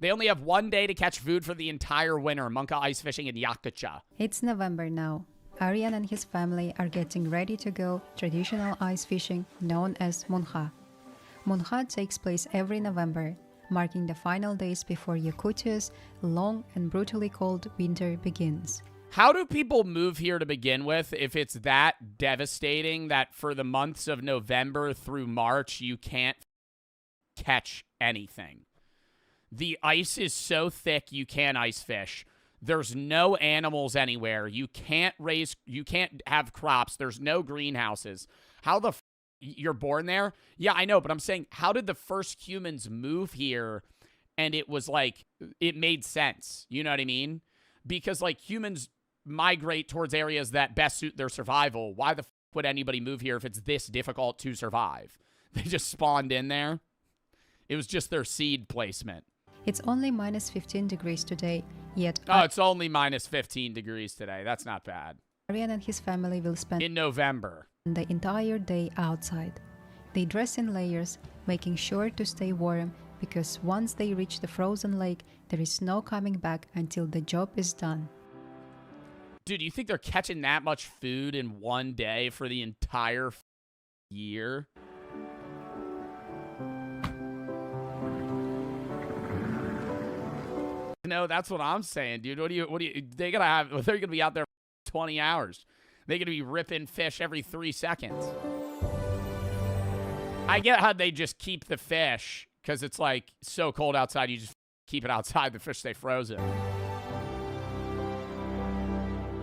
They only have 1 day to catch food for the entire winter. Munka ice fishing in Yakutia. It's November now. Aryan and his family are getting ready to go traditional ice fishing known as Munha. Munha takes place every November, marking the final days before Yakutia's long and brutally cold winter begins. How do people move here to begin with if it's that devastating that for the months of November through March, you can't catch anything? The ice is so thick you can't ice fish. There's no animals anywhere. You can't have crops. There's no greenhouses. How the you're born there? Yeah, I know, but I'm saying, how did the first humans move here and it was like, it made sense? You know what I mean? Because like humans migrate towards areas that best suit their survival. Why the would anybody move here if it's this difficult to survive? They just spawned in there. It was just their seed placement. It's only minus 15 degrees today, yet... Oh, it's only minus 15 degrees today. That's not bad. Aryan and his family will spend... in November. ...the entire day outside. They dress in layers, making sure to stay warm, because once they reach the frozen lake, there is no coming back until the job is done. Dude, you think they're catching that much food in 1 day for the entire year? No, that's what I'm saying, dude. They're gonna be out there for 20 hours. They're gonna be ripping fish every 3 seconds. I get how they just keep the fish because it's like so cold outside, you just keep it outside, the fish stay frozen.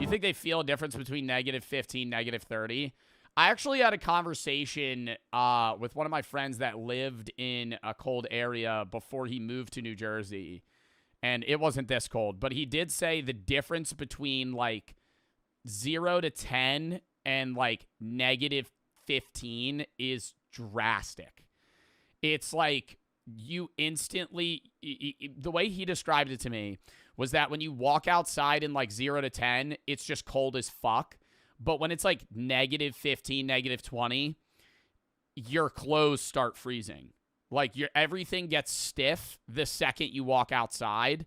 You think they feel a difference between -15, -30? I actually had a conversation with one of my friends that lived in a cold area before he moved to New Jersey. And it wasn't this cold, but he did say the difference between like 0 to 10 and like -15 is drastic. It's like you instantly, the way he described it to me was that when you walk outside in like 0 to 10, it's just cold as fuck. But when it's like -15, -20, your clothes start freezing. Like, everything gets stiff the second you walk outside.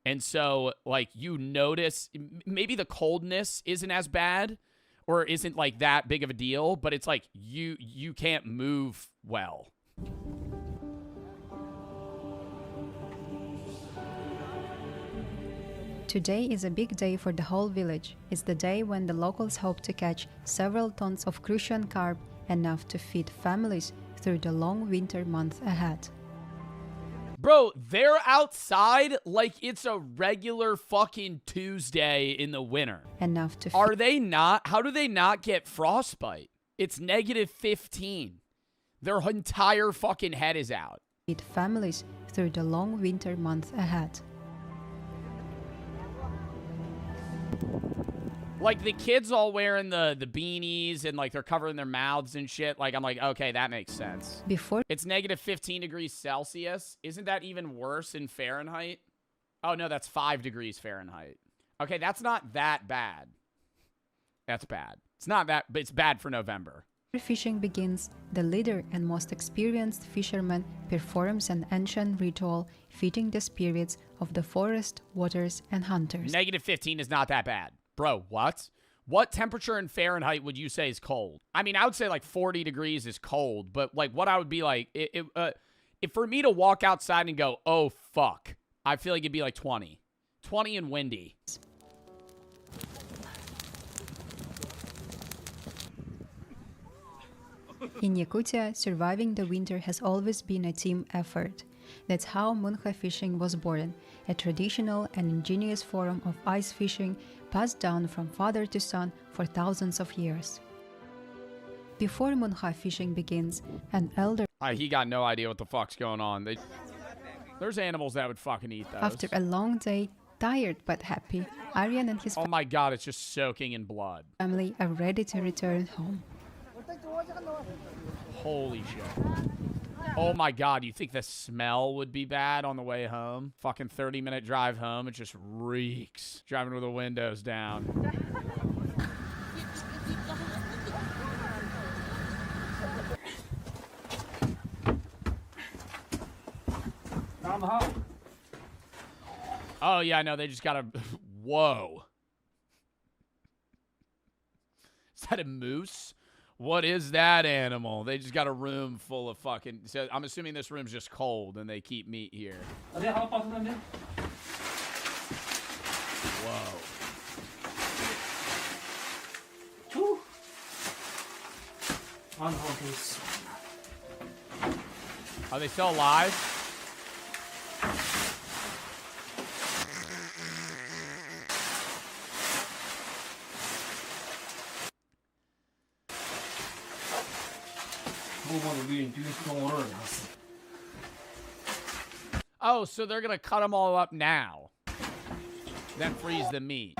And so, like, you notice maybe the coldness isn't as bad or isn't, like, that big of a deal. But it's like you can't move well. Today is a big day for the whole village. It's the day when the locals hope to catch several tons of crucian carp, enough to feed families through the long winter months ahead. Bro, they're outside like it's a regular fucking Tuesday in the winter. Enough to Are they not? How do they not get frostbite? It's -15. Their entire fucking head is out. Feed families through the long winter months ahead. Like, the kids all wearing the beanies and, like, they're covering their mouths and shit. Like, I'm like, okay, that makes sense. It's -15 degrees Celsius. Isn't that even worse in Fahrenheit? Oh, no, that's 5 degrees Fahrenheit. Okay, that's not that bad. That's bad. It's not that, but it's bad for November. Fishing begins, the leader and most experienced fisherman performs an ancient ritual feeding the spirits of the forest, waters, and hunters. -15 is not that bad. Bro, what? What temperature in Fahrenheit would you say is cold? I mean, I would say like 40 degrees is cold, but like what I would be like, if for me to walk outside and go, oh, fuck, I feel like it'd be like 20. 20 and windy. In Yakutia, surviving the winter has always been a team effort. That's how Munha fishing was born, a traditional and ingenious form of ice fishing passed down from father to son for thousands of years. Before Munha fishing begins, an elder... He got no idea what the fuck's going on. There's animals that would fucking eat those. After a long day, tired but happy, Aryan and his oh my god, it's just soaking in blood. Family are ready to return home. Holy shit. Oh my god, you think the smell would be bad on the way home? Fucking 30-minute drive home, it just reeks. Driving with the windows down. Oh, yeah, no, they just got a... Whoa. Is that a moose? What is that animal? They just got a room full of fucking... So I'm assuming this room's just cold and they keep meat here. Whoa. Are they still alive? Oh, so they're gonna cut them all up now. Then freeze the meat.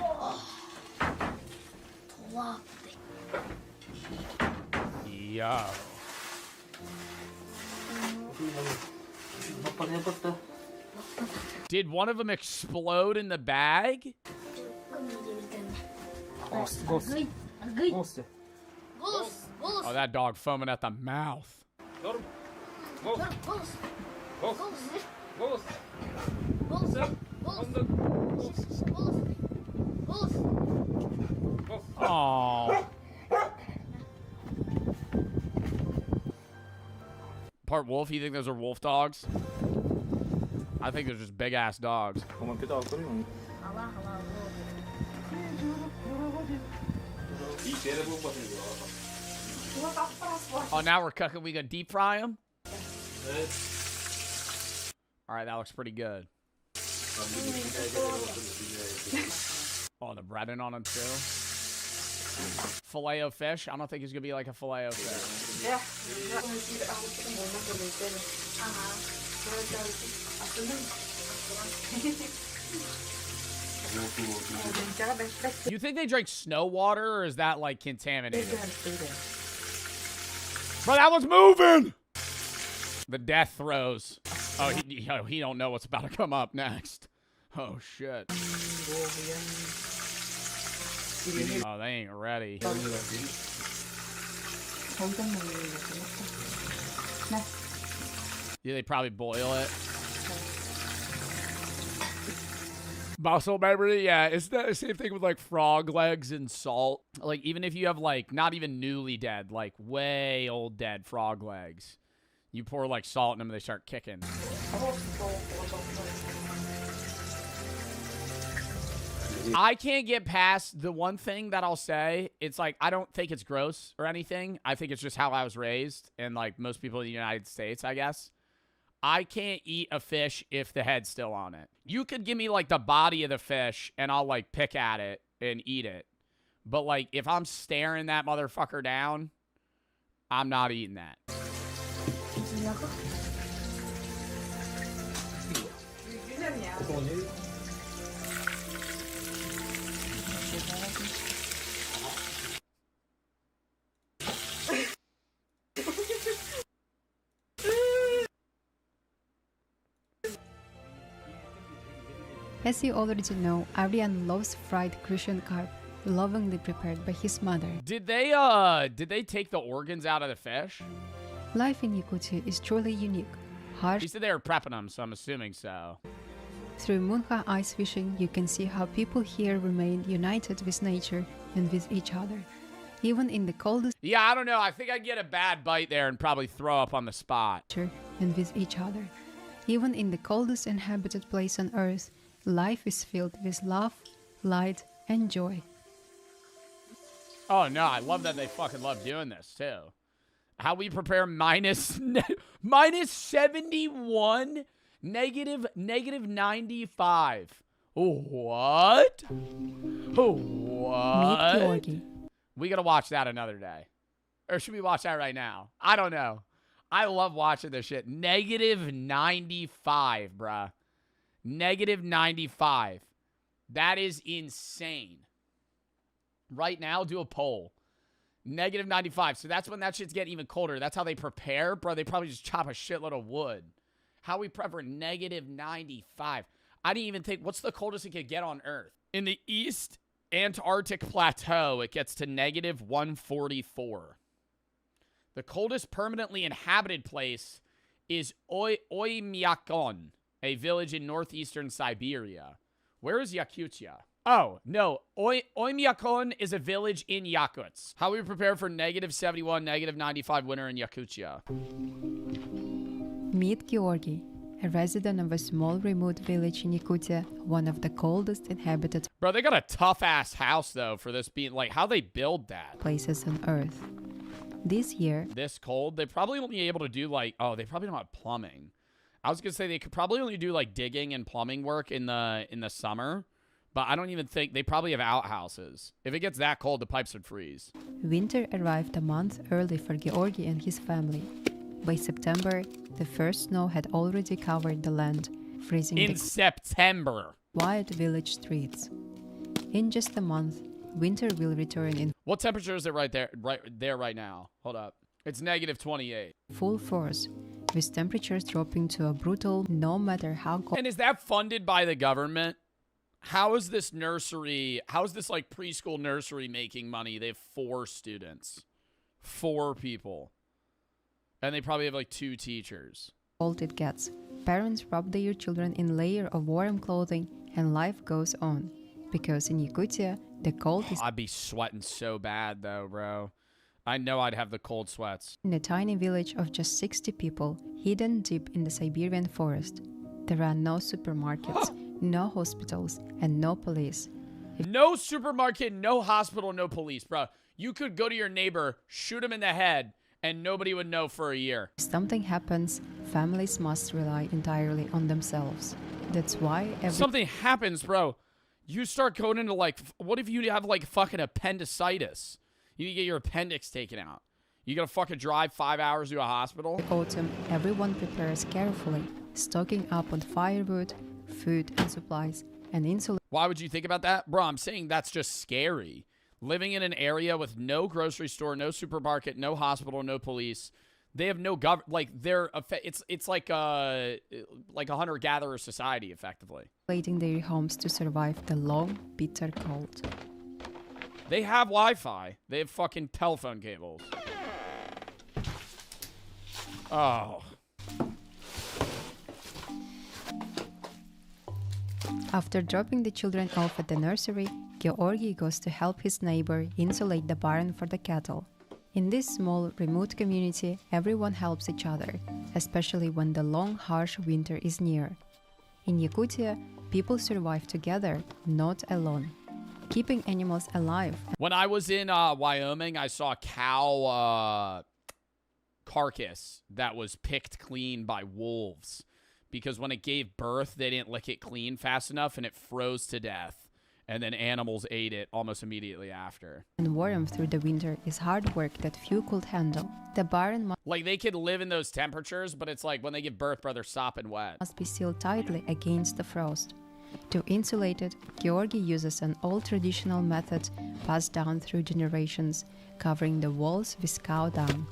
Yo. Did one of them explode in the bag? Oh, that dog foaming at the mouth. Oh. Part wolf? You think those are wolf dogs? I think they're just big ass dogs. Oh, now we're cooking. We gonna deep fry them? All right, that looks pretty good. Oh, the breading on them too. Filet o fish? I don't think it's gonna be like a filet o fish. Yeah. You think they drink snow water, or is that like contaminated? Bro, that one's moving! The death throes. Oh, he don't know what's about to come up next. Oh, shit. Oh, they ain't ready. Yeah, they probably boil it. Muscle memory, yeah, it's the same thing with like frog legs and salt. Like, even if you have like not even newly dead, like way old dead frog legs, you pour like salt in them and they start kicking. I can't get past the one thing that I'll say. It's like, I don't think it's gross or anything. I think it's just how I was raised, and like most people in the United States, I guess. I can't eat a fish if the head's still on it. You could give me like the body of the fish and I'll like pick at it and eat it. But like if I'm staring that motherfucker down, I'm not eating that. As you already know, Adrian loves fried Grecian carp, lovingly prepared by his mother. Did they take the organs out of the fish? Life in Yakutia is truly unique. Harsh. He said they were prepping them, so I'm assuming so. Through Munha ice fishing, you can see how people here remain united with nature and with each other. Even in the coldest Yeah, I don't know. I think I'd get a bad bite there and probably throw up on the spot. and with each other. Even in the coldest inhabited place on earth, life is filled with love, light, and joy. Oh, no. I love that they fucking love doing this, too. How we prepare minus 71, negative 95. What? What? Meet Georgi. We gotta watch that another day. Or should we watch that right now? I don't know. I love watching this shit. Negative 95, bruh. Negative 95. That is insane. Right now, do a poll. Negative 95. So that's when that shit's getting even colder. That's how they prepare. Bro, they probably just chop a shitload of wood. How we prep for negative 95. I didn't even think, what's the coldest it could get on Earth? In the East Antarctic Plateau, it gets to negative 144. The coldest permanently inhabited place is Oymyakon, a village in northeastern Siberia. Where is Yakutia? Oh, no. Oymyakon is a village in Yakuts. How we prepare for -71, -95 winter in Yakutia. Meet Georgi, a resident of a small remote village in Yakutia, one of the coldest inhabited Bro, they got a tough-ass how, though, for this being, like, how they build that. places on Earth. This year, This cold, they probably only able to do, like, oh, they probably don't have plumbing. I was going to say they could probably only do, like, digging and plumbing work in the summer, but I don't even think, they probably have outhouses. If it gets that cold, the pipes would freeze. winter arrived a month early for Georgi and his family. By September, the first snow had already covered the land, freezing In the September. quiet village streets. In just a month, winter will return in What temperature is it right there right now? Hold up. It's -28. full force, with temperatures dropping to a brutal no matter how cold. And is that funded by the government? How is this nursery, how is this like preschool nursery making money? They have 4 students. 4 people. And they probably have like 2 teachers. Cold it gets. Parents wrap their children in layer of warm clothing and life goes on. Because in Yakutia, the cold is I'd be sweating so bad though, bro. I know I'd have the cold sweats. in a tiny village of just 60 people, hidden deep in the Siberian forest. There are no supermarkets, no hospitals, and no police. No supermarket, no hospital, no police, bro. You could go to your neighbor, shoot him in the head, and nobody would know for a year. If something happens, families must rely entirely on themselves. That's why Something happens, bro. You start going into like, what if you have like fucking appendicitis? You need to get your appendix taken out. You gotta fucking drive 5 hours to a hospital? autumn, everyone prepares carefully, stocking up on firewood, food and supplies, and insulation. Why would you think about that? Bro, I'm saying that's just scary. Living in an area with no grocery store, no supermarket, no hospital, no police. They have no like they're it's like a hunter-gatherer society effectively. Their homes to survive the long, bitter cold. They have Wi-Fi. They have fucking telephone cables. Oh. After dropping the children off at the nursery, Georgi goes to help his neighbor insulate the barn for the cattle. In this small, remote community, everyone helps each other, especially when the long, harsh winter is near. In Yakutia, people survive together, not alone. Keeping animals alive. When I was in Wyoming, I saw a cow carcass that was picked clean by wolves because when it gave birth, they didn't lick it clean fast enough and it froze to death. And then animals ate it almost immediately after. And warmth through the winter is hard work that few could handle. The barn Like, they could live in those temperatures, but it's like when they give birth, bro, they're sopping wet. must be sealed tightly against the frost. To insulate it, Georgi uses an old traditional method passed down through generations, covering the walls with cow dung.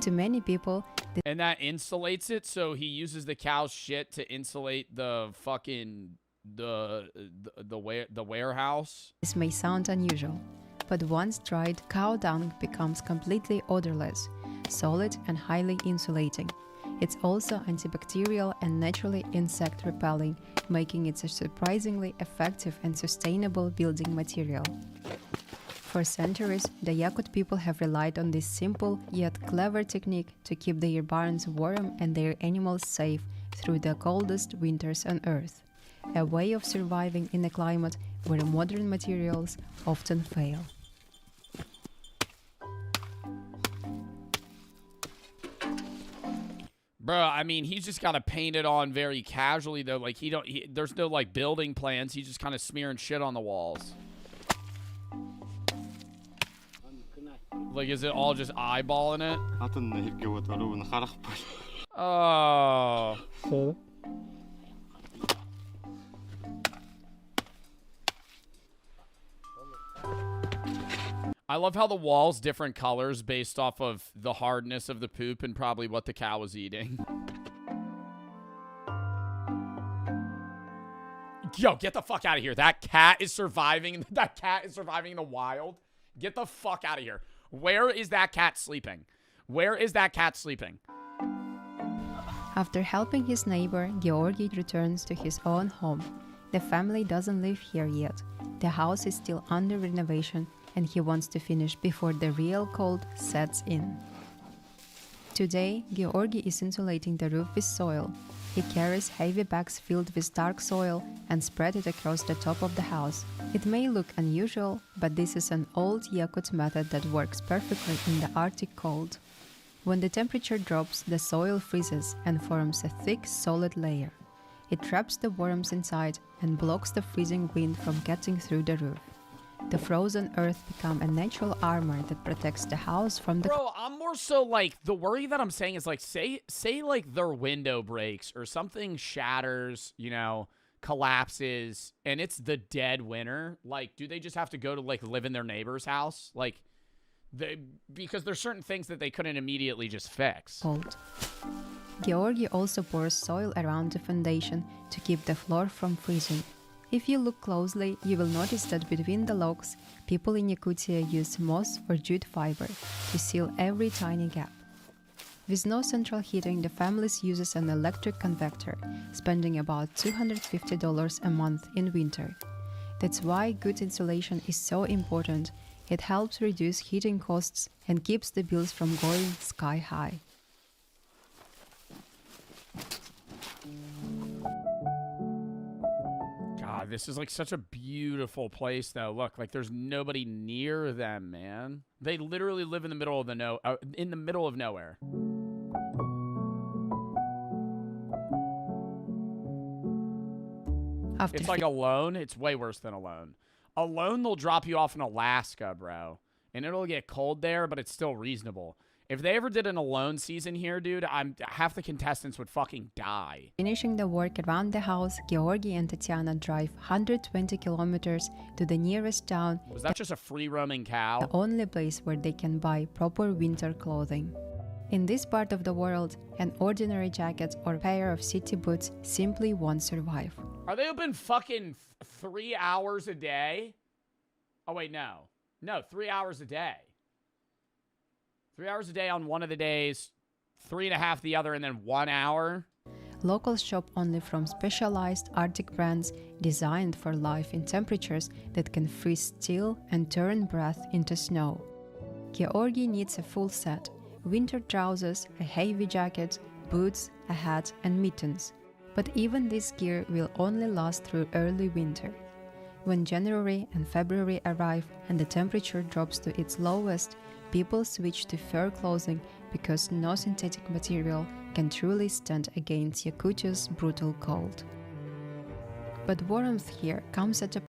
To many people, And that insulates it, so he uses the cow's shit to insulate the fucking the warehouse. this may sound unusual, but once dried, cow dung becomes completely odorless, solid and highly insulating. It's also antibacterial and naturally insect repelling, making it a surprisingly effective and sustainable building material. For centuries, the Yakut people have relied on this simple yet clever technique to keep their barns warm and their animals safe through the coldest winters on Earth, a way of surviving in a climate where modern materials often fail. Bro, I mean, he's just got to paint it on very casually, though. Like, there's no, like, building plans. He's just kind of smearing shit on the walls. Like, is it all just eyeballing it? Oh. I love how the wall's different colors based off of the hardness of the poop and probably what the cow was eating. Yo, get the fuck out of here. That cat is surviving. That cat is surviving in the wild. Get the fuck out of here. Where is that cat sleeping? Where is that cat sleeping? After helping his neighbor, Georgi returns to his own home. The family doesn't live here yet. The house is still under renovation and he wants to finish before the real cold sets in. Today, Georgi is insulating the roof with soil. He carries heavy bags filled with dark soil and spread it across the top of the house. It may look unusual, but this is an old Yakut method that works perfectly in the Arctic cold. When the temperature drops, the soil freezes and forms a thick, solid layer. It traps the worms inside and blocks the freezing wind from getting through the roof. The frozen earth becomes a natural armor that protects the house from the... Bro, I'm more so like, the worry that I'm saying is like, say like their window breaks or something shatters, you know, collapses, and it's the dead winter. Like, do they just have to go to like live in their neighbor's house? Like, because there's certain things that they couldn't immediately just fix. cold. Georgi also pours soil around the foundation to keep the floor from freezing. If you look closely, you will notice that between the logs, people in Yakutia use moss or jute fiber to seal every tiny gap. With no central heating, the family uses an electric convector, spending about $250 a month in winter. That's why good insulation is so important. It helps reduce heating costs and keeps the bills from going sky high. God, this is like such a beautiful place, though. Look, like there's nobody near them, man. They literally live in the middle of nowhere. After It's like Alone. It's way worse than Alone. Alone, they'll drop you off in Alaska, bro, and it'll get cold there, but it's still reasonable. If they ever did an Alone season here, dude, half the contestants would fucking die. finishing the work around the house, Georgi and Tatiana drive 120 kilometers to the nearest town, Was that just a free-roaming cow? the only place where they can buy proper winter clothing. In this part of the world, an ordinary jacket or pair of city boots simply won't survive. Are they open fucking 3 hours a day? Oh, wait, no. No, 3 hours a day. 3 hours a day on one of the days, 3.5 the other, and then 1 hour. Locals shop only from specialized Arctic brands designed for life in temperatures that can freeze steel and turn breath into snow. Georgi needs a full set: winter trousers, a heavy jacket, boots, a hat, and mittens. But even this gear will only last through early winter. When January and February arrive and the temperature drops to its lowest, people switch to fur clothing because no synthetic material can truly stand against Yakutia's brutal cold. But warmth here comes at a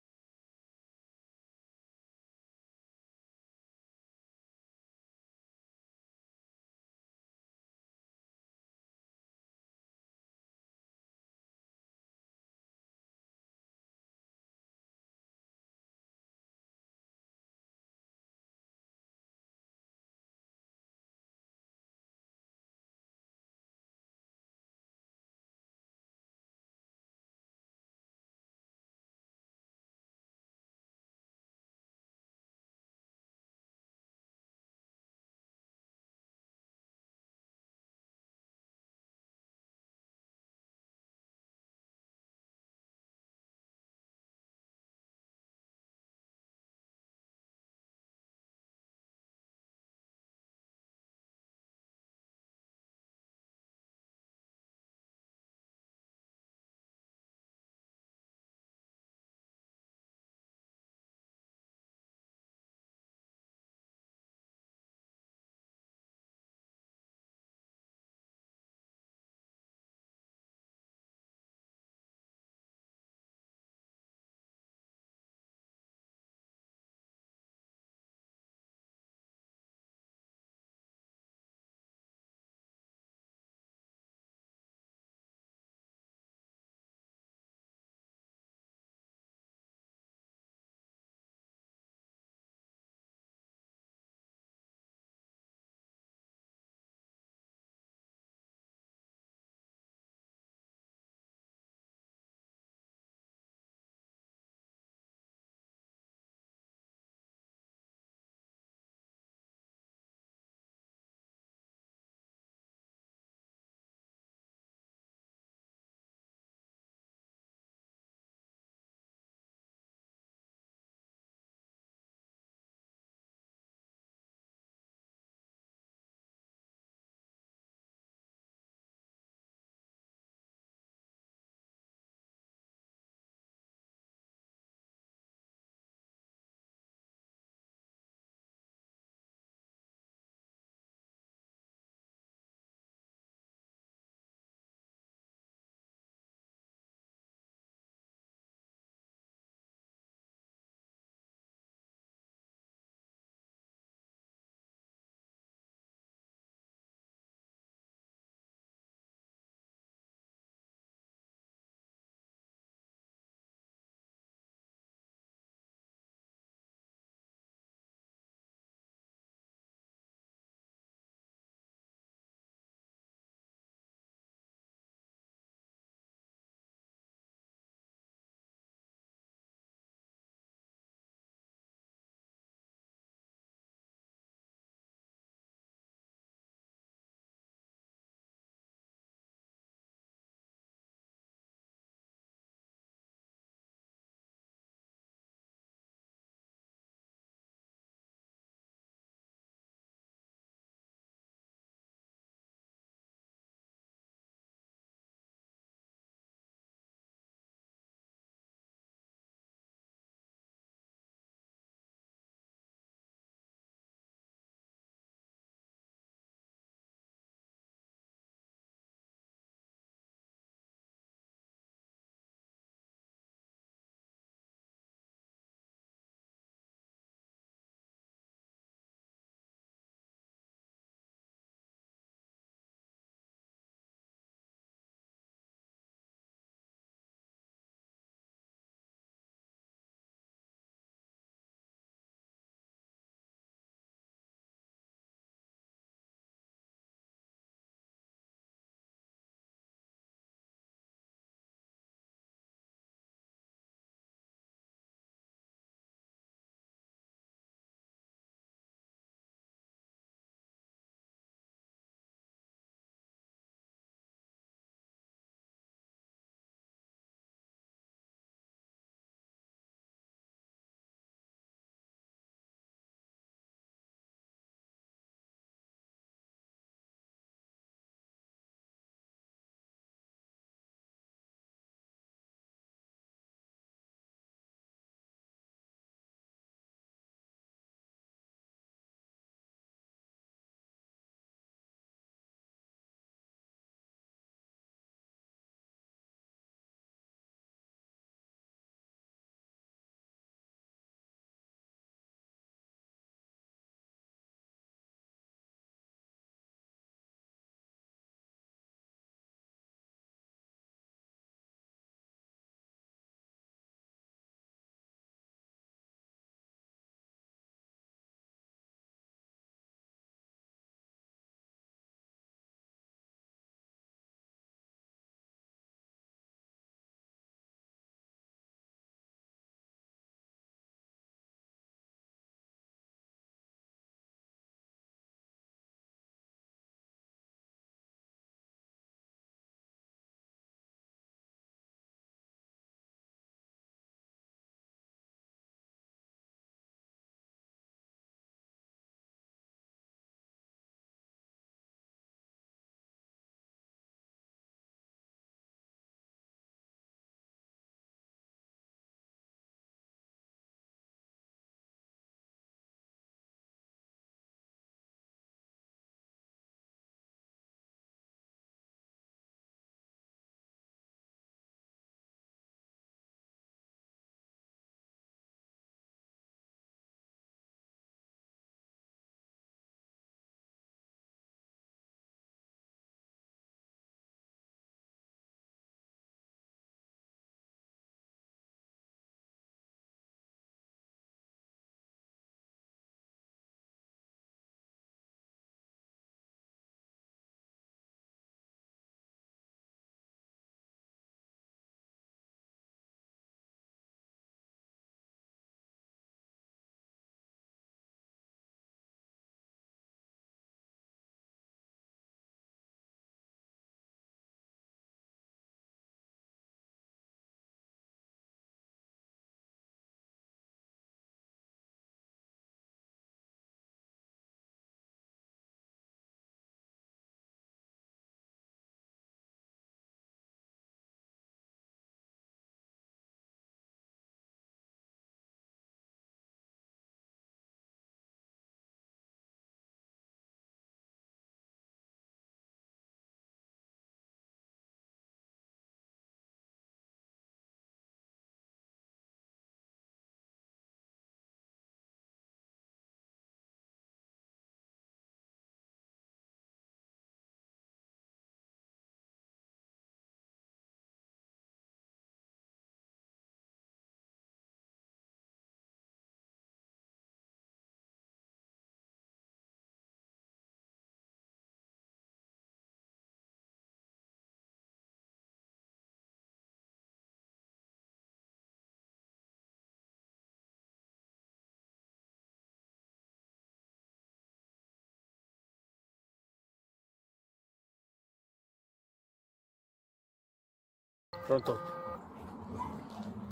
Pronto.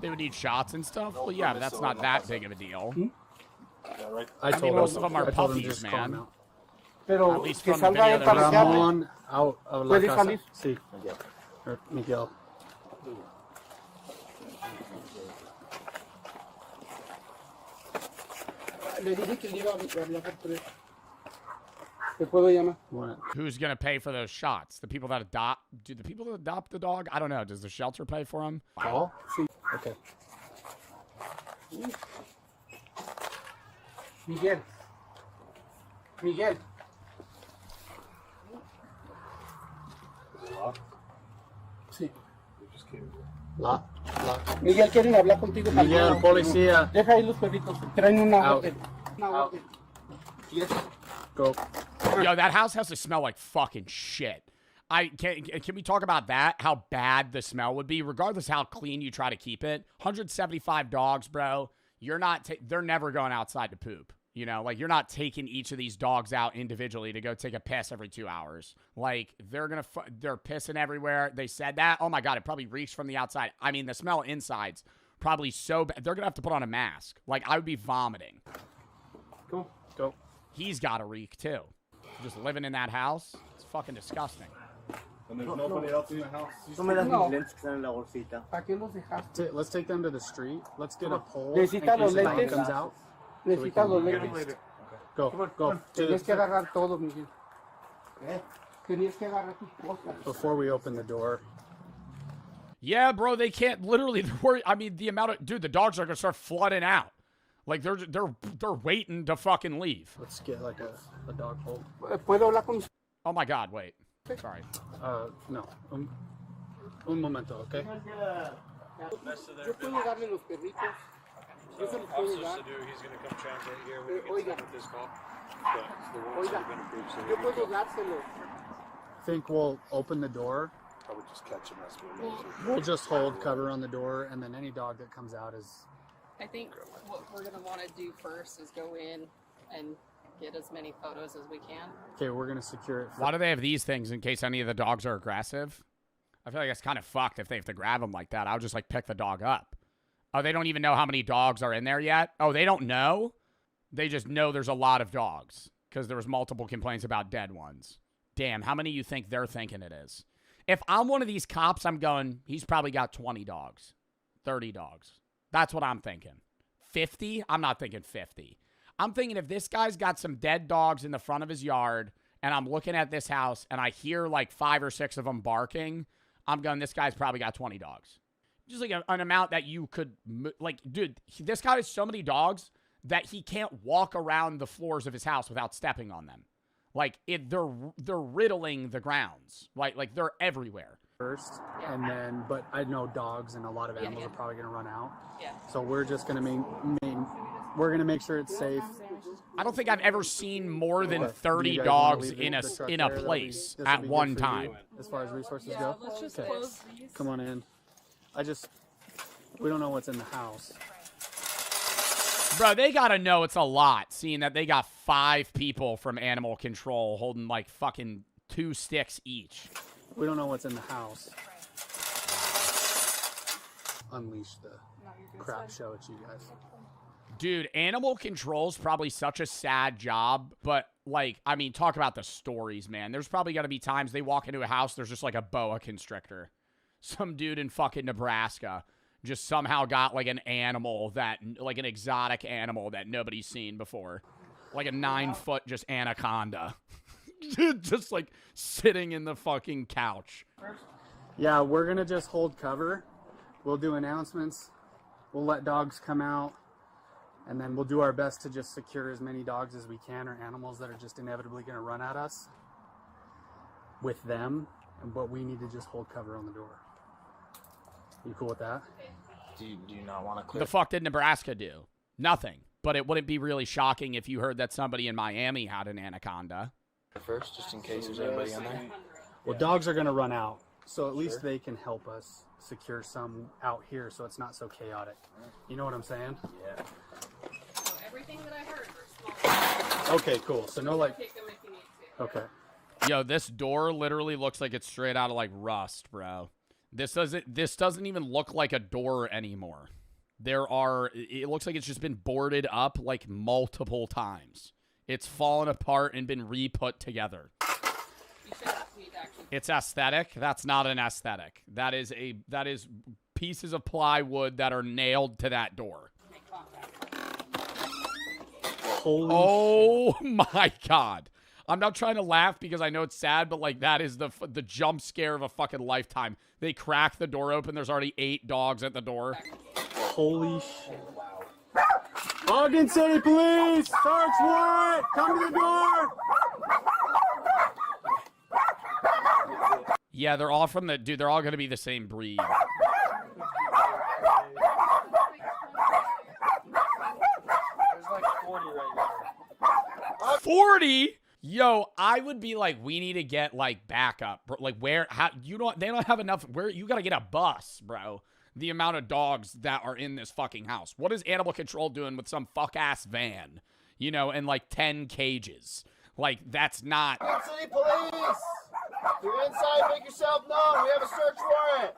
They would need shots and stuff? Well, yeah, but that's not that big of a deal. I told most him, of them are I told him puppies, just call him man. out. Pero At least que from the salga video él that para was que hable. Ramon out of la ¿Puede casa. salir? Sí. Or Miguel. Le dije que le iba a hablar por él. ¿Te puedo llamar? What? Who's going to pay for those shots? The people that adopt? Do the people that adopt the dog? I don't know. Does the shelter pay for them? Call? Sí. Okay. Miguel. Miguel. Sí. La. Miguel, quieren hablar contigo. Miguel, policía. Deja ahí los perritos. Traen una Out. orden. Una orden. Yes. Go. Yo, that house has to smell like fucking shit. Can we talk about that? How bad the smell would be, regardless how clean you try to keep it. 175 dogs, bro. They're never going outside to poop. You know, like, you're not taking each of these dogs out individually to go take a piss every 2 hours. Like, they're pissing everywhere. They said that. Oh my God, it probably reeks from the outside. I mean, the smell inside's probably so bad. They're gonna have to put on a mask. Like, I would be vomiting. Go. Go. He's got a reek too. Just living in that house, it's fucking disgusting. And there's nobody else in the house. No me das No. mis lentes que están en la bolsita. ¿Para qué los dejaste? Let's take them to the street. Let's get a pole in Necesita case los the dog lentes. comes out. Necesitas los Get lentes. Go. Go. Tienes que agarrar todo, Miguel. Tenías que agarrar tus cosas. Before we open the door. Yeah, bro, they can't literally worry. I mean, the amount of the dogs are gonna start flooding out. Like, they're waiting to fucking leave. Let's get like a dog pole. ¿Puedo hablar con usted? Oh my God, wait. Sorry. No. Un momento, okay? Yo puedo darle los perritos. Yo se los puedo dar. He's going to come translate here when he gets Oiga. done with this call. But the warrants Oiga. have been approved, so Yo puedo dárselo. Think we'll open the door. I would just catch him as we move. We'll just hold cover on the door, and then any dog that comes out is. I think what we're going to want to do first is go in and get as many photos as we can. Okay, we're gonna secure it. Why do they have these things in case any of the dogs are aggressive? I feel like it's kind of fucked if they have to grab them like that. I'll just like pick the dog up. Oh, they don't even know how many dogs are in there yet? Oh, they don't know? They just know there's a lot of dogs because there was multiple complaints about dead ones. Damn, how many you think they're thinking it is? If I'm one of these cops, I'm going, he's probably got 20 dogs, 30 dogs. That's what I'm thinking. 50? I'm not thinking 50. I'm thinking if this guy's got some dead dogs in the front of his yard and I'm looking at this house and I hear like 5 or 6 of them barking, I'm going, this guy's probably got 20 dogs. Just like an amount that you could, like, dude, this guy has so many dogs that he can't walk around the floors of his house without stepping on them. Like, they're riddling the grounds. Like they're everywhere. First, and then, but I know dogs and a lot of animals are probably gonna run out. Yeah. So we're just gonna we're gonna make sure it's safe. I don't think I've ever seen more than Do 30 you guys wanna dogs leave in a the truck in there? a That'll place be- this'll at be one good for you time. As far as resources Yeah, go. let's just Okay. close these. Come on in. We don't know what's in the house. Bro, they gotta know it's a lot, seeing that they got 5 people from animal control holding like fucking 2 sticks each. We don't know what's in the house. Unleash the crap show at you guys. Dude, animal control's probably such a sad job, but like, I mean, talk about the stories, man. There's probably gonna be times they walk into a house, there's just like a boa constrictor. Some dude in fucking Nebraska just somehow got like an animal like an exotic animal that nobody's seen before. Like a 9-foot just anaconda. Just like sitting in the fucking couch. Yeah, we're gonna just hold cover. We'll do announcements. We'll let dogs come out. And then we'll do our best to just secure as many dogs as we can, or animals that are just inevitably going to run at us with them. But we need to just hold cover on the door. You cool with that? Do you not want to clear? The fuck did Nebraska do? Nothing. But it wouldn't be really shocking if you heard that somebody in Miami had an anaconda. First, just in case there's anybody in there? Well, dogs are going to run out. So at least they can help us secure some out here so it's not so chaotic. You know what I'm saying? Yeah. So everything that I heard were small. Okay, cool. So no like... Take them if you need to. Okay. Yo, this door literally looks like it's straight out of like Rust, bro. This doesn't even look like a door anymore. It looks like it's just been boarded up like multiple times. It's fallen apart and been re-put together. It's aesthetic. That's not an aesthetic. That is pieces of plywood that are nailed to that door. Oh my God. I'm not trying to laugh because I know it's sad, but like that is the jump scare of a fucking lifetime. They crack the door open. There's already 8 dogs at the door. Holy shit. Ogden City Police! Search warrant! Come to the door! Yeah, they're all from they're all going to be the same breed. There's like 40 right now. 40? Yo, I would be like, we need to get like backup. Like where, how, they don't have enough, you got to get a bus, bro. The amount of dogs that are in this fucking house. What is animal control doing with some fuck-ass van? You know, and like 10 cages. Like, that's not... City Police! If you're inside, make yourself known. We have a search warrant.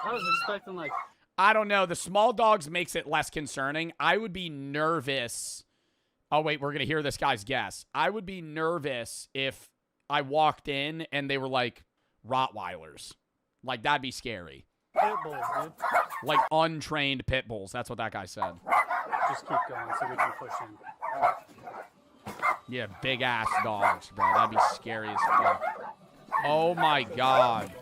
I was expecting like... I don't know. The small dogs makes it less concerning. I would be nervous... Oh, wait, we're going to hear this guy's guess. I would be nervous if I walked in and they were like Rottweilers. Like, that'd be scary. Pit bulls, dude. Like untrained pit bulls. That's what that guy said. Just keep going so we can push in. Yeah, big ass dogs, bro. That'd be scary as fuck. Oh my God.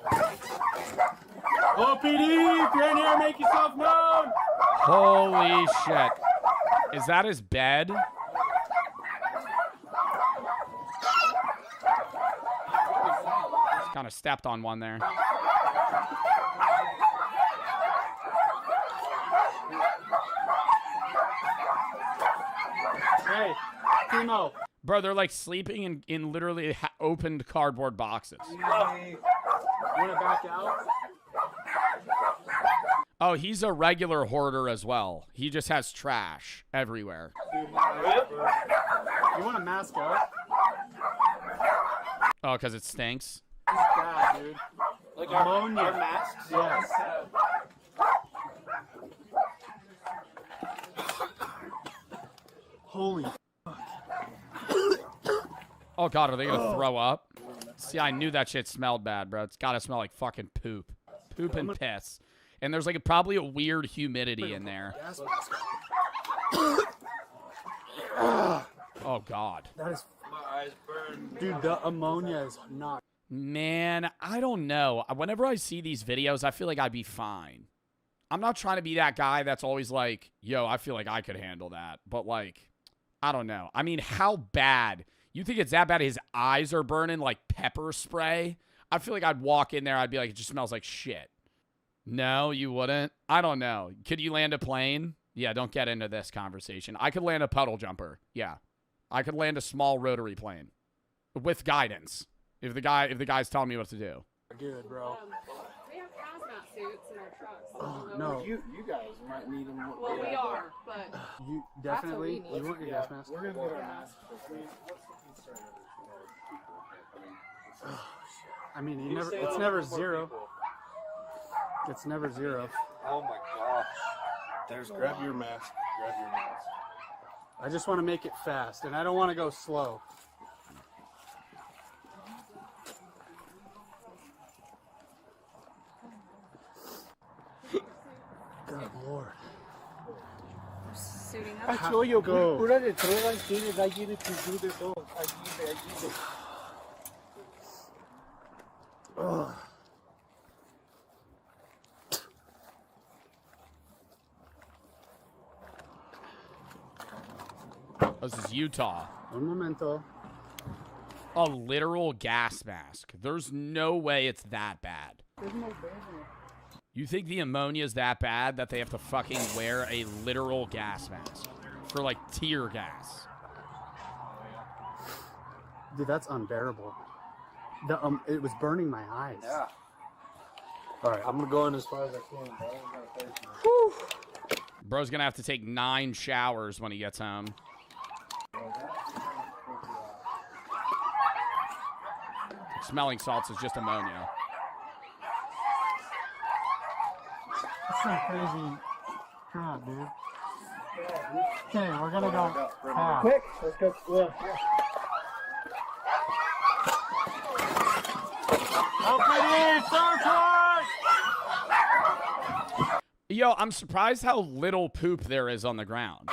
OPD, if you're in here, make yourself known. Holy shit. Is that his bed? Kind of stepped on one there. Hey, Timo. Bro, they're like sleeping in literally opened cardboard boxes. You want to back out? Oh, he's a regular hoarder as well. He just has trash everywhere. You want to mask up? Oh, because it stinks? It's bad, dude. Like Ammonia. our masks? Yes. Holy. Oh, God, are they going to throw up? See, I knew that shit smelled bad, bro. It's got to smell like fucking poop. Poop and piss. And there's like probably a weird humidity in there. Oh, God. That is... My eyes burn. Dude, the ammonia is not... Man, I don't know. Whenever I see these videos, I feel like I'd be fine. I'm not trying to be that guy that's always like, yo, I feel like I could handle that. But like, I don't know. I mean, how bad? You think it's that bad his eyes are burning like pepper spray? I feel like I'd walk in there, I'd be like, it just smells like shit. No, you wouldn't? I don't know. Could you land a plane? Yeah, don't get into this conversation. I could land a puddle jumper. Yeah. I could land a small rotary plane. With guidance. If the guy's telling me what to do. good, bro. We have hazmat suits in our trucks. Oh, no. You guys might need them. Well, we are, but You definitely. That's what we need. You want your gas mask? We're gonna get our masks. I mean, it's never zero. It's never zero. Oh my gosh. Grab your mask. Grab your mask. I just want to make it fast, and I don't want to go slow. Good Lord. suiting up. Yo, yo, Go. pura de droga tienes. I give it to you the dog. I give it. Ugh. This is Utah. Un momento. A literal gas mask. There's no way it's that bad. You think the ammonia is that bad that they have to fucking wear a literal gas mask for like tear gas? Dude, that's unbearable. It was burning my eyes. Yeah. All right, I'm gonna go in as far as I can, bro. I ain't gonna face you. Bro's gonna have to take 9 showers when he gets home. Oh, Smelling salts is just ammonia. That's some crazy crap, dude. Okay, we're gonna go fast. Quick, let's go. Well, Yo, I'm surprised how little poop there is on the ground.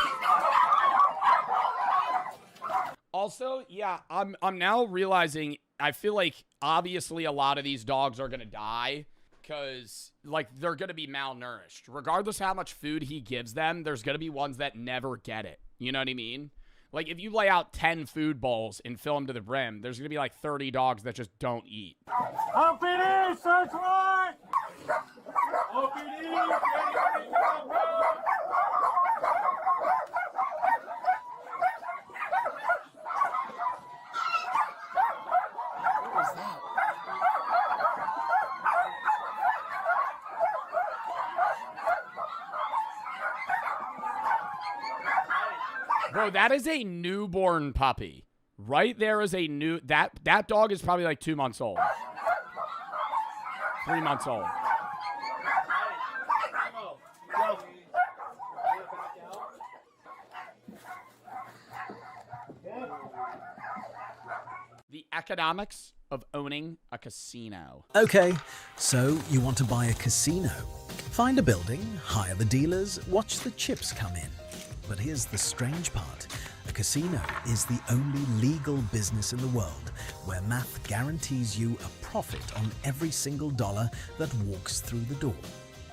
Also, yeah, I'm now realizing I feel like obviously a lot of these dogs are gonna die because like they're gonna be malnourished. Regardless how much food he gives them, there's gonna be ones that never get it. You know what I mean? Like if you lay out 10 food bowls and fill them to the brim, there's gonna be like 30 dogs that just don't eat. OPD, search warrant! OPD, Bro, that is a newborn puppy. Right there is a new... That dog is probably like 2 months old. 3 months old. The economics of owning a casino. Okay, so you want to buy a casino. Find a building, hire the dealers, watch the chips come in. But here's the strange part. A casino is the only legal business in the world where math guarantees you a profit on every single dollar that walks through the door.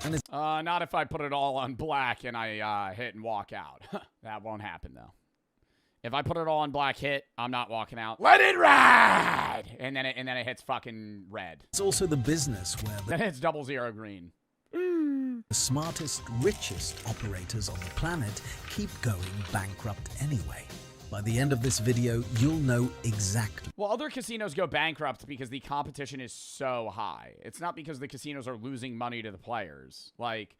And it's Not if I put it all on black and I hit and walk out. That won't happen, though. If I put it all on black hit, I'm not walking out. Let it ride! And then it hits fucking red. also the business where Then it's 00 green. the smartest, richest operators on the planet keep going bankrupt anyway. By the end of this video, you'll know exactly. Well, other casinos go bankrupt because the competition is so high. It's not because the casinos are losing money to the players. Like,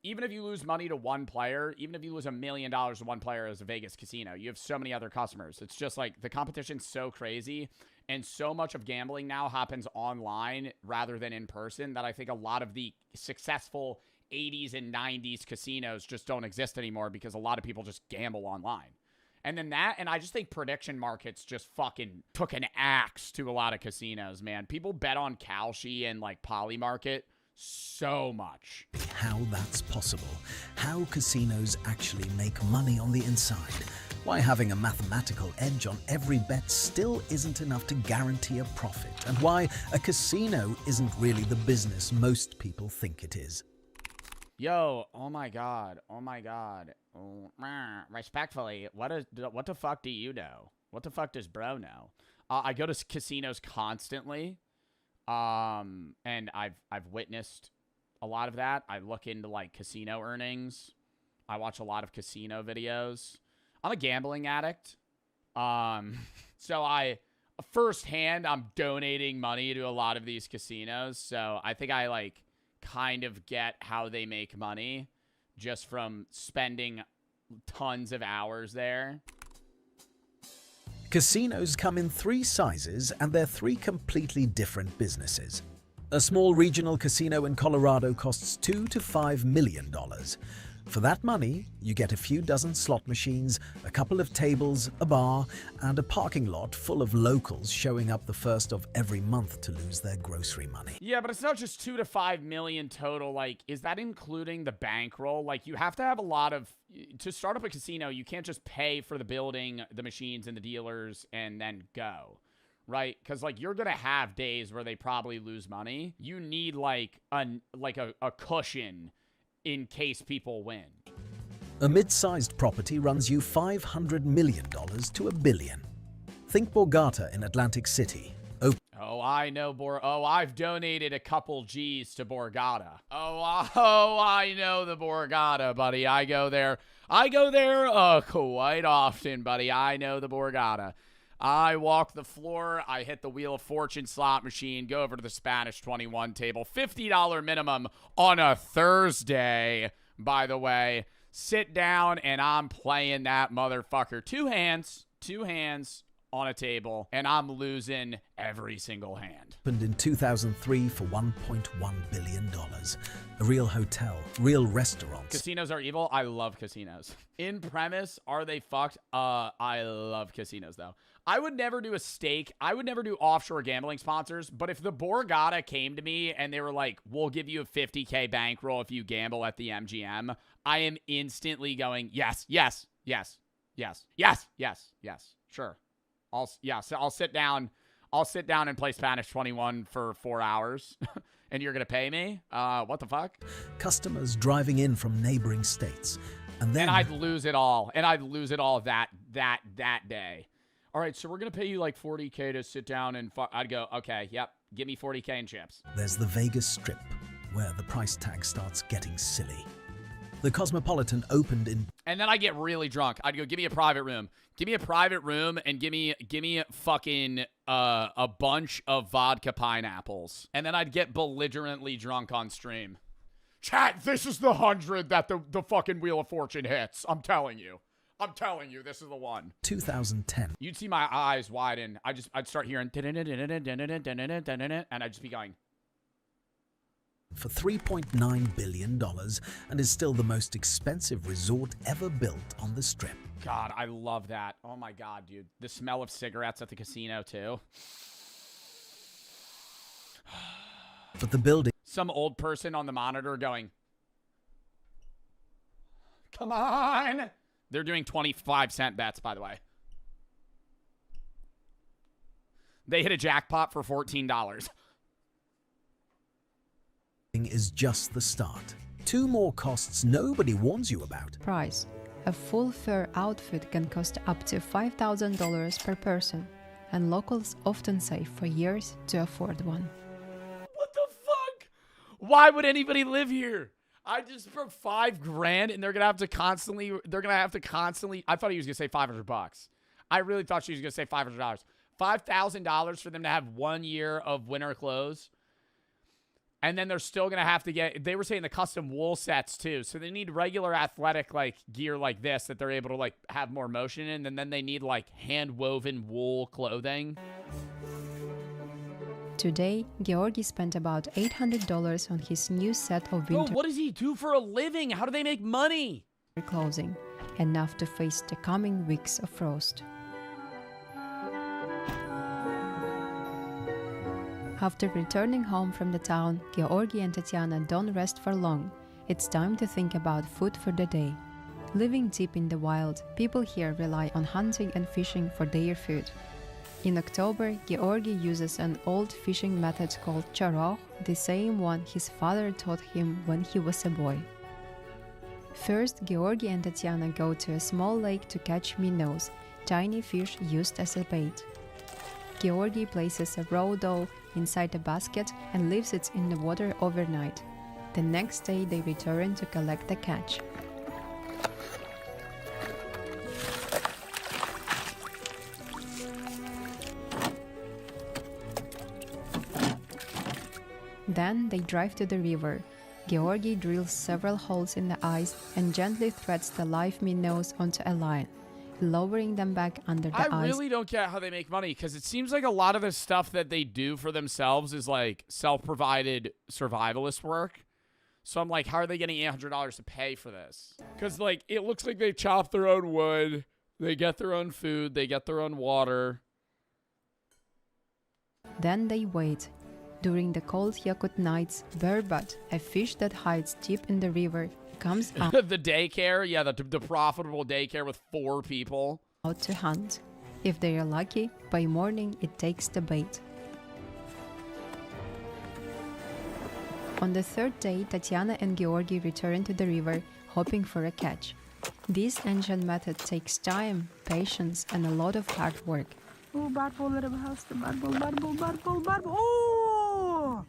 even if you lose money to one player, even if you lose $1 million to one player as a Vegas casino, you have so many other customers. It's just like the competition's so crazy, and so much of gambling now happens online rather than in person that I think a lot of the successful 80s and 90s casinos just don't exist anymore because a lot of people just gamble online. And then and I just think prediction markets just fucking took an axe to a lot of casinos, man. People bet on Kalshi and like Polymarket so much. How that's possible, how casinos actually make money on the inside, why having a mathematical edge on every bet still isn't enough to guarantee a profit, and why a casino isn't really the business most people think it is. Yo, oh my god, oh my god. Oh, respectfully, what the fuck do you know? What the fuck does bro know? I go to casinos constantly, and I've witnessed a lot of that. I look into like casino earnings. I watch a lot of casino videos. I'm a gambling addict, so firsthand I'm donating money to a lot of these casinos. So I think I like kind of get how they make money just from spending tons of hours there. Casinos come in 3 sizes, and they're 3 completely different businesses. A small regional casino in Colorado costs $2 to $5 million. For that money, you get a few dozen slot machines, a couple of tables, a bar, and a parking lot full of locals showing up the first of every month to lose their grocery money. Yeah, but it's not just 2 to 5 million total. Like, is that including the bankroll? Like, you have to have a lot of... To start up a casino, you can't just pay for the building, the machines, and the dealers, and then go. Right? Because, like, you're going to have days where they probably lose money. You need, like a cushion in case people win. A mid-sized property runs you $500 million to $1 billion. Think Borgata in Atlantic City. Oh, I know I've donated a couple G's to Borgata. Oh, I know the Borgata, buddy. I go there quite often, buddy. I know the Borgata. I walk the floor, I hit the Wheel of Fortune slot machine, go over to the Spanish 21 table, $50 minimum on a Thursday, by the way. Sit down, and I'm playing that motherfucker. Two hands on a table, and I'm losing every single hand. Opened in 2003 for $1.1 billion. A real hotel, real restaurants. Casinos are evil. I love casinos. In premise, are they fucked? I love casinos, though. I would never do a stake. I would never do offshore gambling sponsors. But if the Borgata came to me and they were like, we'll give you a 50K bankroll if you gamble at the MGM, I am instantly going, yes, yes, yes, yes, yes, yes, yes. Sure. I'll sit down. I'll sit down and play Spanish 21 for 4 hours. And you're going to pay me? What the fuck? Customers driving in from neighboring states. And then I'd lose it all. And I'd lose it all that day. All right, so we're going to pay you like 40K to sit down and I'd go, okay, yep, give me 40K in chips. there's the Vegas Strip, where the price tag starts getting silly. The Cosmopolitan opened in And then I get really drunk. I'd go, give me a private room. Give me a private room and give me fucking a bunch of vodka pineapples. And then I'd get belligerently drunk on stream. Chat, this is the 100 that the fucking Wheel of Fortune hits. I'm telling you. This is the one. 2010. You'd see my eyes widen. I'd start hearing and I'd just be going. For $3.9 billion and is still the most expensive resort ever built on the Strip. God, I love that. Oh my God, dude. The smell of cigarettes at the casino too. But the building Some old person on the monitor going, come on. They're doing 25-cent bets, by the way. They hit a jackpot for $14. is just the start. 2 more costs nobody warns you about. Price. A full fur outfit can cost up to $5,000 per person, and locals often save for years to afford one. What the fuck? Why would anybody live here? I just for $5,000 and they're gonna have to constantly I thought he was gonna say $500. I really thought she was gonna say $500. $5,000 for them to have 1 year of winter clothes. And then they're still going to have to get, they were saying the custom wool sets too. So they need regular athletic like gear like this that they're able to like have more motion in. And then they need like hand woven wool clothing. Today, Georgi spent about $800 on his new set of Bro, winter what does he do for a living? How do they make money? clothing, enough to face the coming weeks of frost. After returning home from the town, Georgi and Tatiana don't rest for long. It's time to think about food for the day. Living deep in the wild, people here rely on hunting and fishing for their food. In October, Georgi uses an old fishing method called charokh, the same one his father taught him when he was a boy. First, Georgi and Tatiana go to a small lake to catch minnows, tiny fish used as a bait. Georgi places a raw dough inside a basket and leaves it in the water overnight. The next day they return to collect the catch. Then they drive to the river. Georgi drills several holes in the ice and gently threads the live minnows onto a line, lowering them back under the ice. I really don't get how they make money because it seems like a lot of the stuff that they do for themselves is like self-provided survivalist work. So I'm like, how are they getting $800 to pay for this? Because like it looks like they chop their own wood, they get their own food, they get their own water. Then they wait. During the cold Yakut nights, Bearbat, a fish that hides deep in the river, comes out The daycare, yeah, the profitable daycare with 4 people. to hunt. If they are lucky, by morning it takes the bait. On the third day, Tatiana and Georgi return to the river, hoping for a catch. This ancient method takes time, patience, and a lot of hard work. Oh, Bartol, let him house the Bartol. Oh!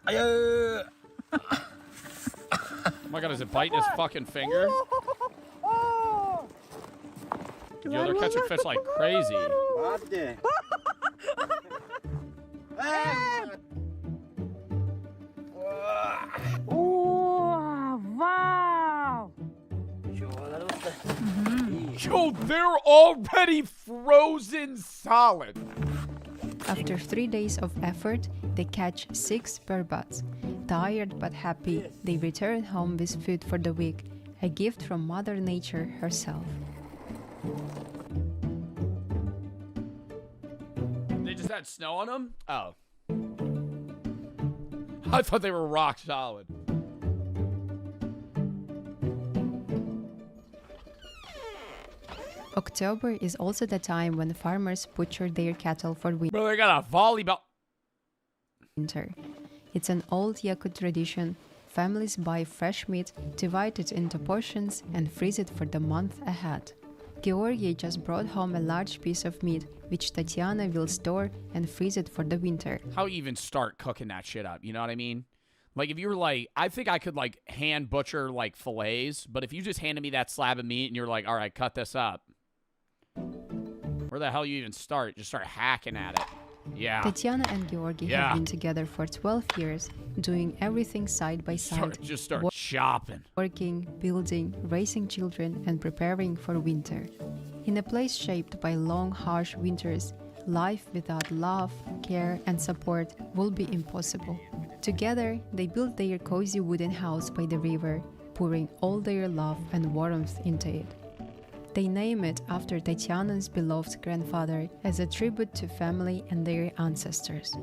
Oh my god, is it biting his fucking finger? Yo, they're catching fish like crazy. Yo, they're already frozen solid. After 3 days of effort, they catch 6 burbats. Tired but happy, they return home with food for the week, a gift from Mother Nature herself. They just had snow on them? Oh. I thought they were rock solid. October is also the time when farmers butcher their cattle for Bro, they got a volleyball. winter. It's an old Yakut tradition. Families buy fresh meat, divide it into portions, and freeze it for the month ahead. Georgi just brought home a large piece of meat, which Tatiana will store and freeze it for the winter. How you even start cooking that shit up? You know what I mean? Like, if you were like, I think I could, like, hand butcher, like, fillets, but if you just handed me that slab of meat and you're like, all right, cut this up. Where the hell you even start? Just start hacking at it. Yeah. Tatiana and Georgi have been together for 12 years, doing everything side by side. Just start shopping. Working, building, raising children, and preparing for winter. In a place shaped by long, harsh winters, life without love, care, and support will be impossible. Together, they built their cozy wooden house by the river, pouring all their love and warmth into it. They name it after Tatiana's beloved grandfather as a tribute to family and their ancestors.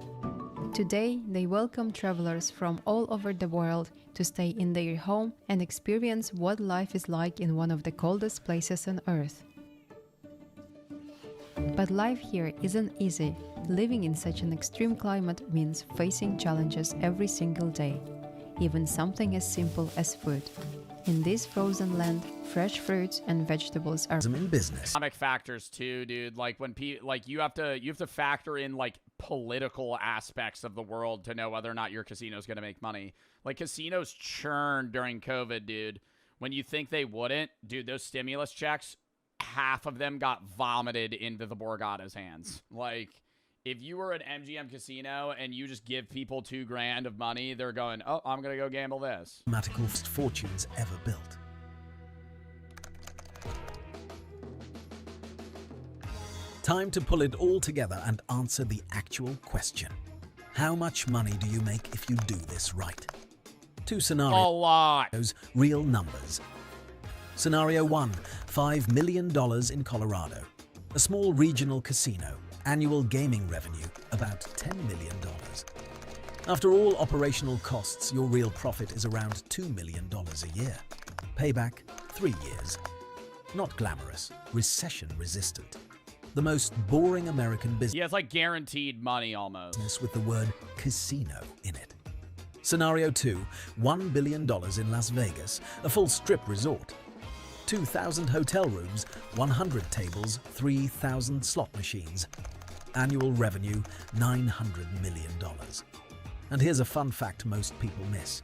Today, they welcome travelers from all over the world to stay in their home and experience what life is like in one of the coldest places on Earth. But life here isn't easy. Living in such an extreme climate means facing challenges every single day, even something as simple as food. In this frozen land, fresh fruits and vegetables are in business. Economic factors too, dude. Like when you have to factor in like political aspects of the world to know whether or not your casino is going to make money. Like casinos churned during COVID, dude. When you think they wouldn't, dude, those stimulus checks, half of them got vomited into the Borgata's hands. Like, if you were an MGM casino and you just give people $2,000 of money, they're going, oh, I'm going to go gamble this. Mathematical fortunes ever built. Time to pull it all together and answer the actual question. How much money do you make if you do this right? 2 scenarios. A lot. Real numbers. Scenario 1, $5 million in Colorado. A small regional casino. Annual gaming revenue, about $10 million. After all operational costs, your real profit is around $2 million a year. Payback, 3 years. Not glamorous, recession-resistant. The most boring American business. Yeah, it's like guaranteed money almost. With the word casino in it. Scenario 2, $1 billion in Las Vegas, a full strip resort. 2,000 hotel rooms, 100 tables, 3,000 slot machines. Annual revenue, $900 million. And here's a fun fact most people miss.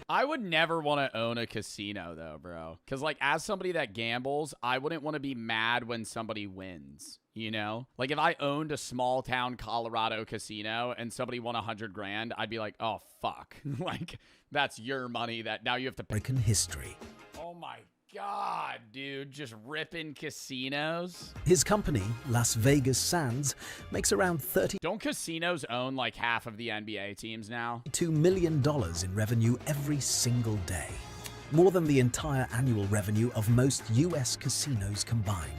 I would never want to own a casino, though, bro. Because, like, as somebody that gambles, I wouldn't want to be mad when somebody wins, you know? Like, if I owned a small-town Colorado casino and somebody won $100,000, I'd be like, oh, fuck. Like, that's your money that now you have to pay. American history. Oh, my God, dude, just ripping casinos. His company, Las Vegas Sands, makes around $32 Don't casinos own like half of the NBA teams now? million in revenue every single day. More than the entire annual revenue of most US casinos combined.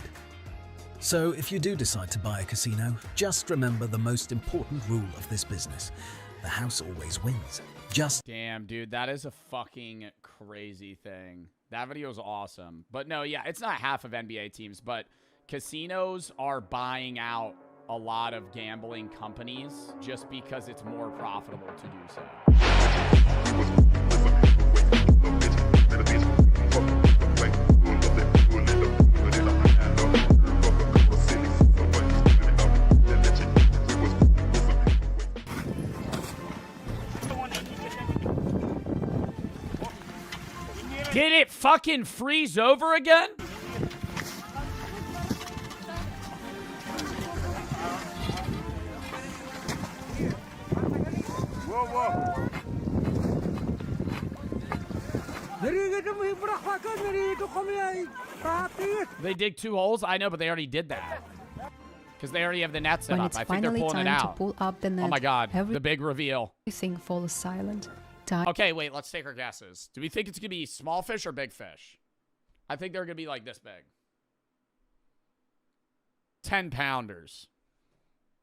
So if you do decide to buy a casino, just remember the most important rule of this business. The house always wins. Damn, dude, that is a fucking crazy thing. That video is awesome. But no, yeah, it's not half of NBA teams, but casinos are buying out a lot of gambling companies just because it's more profitable to do so. Did it fucking freeze over again? They dig 2 holes? I know, but they already did that. Because they already have the net set When up. it's I think they're finally pulling it time to out. pull up the net, Oh my god, the big reveal. everything falls silent. Time Okay, wait, let's take our guesses. Do we think it's going to be small fish or big fish? I think they're going to be like this big. 10 pounders.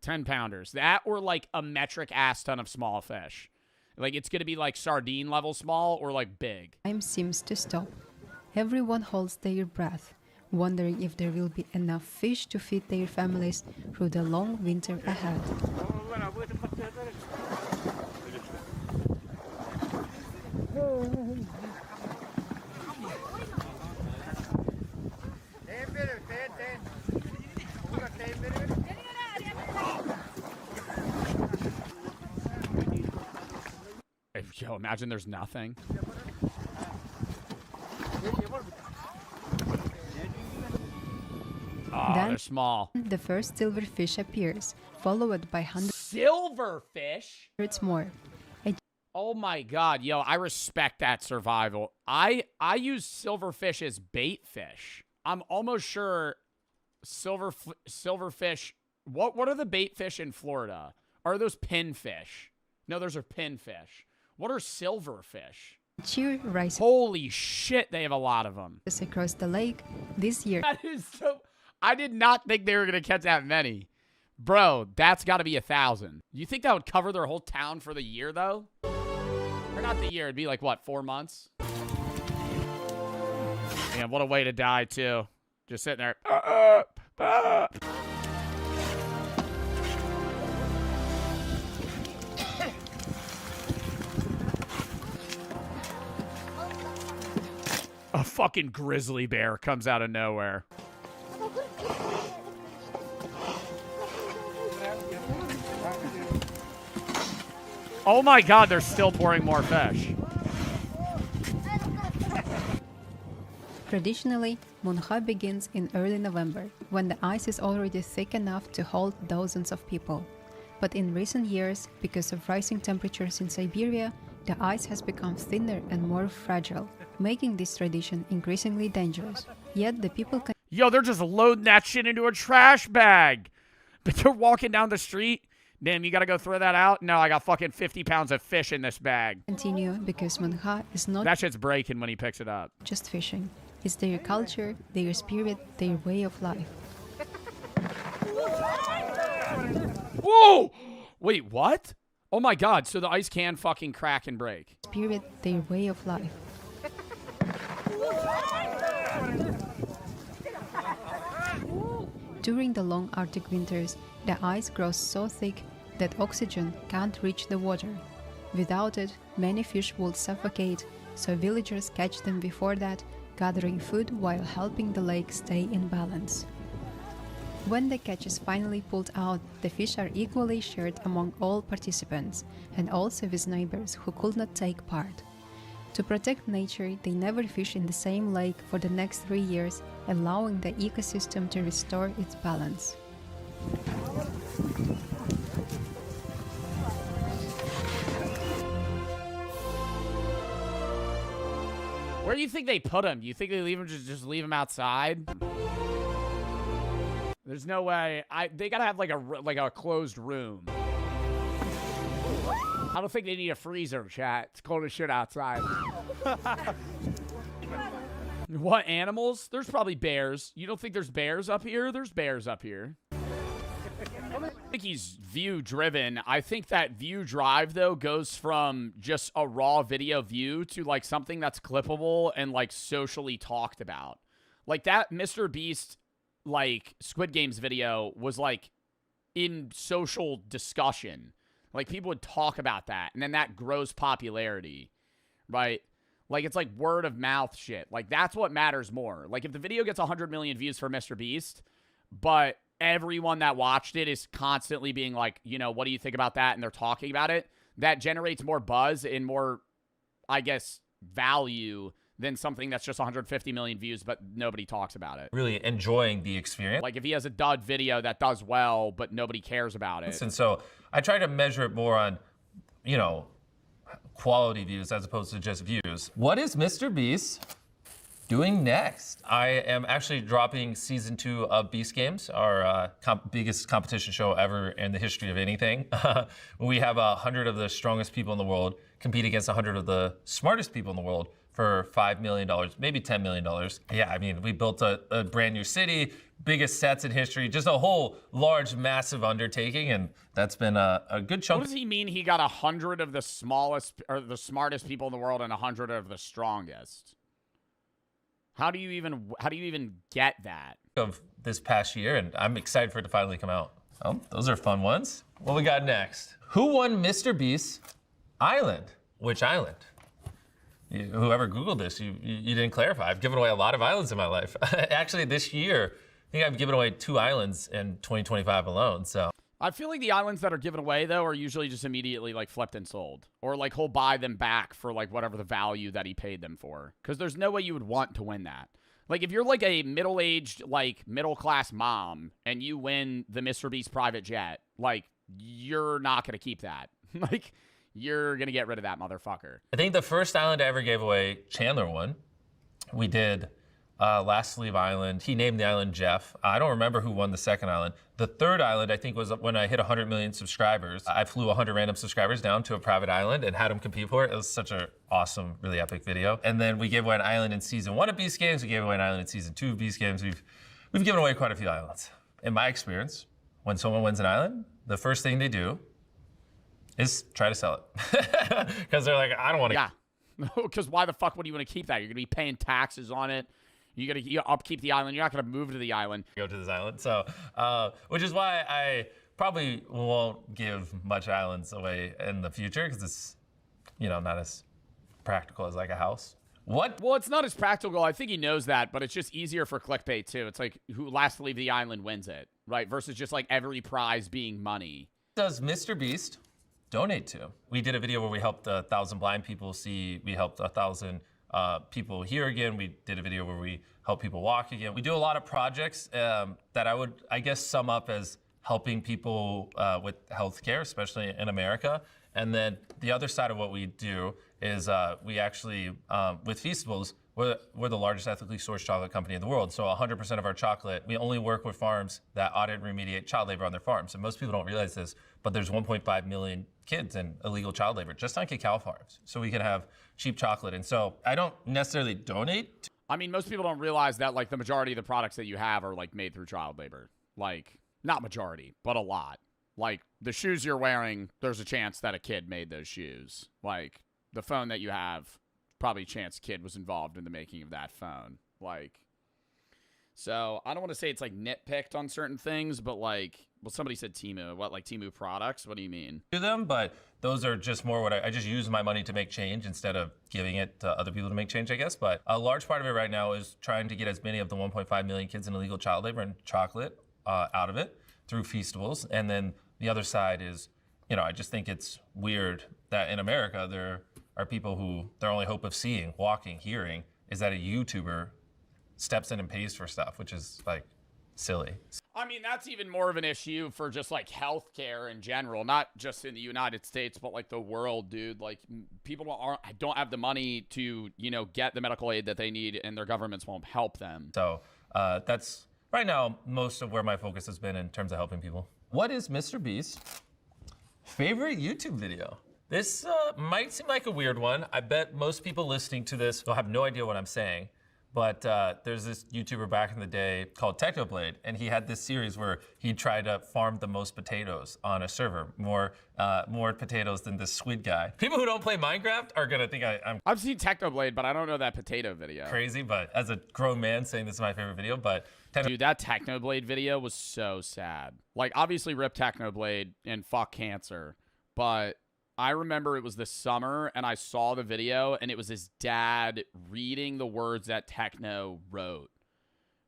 10 pounders. That or like a metric ass ton of small fish. Like it's going to be like sardine level small or like big. Time seems to stop. Everyone holds their breath, wondering if there will be enough fish to feed their families through the long winter ahead. Yo, imagine there's nothing. Oh, Then- they're small. The first silverfish appears, followed by hundreds Silverfish? more. Oh my god, yo, I respect that survival. I use silverfish as bait fish. I'm almost sure silverfish. What are the bait fish in Florida? Are those pinfish? No, those are pinfish. What are silverfish? Cheer rises Holy shit, they have a lot of them. across the lake. This year, That is so. I did not think they were gonna catch that many, bro. That's got to be 1,000. You think that would cover their whole town for the year, though? Or not the year? It'd be like what, 4 months? Man, what a way to die too. Just sitting there. A fucking grizzly bear comes out of nowhere. Oh my god, they're still pouring more fish. traditionally, Munha begins in early November, when the ice is already thick enough to hold dozens of people. But in recent years, because of rising temperatures in Siberia, the ice has become thinner and more fragile, making this tradition increasingly dangerous. Yet the people Yo, they're just loading that shit into a trash bag. But they're walking down the street. Damn, you gotta go throw that out? No, I got fucking 50 pounds of fish in this bag. continue because Munha is not That shit's breaking when he picks it up. just fishing. It's their culture, their spirit, their way of life. Whoa! Wait, what? Oh my god, so the ice can fucking crack and break. Spirit, their way of life. During the long Arctic winters, the ice grows so thick that oxygen can't reach the water. Without it, many fish would suffocate, so villagers catch them before that, gathering food while helping the lake stay in balance. When the catch is finally pulled out, the fish are equally shared among all participants, and also with neighbors who could not take part. To protect nature, they never fish in the same lake for the next 3 years, allowing the ecosystem to restore its balance. Where do you think they put him? Do you think they leave him just leave him outside? There's no way. They gotta have like a closed room. I don't think they need a freezer, chat. It's cold as shit outside. What animals? There's probably bears. You don't think there's bears up here? There's bears up here. I think he's view driven. I think that view drive though goes from just a raw video view to like something that's clippable and like socially talked about. Like that Mr. Beast like Squid Games video was like in social discussion. Like people would talk about that and then that grows popularity, right? Like it's like word of mouth shit. Like that's what matters more. Like if the video gets 100 million views for Mr. Beast, but everyone that watched it is constantly being like, you know, what do you think about that? And they're talking about it. That generates more buzz and more, I guess, value than something that's just 150 million views, but nobody talks about it. Really enjoying the experience. Like if he has a dud video that does well, but nobody cares about it. And so I try to measure it more on, you know, quality views as opposed to just views. What is Mr. Beast doing next? I am actually dropping season 2 of Beast Games, our biggest competition show ever in the history of anything. We have 100 of the strongest people in the world compete against 100 of the smartest people in the world for $5 million, maybe $10 million. Yeah, I mean, we built a brand new city, biggest sets in history, just a whole large, massive undertaking, and that's been a good chunk. What does he mean he got 100 of the smallest or the smartest people in the world and 100 of the strongest? How do you even get that? Of this past year, and I'm excited for it to finally come out. Oh, those are fun ones. What we got next? Who won Mr. Beast's island? Which island? Whoever Googled this, you didn't clarify. I've given away a lot of islands in my life. Actually, this year, I think I've given away 2 islands in 2025 alone, so. I feel like the islands that are given away, though, are usually just immediately, like, flipped and sold. Or, like, he'll buy them back for, like, whatever the value that he paid them for. Because there's no way you would want to win that. Like, if you're, like, a middle-aged, like, middle-class mom, and you win the Mr. Beast private jet, like, you're not going to keep that. Like, you're going to get rid of that motherfucker. I think the first island I ever gave away, Chandler won. We did Last Sleeve Island. He named the island Jeff. I don't remember who won the second island. The third island, I think, was when I hit 100 million subscribers. I flew 100 random subscribers down to a private island and had them compete for it. It was such an awesome, really epic video. And then we gave away an island in season 1 of Beast Games. We gave away an island in season 2 of Beast Games. We've given away quite a few islands. In my experience, when someone wins an island, the first thing they do is try to sell it. Because they're like, I don't want to. Yeah. Because why the fuck would you want to keep that? You're going to be paying taxes on it. You got to upkeep the island. You're not going to move to the island. Go to this island. So, which is why I probably won't give much islands away in the future because it's, not as practical as like a house. What? Well, it's not as practical. I think he knows that, but it's just easier for clickbait too. It's like who last to leave the island wins it, right? Versus just like every prize being money. Does Mr. Beast donate to? We did a video where we helped 1,000 blind people see. We helped 1,000 people hear again. We did a video where we help people walk again. We do a lot of projects that I would, I guess, sum up as helping people with healthcare, especially in America. And then the other side of what we do is we actually, with Feastables, we're the largest ethically sourced chocolate company in the world. So 100% of our chocolate, we only work with farms that audit and remediate child labor on their farms. And most people don't realize this, but there's 1.5 million kids in illegal child labor just on cacao farms. So we can have cheap chocolate. And so I don't necessarily donate. I mean, most people don't realize that like the majority of the products that you have are like made through child labor. Like, not majority, but a lot. Like, the shoes you're wearing, there's a chance that a kid made those shoes. Like, the phone that you have, probably a chance a kid was involved in the making of that phone. Like, so I don't want to say it's like nitpicked on certain things, but like, well, somebody said Temu. What, like Temu products? What do you mean? Do them, but those are just more what I just use my money to make change instead of giving it to other people to make change, I guess. But a large part of it right now is trying to get as many of the 1.5 million kids in illegal child labor and chocolate out of it through Feastables. And then the other side is, I just think it's weird that in America there are people who their only hope of seeing, walking, hearing is that a YouTuber steps in and pays for stuff, which is like silly. I mean, that's even more of an issue for just like healthcare in general, not just in the United States, but like the world, dude. Like people don't have the money to, get the medical aid that they need, and their governments won't help them. So that's right now most of where my focus has been in terms of helping people. What is Mr. Beast's favorite YouTube video? This might seem like a weird one. I bet most people listening to this will have no idea what I'm saying. But there's this YouTuber back in the day called Technoblade, and he had this series where he tried to farm the most potatoes on a server, more potatoes than this squid guy. People who don't play Minecraft are gonna think I've seen Technoblade, but I don't know that potato video. Crazy, but as a grown man saying this is my favorite video, but dude, that Technoblade video was so sad. Like, obviously rip Technoblade and fuck cancer, but I remember it was this summer and I saw the video and it was his dad reading the words that Techno wrote.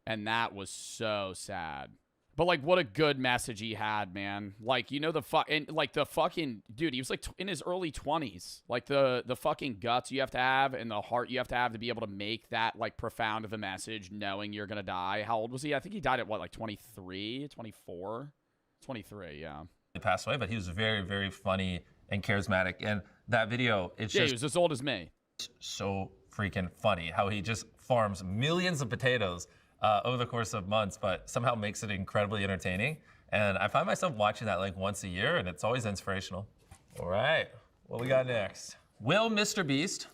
And that was so sad. But like, what a good message he had, man. Like, the fucking dude, he was like in his early 20s. Like the fucking guts you have to have and the heart you have to be able to make that like profound of a message knowing you're going to die. How old was he? I think he died at what, like 23, 24? 23, yeah. He passed away, but he was very, very funny and charismatic. And that video, it's Yeah, he just was as old as me. so freaking funny how he just farms millions of potatoes over the course of months, but somehow makes it incredibly entertaining. And I find myself watching that like once a year, and it's always inspirational. All right, what we got next? Will Mr. Beast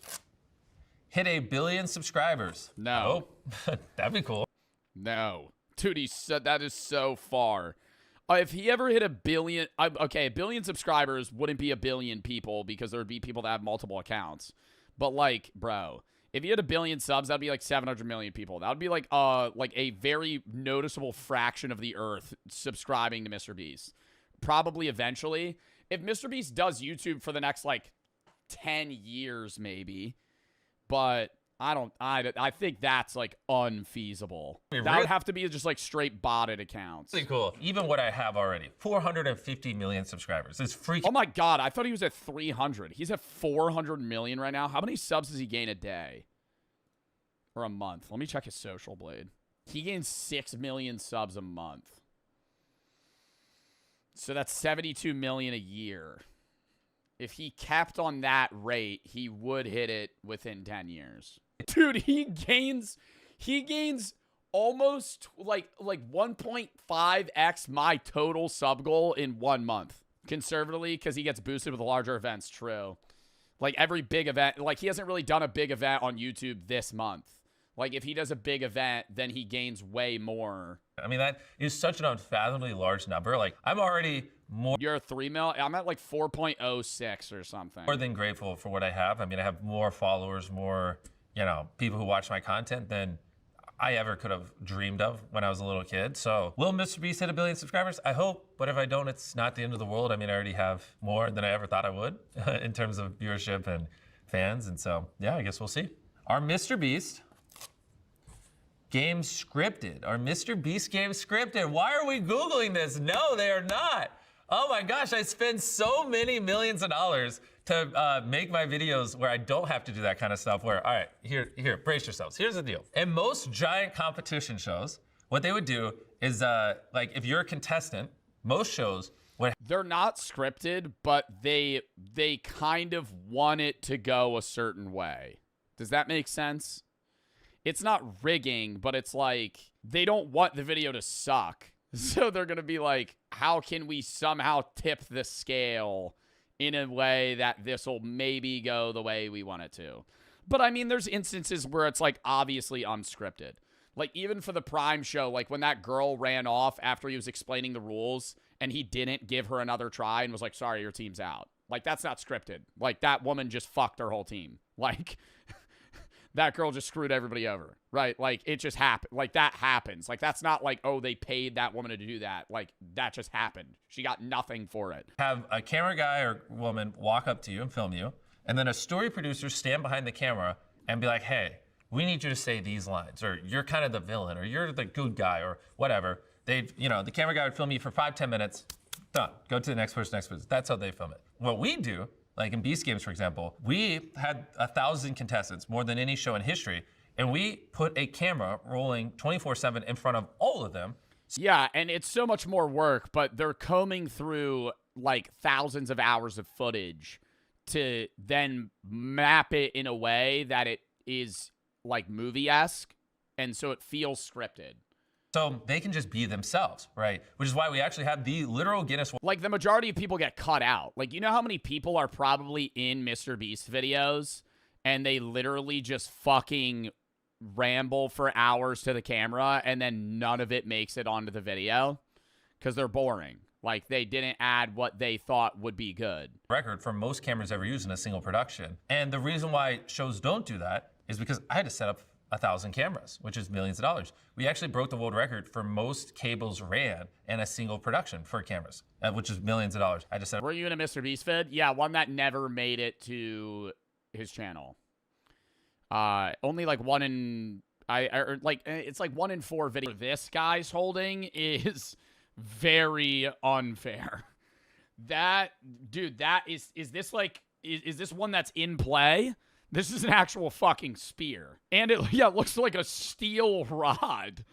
hit 1 billion subscribers? No. Oh, that'd be cool. No. Dude, he said that is so far. If he ever hit 1 billion, okay, 1 billion subscribers wouldn't be 1 billion people because there would be people that have multiple accounts. But like, bro, if he had 1 billion subs, that'd be like 700 million people. That would be like a very noticeable fraction of the earth subscribing to Mr. Beast. Probably eventually. If Mr. Beast does YouTube for the next like 10 years, maybe, but I think that's like unfeasible. That would have to be just like straight botted accounts. Pretty cool. Even what I have already, 450 million subscribers. It's freaking. Oh my God, I thought he was at 300. He's at 400 million right now. How many subs does he gain a day? Or a month? Let me check his social blade. He gains 6 million subs a month. So that's 72 million a year. If he kept on that rate, he would hit it within 10 years. Dude, he gains almost like 1.5x my total sub goal in 1 month. Conservatively, because he gets boosted with larger events, true. Like every big event, like he hasn't really done a big event on YouTube this month. Like if he does a big event, then he gains way more. I mean, that is such an unfathomably large number. Like I'm already more. You're 3 mil? I'm at like 4.06 or something. More than grateful for what I have. I mean, I have more followers, more, you know, people who watch my content than I ever could have dreamed of when I was a little kid. So will Mr. Beast hit 1 billion subscribers? I hope, but if I don't, it's not the end of the world. I mean, I already have more than I ever thought I would in terms of viewership and fans. And so, yeah, I guess we'll see. Our Mr. Beast game scripted. Our Mr. Beast game scripted. Why are we Googling this? No, they are not. Oh my gosh, I spend so many millions of dollars to make my videos where I don't have to do that kind of stuff where, all right, here, brace yourselves. Here's the deal. In most giant competition shows, what they would do is, like, if you're a contestant, most shows would... They're not scripted, but they kind of want it to go a certain way. Does that make sense? It's not rigging, but it's like, they don't want the video to suck. So they're going to be like, how can we somehow tip the scale in a way that this will maybe go the way we want it to? But I mean, there's instances where it's like obviously unscripted. Like even for the Prime show, like when that girl ran off after he was explaining the rules and he didn't give her another try and was like, sorry, your team's out. Like that's not scripted. Like that woman just fucked her whole team. Like... that girl just screwed everybody over, right? Like, it just happened. Like, that happens. Like, that's not like, oh, they paid that woman to do that. Like, that just happened. She got nothing for it. Have a camera guy or woman walk up to you and film you, and then a story producer stand behind the camera and be like, hey, we need you to say these lines, or you're kind of the villain, or you're the good guy, or whatever. They'd, you know, the camera guy would film you for 5-10 minutes, done. Go to the next person, next person. That's how they film it. What we do, like in Beast Games, for example, we had 1,000 contestants, more than any show in history, and we put a camera rolling 24/7 in front of all of them. Yeah, and it's so much more work, but they're combing through like thousands of hours of footage to then map it in a way that it is like movie-esque, and so it feels scripted. So they can just be themselves, right? Which is why we actually have the literal Guinness. Like, the majority of people get cut out. Like, you know how many people are probably in Mr. Beast videos, and they literally just fucking ramble for hours to the camera, and then none of it makes it onto the video? Because they're boring. Like, they didn't add what they thought would be good. Record for most cameras ever used in a single production. And the reason why shows don't do that is because I had to set up 1,000 cameras, which is millions of dollars. We actually broke the world record for most cables ran in a single production for cameras, which is millions of dollars. I just said, were you in a Mr. Beast vid? Yeah, one that never made it to his channel. Only like one in, it's like 1 in 4 videos this guy's holding is very unfair. That, dude, that is this like, is this one that's in play? This is an actual fucking spear. And it looks like a steel rod.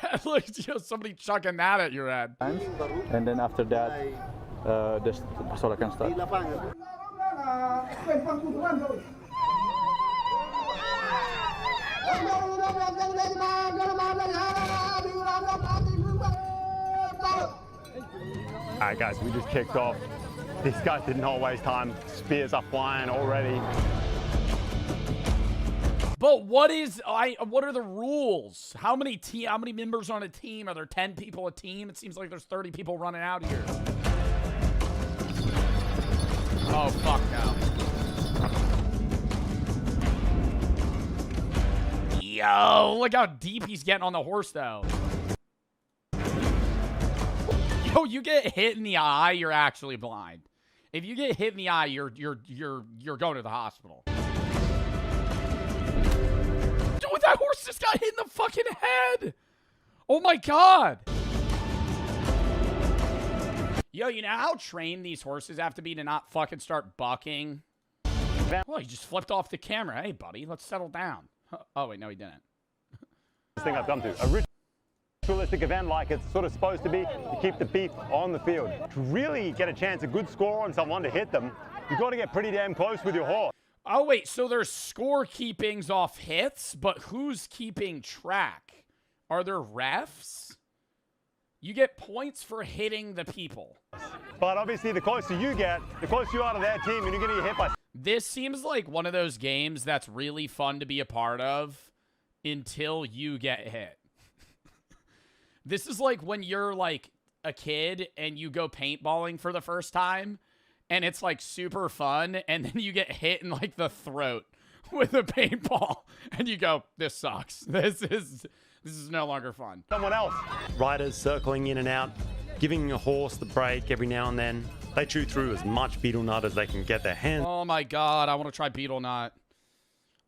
That looks just somebody chucking that at your head. And then after that, the solar can start. Alright guys, we just kicked off. These guys did not waste time. Spears are flying already. But what are the rules? How many members on a team? Are there 10 people a team? It seems like there's 30 people running out here. Oh fuck no. Yo, look how deep he's getting on the horse though. Yo, you get hit in the eye, you're actually blind. If you get hit in the eye, you're going to the hospital. Dude, that horse just got hit in the fucking head. Oh my god. Yo, you know how trained these horses have to be to not fucking start bucking? Well, he just flipped off the camera. Hey, buddy, let's settle down. Oh, wait, no, he didn't. This thing I've come to. A ritualistic event like it's sort of supposed to be to keep the beef on the field. To really get a chance, a good score on someone to hit them, you've got to get pretty damn close with your horse. Oh, wait, so there's scorekeepings off hits, but who's keeping track? Are there refs? You get points for hitting the people. But obviously, the closer you get, the closer you are to their team, and you're going to get hit by... This seems like one of those games that's really fun to be a part of until you get hit. This is like when you're like a kid and you go paintballing for the first time and it's like super fun and then you get hit in like the throat with a paintball and you go, this sucks. This is no longer fun. Someone else. Riders circling in and out, giving a horse the break every now and then. They chew through as much beetle nut as they can get their hands Oh my god, I want to try beetle nut.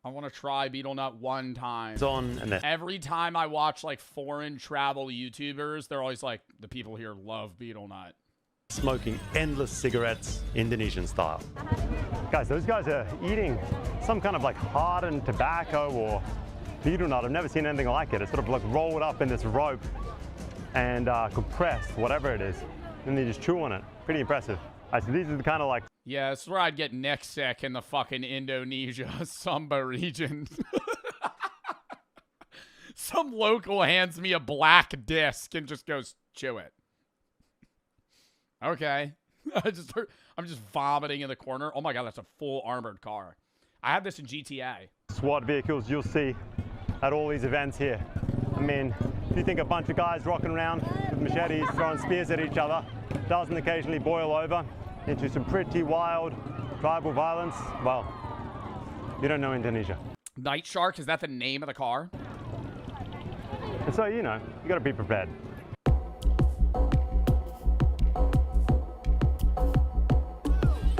I want to try beetle nut one time. on. And Every time I watch like foreign travel YouTubers, they're always like, the people here love beetle nut. smoking endless cigarettes, Indonesian style. Guys, those guys are eating some kind of like hardened tobacco or beetle nut. I've never seen anything like it. It's sort of like rolled up in this rope and compressed, whatever it is. And they just chew on it. Pretty impressive. So these are the kind of like... Yeah, this is where I'd get neck sick in the fucking Indonesia Sumba region. Some local hands me a black disc and just goes, chew it. Okay. I'm just vomiting in the corner. Oh my god, that's a full armored car. I have this in GTA. SWAT vehicles you'll see at all these events here. I mean, if you think a bunch of guys rocking around with machetes, throwing spears at each other, doesn't occasionally boil over into some pretty wild tribal violence, well, you don't know Indonesia. Night Shark, is that the name of the car? And so, you know, you gotta be prepared.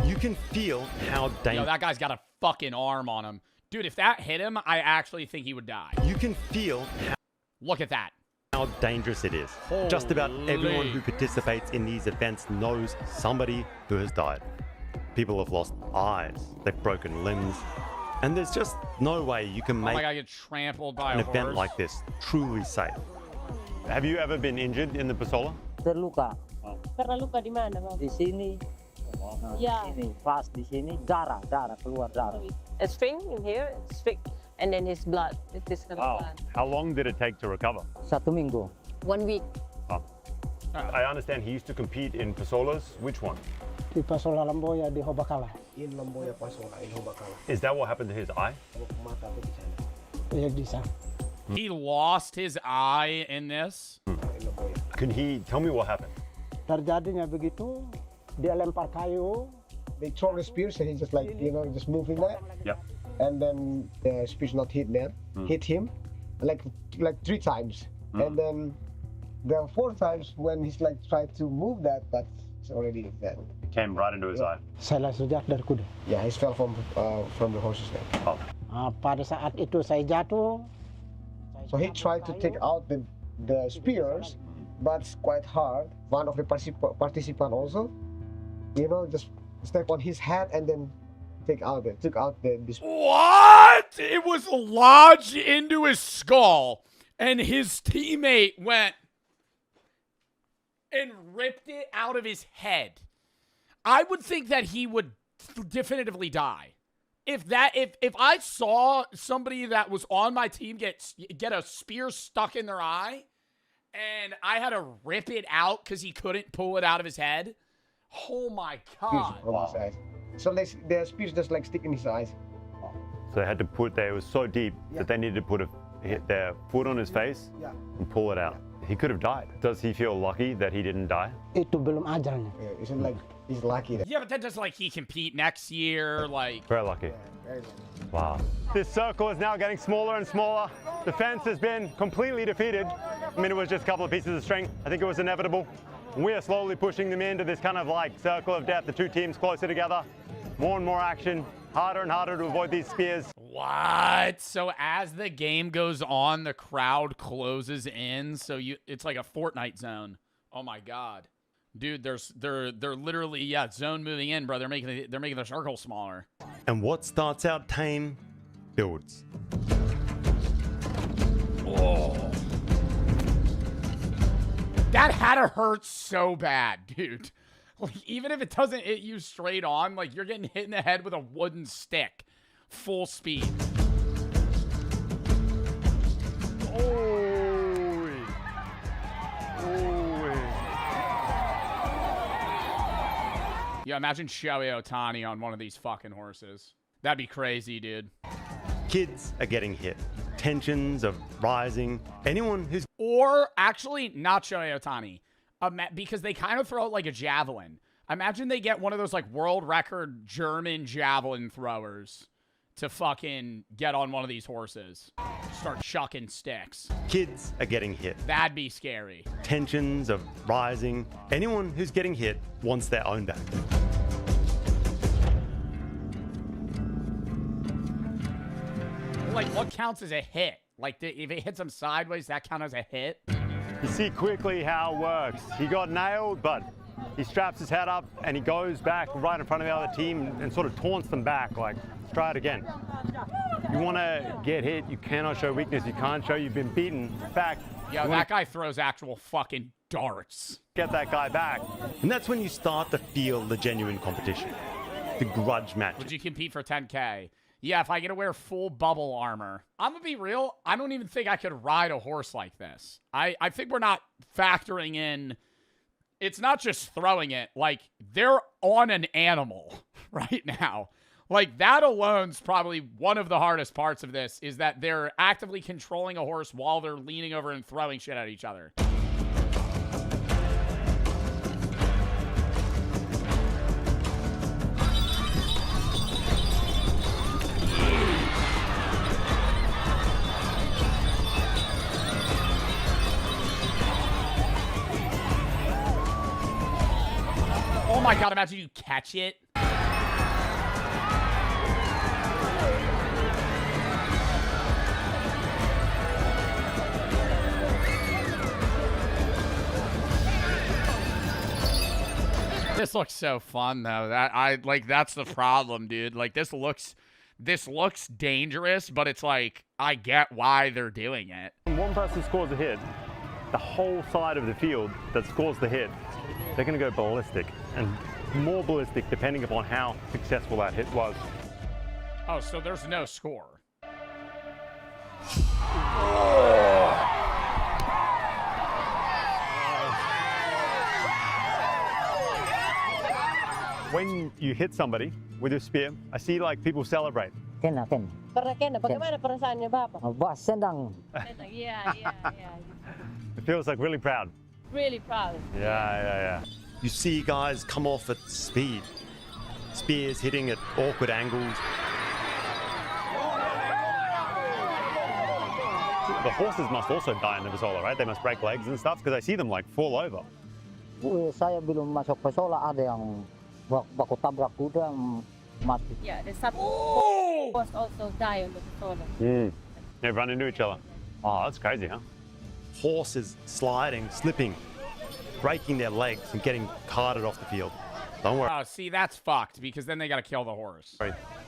You can feel how dangerous... Yo, that guy's got a fucking arm on him. Dude, if that hit him, I actually think he would die. You can feel how... Look at that. How dangerous it is. Holy. Just about everyone who participates in these events knows somebody who has died. People have lost eyes, they've broken limbs, and there's just no way you can make get trampled by an a event horse. like this truly safe. Have you ever been injured in the Pasola? Terluka. Pernah luka di mana, Bang? Di sini. Ya. Di sini, pas di sini, darah keluar darah. It's thing in here, it's thick, and then his blood. It is Wow. How long did it take to recover? 1 minggu. 1 week. Oh. I understand he used to compete in Pasolas. Which one? Di Pasola Lamboya di Hobakala. In Lamboya Pasola in Hobakala. Is that what happened to his eye? Ya di sana. He lost his eye in this. Can he tell me what happened? Terjadinya begitu, dia lempar kayu. They throw the spears and he just like, you know, just moving that. Yep. And then the spears not hit there, hit him like 3 times. And then the 4th times when he's like tried to move that, but it's already dead. It came right into his eye. Saya sejak dari kuda. Yeah, he fell from the horse's neck. Oh. Pada saat itu saya jatuh. So he tried to take out the spears, but it's quite hard. One of the participant also, you know, just step on his head and then took out the What? It was lodged into his skull, and his teammate went and ripped it out of his head. I would think that he would definitively die. If I saw somebody that was on my team get a spear stuck in their eye, and I had to rip it out because he couldn't pull it out of his head, oh my god! Wow. So the spears just like stick in his eyes. So they had to it was so deep that they needed to put their foot on his face and pull it out. He could have died. Does he feel lucky that he didn't die? Itu belum ajalnya. Isn't like he's lucky. Yeah, but then does like he compete next year? Like very lucky. Wow. This circle is now getting smaller and smaller. The fence has been completely defeated. I mean, it was just a couple of pieces of string. I think it was inevitable. We are slowly pushing them into this kind of like circle of death. The two teams closer together. More and more action. Harder and harder to avoid these spears. What? So as the game goes on, the crowd closes in. So it's like a Fortnite zone. Oh my god, dude! They're literally zone moving in, bro. They're making the circle smaller. And what starts out tame builds. Oh, that had to hurt so bad, dude. Like, even if it doesn't hit you straight on, like, you're getting hit in the head with a wooden stick. Full speed. Yeah, imagine Shohei Ohtani on one of these fucking horses. That'd be crazy, dude. Kids are getting hit. Tensions are rising. Anyone who's... Or, actually, not Shohei Ohtani. Because they kind of throw it like a javelin. Imagine they get one of those like world record German javelin throwers to fucking get on one of these horses. Start chucking sticks. Kids are getting hit. That'd be scary. Tensions are rising. Anyone who's getting hit wants their own back. Like, what counts as a hit? Like, if it hits him sideways, that count as a hit? You see quickly how it works. He got nailed, but he straps his head up and he goes back right in front of the other team and sort of taunts them back, like, let's try it again. You want to get hit, you cannot show weakness, you can't show you've been beaten. In fact, yo, that guy throws actual fucking darts. Get that guy back. And that's when you start to feel the genuine competition, the grudge match. Would you compete for 10K? Yeah, if I get to wear full bubble armor. I'm gonna be real, I don't even think I could ride a horse like this. I think we're not factoring in, it's not just throwing it, like, they're on an animal right now. Like, that alone's probably one of the hardest parts of this, is that they're actively controlling a horse while they're leaning over and throwing shit at each other. Oh my god, imagine you catch it. This looks so fun though. That's the problem, dude. Like, this looks dangerous, but it's like, I get why they're doing it. When one person scores a hit, the whole side of the field that scores the hit, they're going to go ballistic, and more ballistic depending upon how successful that hit was. Oh, so there's no score. When you hit somebody with your spear, I see like people celebrate. Kena. Para Kena, bagaimana perasaannya Bapak? Wah, senang. Yeah. It feels like really proud. Really proud. Yeah. You see guys come off at speed. Spears hitting at awkward angles. The horses must also die in the Pasola, right? They must break legs and stuff, because I see them like fall over. Saya belum masuk Pasola, ada yang baku tabrak kuda mati. Yeah, the sub was also die on the Pasola. They run into each other. Oh, that's crazy, huh? Horses sliding, slipping, breaking their legs and getting carted off the field. Don't worry. Oh, see, that's fucked, because then they gotta kill the horse.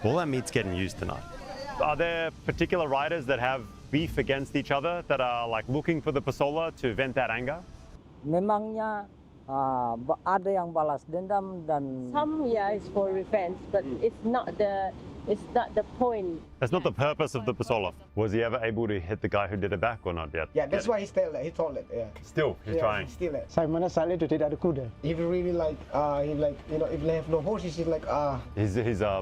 All that meat's getting used tonight. Are there particular riders that have beef against each other that are like looking for the Pasola to vent that anger? Memangnya Ada yang balas dendam dan Some, yeah, it's for revenge, but it's not the point. That's not the purpose of the Pasola. Was he ever able to hit the guy who did it back or not yet? Yeah, that's why he told it. Yeah. Still, he's trying. Still it. Saya mana salah itu tidak ada kuda. If you really like, if they have no horse, he's like, He's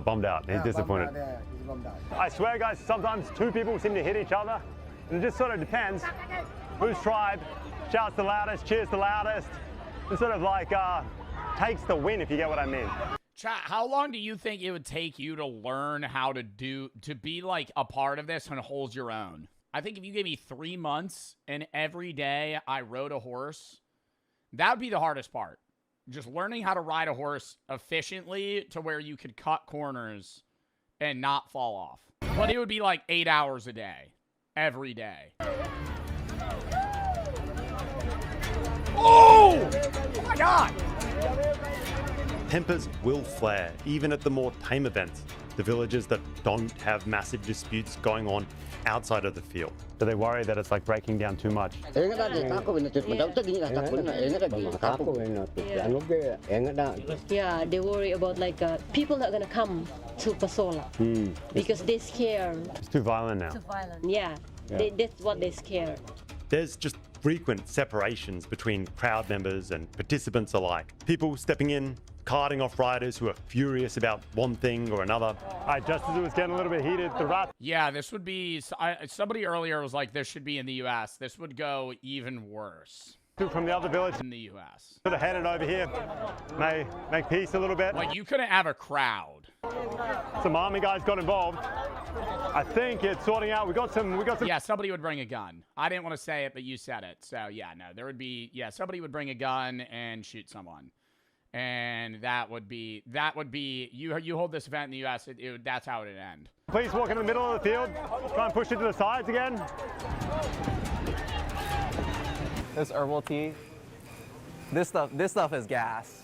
bummed out. He's disappointed. He's bummed out. I swear, guys, sometimes two people seem to hit each other, and it just sort of depends whose tribe shouts the loudest, cheers the loudest. It sort of like takes the win, if you get what I mean. Chat, how long do you think it would take you to learn how to be like a part of this and hold your own? I think if you gave me 3 months and every day I rode a horse, that would be the hardest part. Just learning how to ride a horse efficiently to where you could cut corners and not fall off. But it would be like 8 hours a day, every day. Oh! Oh my God! Tempers will flare, even at the more tame events, the villages that don't have massive disputes going on outside of the field. Do they worry that it's like breaking down too much? Yeah, they worry about like people not gonna come to Pasola because they're scared. It's too violent now. Too violent. Yeah, that's what they're scared. There's just frequent separations between crowd members and participants alike. People stepping in, carting off riders who are furious about one thing or another. All right, just as it was getting a little bit heated, the rat. Yeah, this would be... somebody earlier was like, this should be in the U.S. This would go even worse. From the other village in the U.S. Sort of headed over here, may make peace a little bit. Like, you couldn't have a crowd. Some army guys got involved. I think it's sorting out. We got some. Yeah, somebody would bring a gun. I didn't want to say it, but you said it. So yeah, no, there would be. Yeah, somebody would bring a gun and shoot someone, and that would be. You hold this event in the U.S. That's how it would end. Please walk in the middle of the field. Try and push it to the sides again. This herbal tea. This stuff is gas.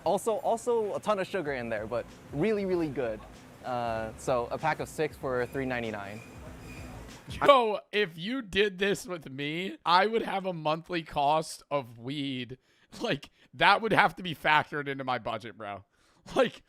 Also a ton of sugar in there, but really, really good. So a pack of 6 for $3.99. Yo, if you did this with me, I would have a monthly cost of weed. Like, that would have to be factored into my budget, bro. Like,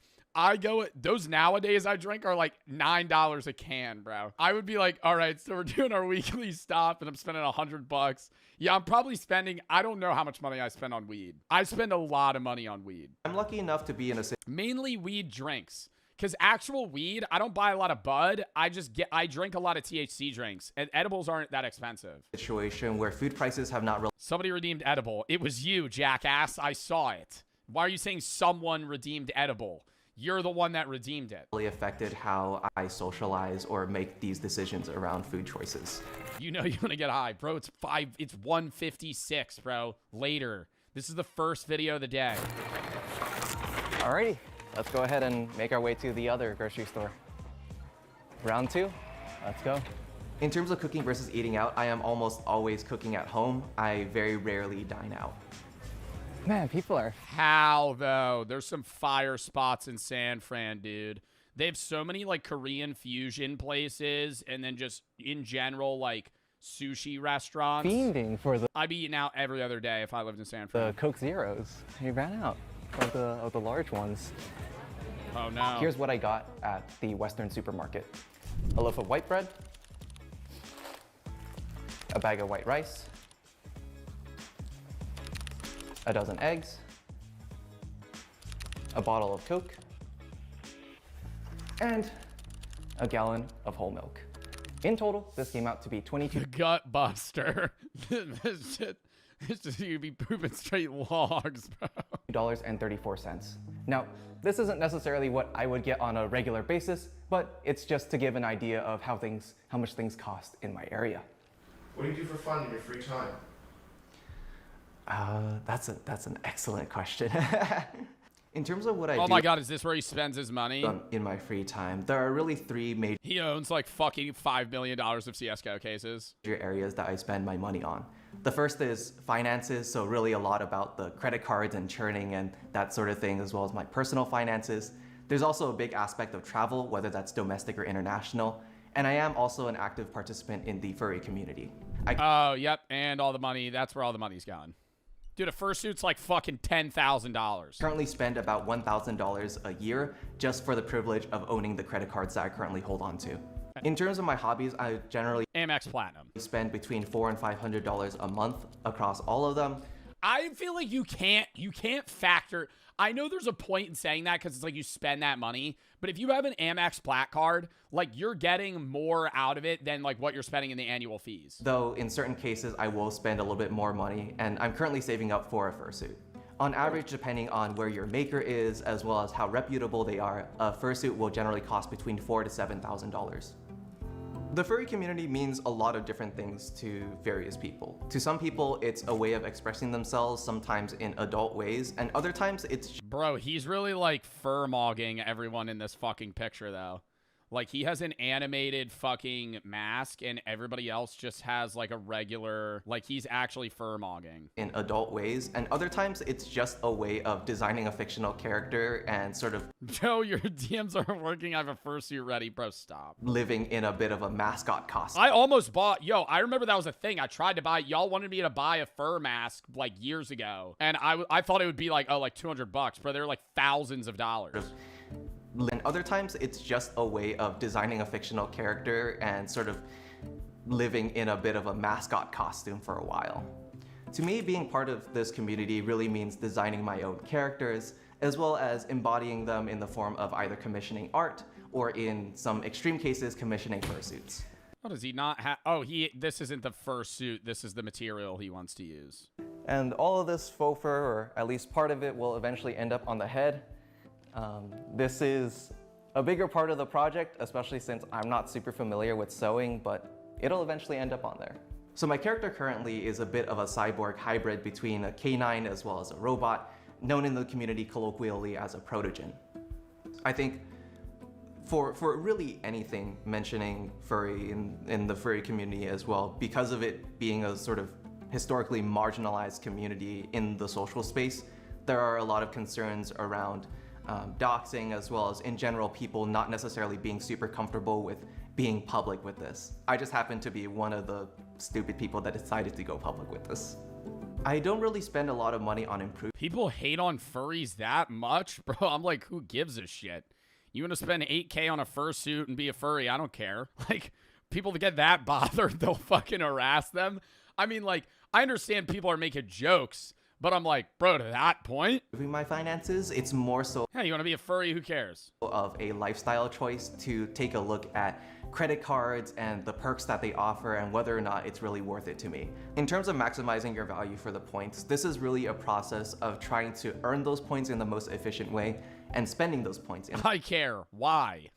those nowadays I drink are like $9 a can, bro. I would be like, all right, so we're doing our weekly stop and I'm spending $100. Yeah, I'm probably spending, I don't know how much money I spend on weed. I spend a lot of money on weed. I'm lucky enough to be in a... Mainly weed drinks. Because actual weed, I don't buy a lot of bud. I drink a lot of THC drinks. And edibles aren't that expensive. Situation where food prices have not... Somebody redeemed edible. It was you, jackass. I saw it. Why are you saying someone redeemed edible? You're the one that redeemed it. Really affected how I socialize or make these decisions around food choices. You know you're gonna get high, bro. It's 1:56, bro. Later. This is the first video of the day. Alrighty, let's go ahead and make our way to the other grocery store. Round 2, let's go. In terms of cooking versus eating out, I am almost always cooking at home. I very rarely dine out. Man, people are... How, though? There's some fire spots in San Fran, dude. They have so many, like, Korean fusion places and then just, in general, like, sushi restaurants. Fiending for the... I'd be eating out every other day if I lived in San Fran. The Coke Zeros. You ran out of the large ones. Oh, no. Here's what I got at the Western supermarket. A loaf of white bread. A bag of white rice. A dozen eggs, a bottle of Coke, and a gallon of whole milk. In total, this came out to be $22. Gut buster. This is you'd be pooping straight logs, bro. $2.34. Now, this isn't necessarily what I would get on a regular basis, but it's just to give an idea of how much things cost in my area. What do you do for fun in your free time? That's an excellent question. In terms of what I do... Oh my God, is this where he spends his money? In my free time, there are really 3 major... He owns like fucking $5 million of CSGO cases. ...areas that I spend my money on. The first is finances, so really a lot about the credit cards and churning and that sort of thing, as well as my personal finances. There's also a big aspect of travel, whether that's domestic or international. And I am also an active participant in the furry community. Oh, yep, and all the money, that's where all the money's gone. Dude, a fursuit's like fucking $10,000. Currently spend about $1,000 a year just for the privilege of owning the credit cards that I currently hold on to. In terms of my hobbies, I generally Amex Platinum spend between $400 and $500 a month across all of them. I feel like you can't factor. I know there's a point in saying that because it's like you spend that money, but if you have an Amex Plat card, like you're getting more out of it than like what you're spending in the annual fees. Though in certain cases, I will spend a little bit more money, and I'm currently saving up for a fursuit. On average, depending on where your maker is, as well as how reputable they are, a fursuit will generally cost between $4,000 to $7,000. The furry community means a lot of different things to various people. To some people, it's a way of expressing themselves, sometimes in adult ways, and other times it's... Bro, he's really like fur-mogging everyone in this fucking picture, though. Like, he has an animated fucking mask, and everybody else just has, like, a regular... Like, he's actually fur-mogging. In adult ways, and other times it's just a way of designing a fictional character and sort of... Joe, your DMs aren't working. I have a fursuit ready. Bro, stop. Living in a bit of a mascot costume. I almost bought... Yo, I remember that was a thing. I tried to buy... Y'all wanted me to buy a fur mask, like, years ago. And I thought it would be, like, oh, like, $200. Bro, they're, like, thousands of dollars. And other times it's just a way of designing a fictional character and sort of living in a bit of a mascot costume for a while. To me, being part of this community really means designing my own characters, as well as embodying them in the form of either commissioning art, or in some extreme cases, commissioning fursuits. What does he not have? Oh, this isn't the fursuit. This is the material he wants to use. And all of this faux fur, or at least part of it, will eventually end up on the head. This is a bigger part of the project, especially since I'm not super familiar with sewing, but it'll eventually end up on there. So my character currently is a bit of a cyborg hybrid between a canine as well as a robot, known in the community colloquially as a protogen. I think for really anything mentioning furry in the furry community as well, because of it being a sort of historically marginalized community in the social space, there are a lot of concerns around doxing, as well as in general people not necessarily being super comfortable with being public with this. I just happen to be one of the stupid people that decided to go public with this. I don't really spend a lot of money on improvement. People hate on furries that much? Bro, I'm like, who gives a shit? You want to spend $8K on a fursuit and be a furry? I don't care. Like, people that get that bothered, they'll fucking harass them. I mean, like, I understand people are making jokes, but I'm like, bro, to that point? My finances, it's more so... Hey, you want to be a furry? Who cares? ...of a lifestyle choice to take a look at credit cards and the perks that they offer and whether or not it's really worth it to me. In terms of maximizing your value for the points, this is really a process of trying to earn those points in the most efficient way and spending those points in... I care. Why?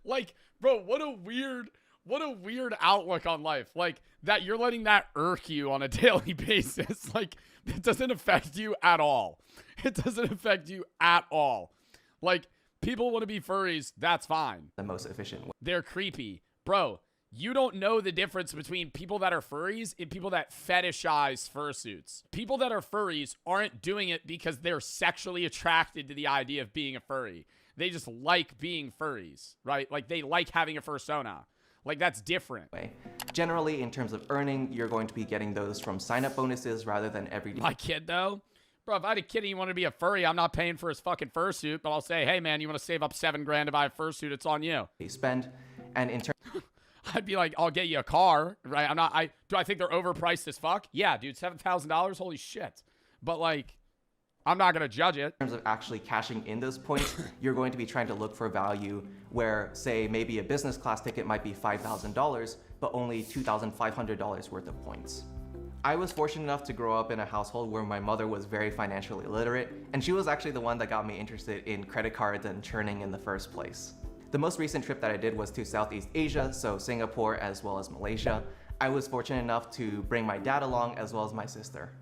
Like, bro, what a weird outlook on life. Like, that you're letting that irk you on a daily basis. Like, it doesn't affect you at all. It doesn't affect you at all. Like, people want to be furries, that's fine. The most efficient way. They're creepy. Bro, you don't know the difference between people that are furries and people that fetishize fursuits. People that are furries aren't doing it because they're sexually attracted to the idea of being a furry. They just like being furries, right? Like, they like having a fursona. Like, that's different. Generally, in terms of earning, you're going to be getting those from sign-up bonuses rather than everyday. My kid, though? Bro, if I had a kid and he wanted to be a furry, I'm not paying for his fucking fursuit, but I'll say, hey, man, you want to save up $7,000 to buy a fursuit? It's on you. They spend, and in terms... I'd be like, I'll get you a car, right? Do I think they're overpriced as fuck? Yeah, dude, $7,000? Holy shit. But, like... I'm not going to judge it. In terms of actually cashing in those points, you're going to be trying to look for value where, say, maybe a business class ticket might be $5,000, but only $2,500 worth of points. I was fortunate enough to grow up in a household where my mother was very financially literate, and she was actually the one that got me interested in credit cards and churning in the first place. The most recent trip that I did was to Southeast Asia, so Singapore as well as Malaysia. I was fortunate enough to bring my dad along as well as my sister.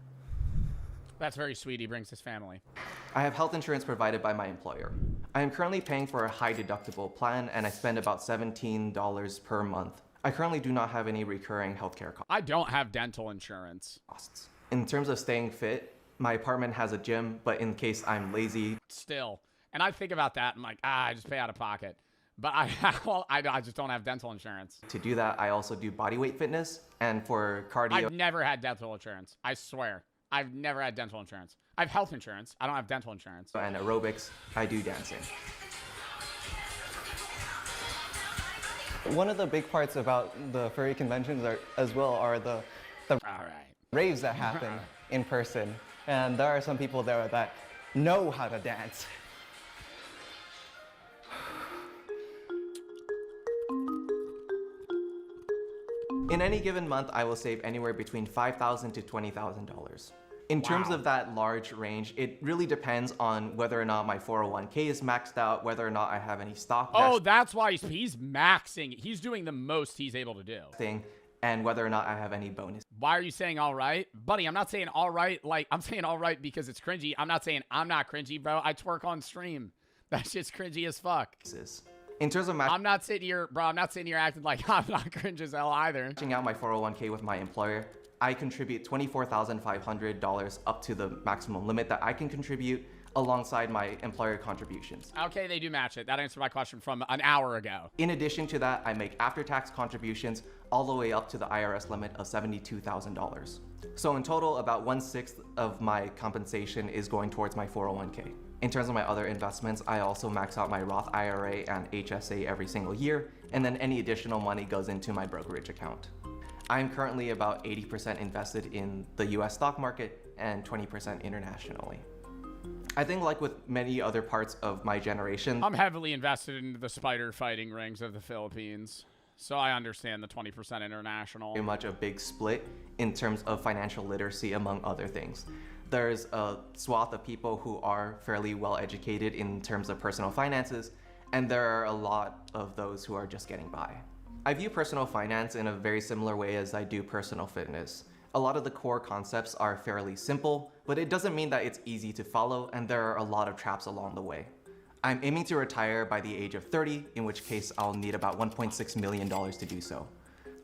That's very sweet. He brings his family. I have health insurance provided by my employer. I am currently paying for a high deductible plan, and I spend about $17 per month. I currently do not have any recurring healthcare costs. I don't have dental insurance. In terms of staying fit, my apartment has a gym, but in case I'm lazy... Still. And I think about that, I'm like, I just pay out of pocket. But I just don't have dental insurance. To do that, I also do bodyweight fitness, and for cardio... I've never had dental insurance. I swear. I've never had dental insurance. I have health insurance. I don't have dental insurance. And aerobics, I do dancing. One of the big parts about the furry conventions as well are the raves that happen in person. And there are some people there that know how to dance. In any given month, I will save anywhere between $5,000 to $20,000. In terms of that large range, it really depends on whether or not my 401k is maxed out, whether or not I have any stock Oh, that's why he's maxing. He's doing the most he's able to do. And whether or not I have any bonus. Why are you saying all right? Buddy, I'm not saying all right. Like, I'm saying all right because it's cringy. I'm not saying I'm not cringy, bro. I twerk on stream. That shit's cringy as fuck. In terms of I'm not sitting here, bro. I'm not sitting here acting like I'm not cringe as hell either. Matching out my 401k with my employer, I contribute $24,500 up to the maximum limit that I can contribute alongside my employer contributions. Okay, they do match it. That answered my question from an hour ago. In addition to that, I make after-tax contributions all the way up to the IRS limit of $72,000. So in total, about 1/6 of my compensation is going towards my 401k. In terms of my other investments, I also max out my Roth IRA and HSA every single year, and then any additional money goes into my brokerage account. I'm currently about 80% invested in the US stock market and 20% internationally. I think like with many other parts of my generation, I'm heavily invested in the spider fighting rings of the Philippines. So I understand the 20% international. Very much a big split in terms of financial literacy, among other things. There's a swath of people who are fairly well educated in terms of personal finances, and there are a lot of those who are just getting by. I view personal finance in a very similar way as I do personal fitness. A lot of the core concepts are fairly simple, but it doesn't mean that it's easy to follow, and there are a lot of traps along the way. I'm aiming to retire by the age of 30, in which case I'll need about $1.6 million to do so.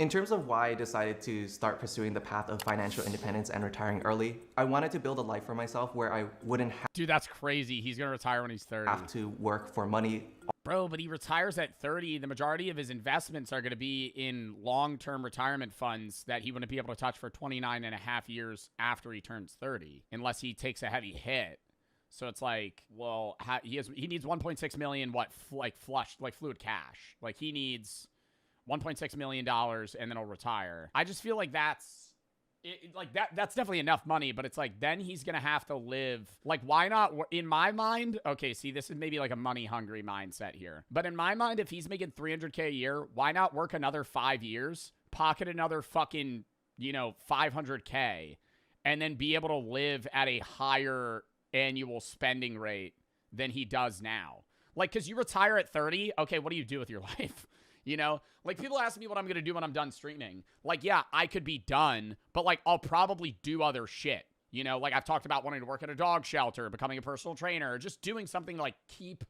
In terms of why I decided to start pursuing the path of financial independence and retiring early, I wanted to build a life for myself where I wouldn't have Dude, that's crazy. He's going to retire when he's 30. Have to work for money. Bro, but he retires at 30. The majority of his investments are going to be in long-term retirement funds that he wouldn't be able to touch for 29 and a half years after he turns 30, unless he takes a heavy hit. So it's like, well, he needs 1.6 million, fluid cash. Like, he needs $1.6 million and then he'll retire. I just feel like that's definitely enough money, but it's like, then he's going to have to live. Like, why not? In my mind, okay, see, this is maybe like a money hungry mindset here. But in my mind, if he's making $300K a year, why not work another 5 years, pocket another fucking, $500K, and then be able to live at a higher annual spending rate than he does now? Like, because you retire at 30, okay, what do you do with your life? Like, people ask me what I'm going to do when I'm done streaming. Like, yeah, I could be done, but, like, I'll probably do other shit. Like, I've talked about wanting to work at a dog shelter, becoming a personal trainer, just doing something to, like, keep,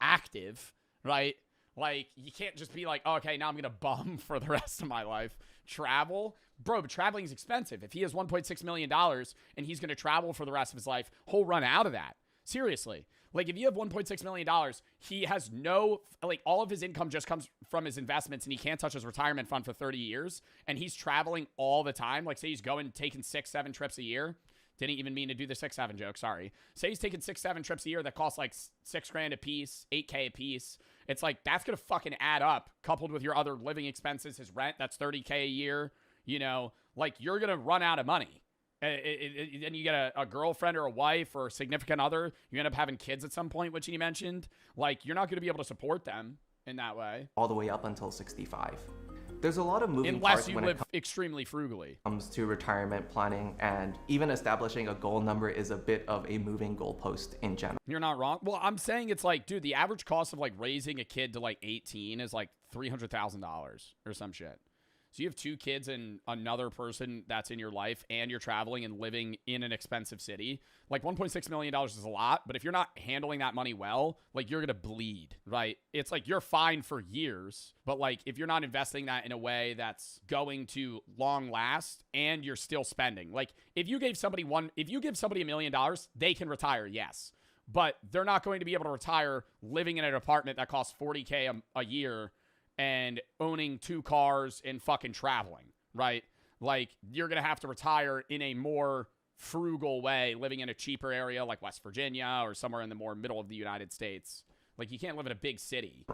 active, right? Like, you can't just be like, oh, okay, now I'm going to bum for the rest of my life. Travel? Bro, but traveling is expensive. If he has $1.6 million and he's going to travel for the rest of his life, he'll run out of that. Seriously. Like, if you have $1.6 million, he has all of his income just comes from his investments, and he can't touch his retirement fund for 30 years, and he's traveling all the time. Like, say he's taking 6-7 trips a year. Didn't even mean to do the 6-7 joke, sorry. Say he's taking 6-7 trips a year that cost like $6,000 a piece, $8K a piece. It's like, that's going to fucking add up, coupled with your other living expenses, his rent, that's $30K a year. Like, you're going to run out of money. And you get a girlfriend or a wife or a significant other, you end up having kids at some point, which he mentioned. Like, you're not going to be able to support them in that way. All the way up until 65. There's a lot of moving parts unless you live extremely frugally. Comes to retirement planning, and even establishing a goal number is a bit of a moving goalpost in general. You're not wrong. Well, I'm saying it's like, dude, the average cost of like raising a kid to like 18 is like $300,000 or some shit. So you have 2 kids and another person that's in your life, and you're traveling and living in an expensive city. Like, $1.6 million is a lot, but if you're not handling that money well, like, you're going to bleed, right? It's like, you're fine for years, but like, if you're not investing that in a way that's going to long last and you're still spending, like, if you give somebody $1 million, they can retire, yes, but they're not going to be able to retire living in an apartment that costs $40K a year and owning 2 cars and fucking traveling, right? Like, you're going to have to retire in a more frugal way, living in a cheaper area like West Virginia or somewhere in the more middle of the United States. Like, you can't live in a big city.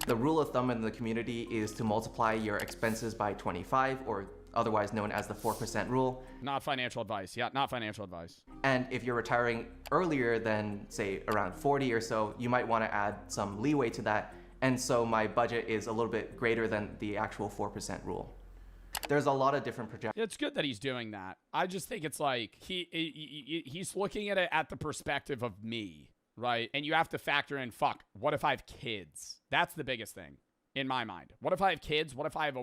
The rule of thumb in the community is to multiply your expenses by 25, or otherwise known as the 4% rule. Not financial advice. Yeah, not financial advice. And if you're retiring earlier than, say, around 40 or so, you might want to add some leeway to that. And so my budget is a little bit greater than the actual 4% rule. There's a lot of different projections. It's good that he's doing that. I just think it's like he's looking at it at the perspective of me, right? And you have to factor in, fuck, what if I have kids? That's the biggest thing in my mind. What if I have kids? What if I have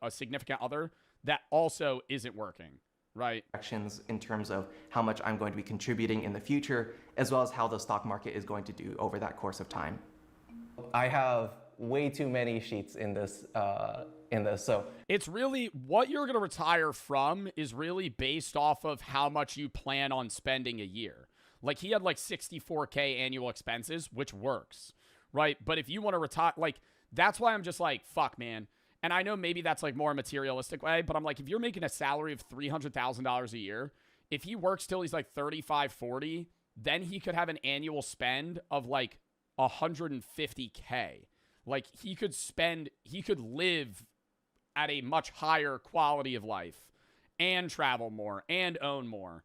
a significant other that also isn't working, right? In terms of how much I'm going to be contributing in the future, as well as how the stock market is going to do over that course of time. I have way too many sheets in this, so it's really what you're going to retire from is really based off of how much you plan on spending a year. Like, he had like 64K annual expenses, which works, right? But if you want to retire, like, that's why I'm just like, fuck, man. And I know maybe that's like more a materialistic way, but I'm like, if you're making a salary of $300,000 a year, if he works till he's like 35, 40, then he could have an annual spend of like 150K. Like, he could live at a much higher quality of life and travel more and own more.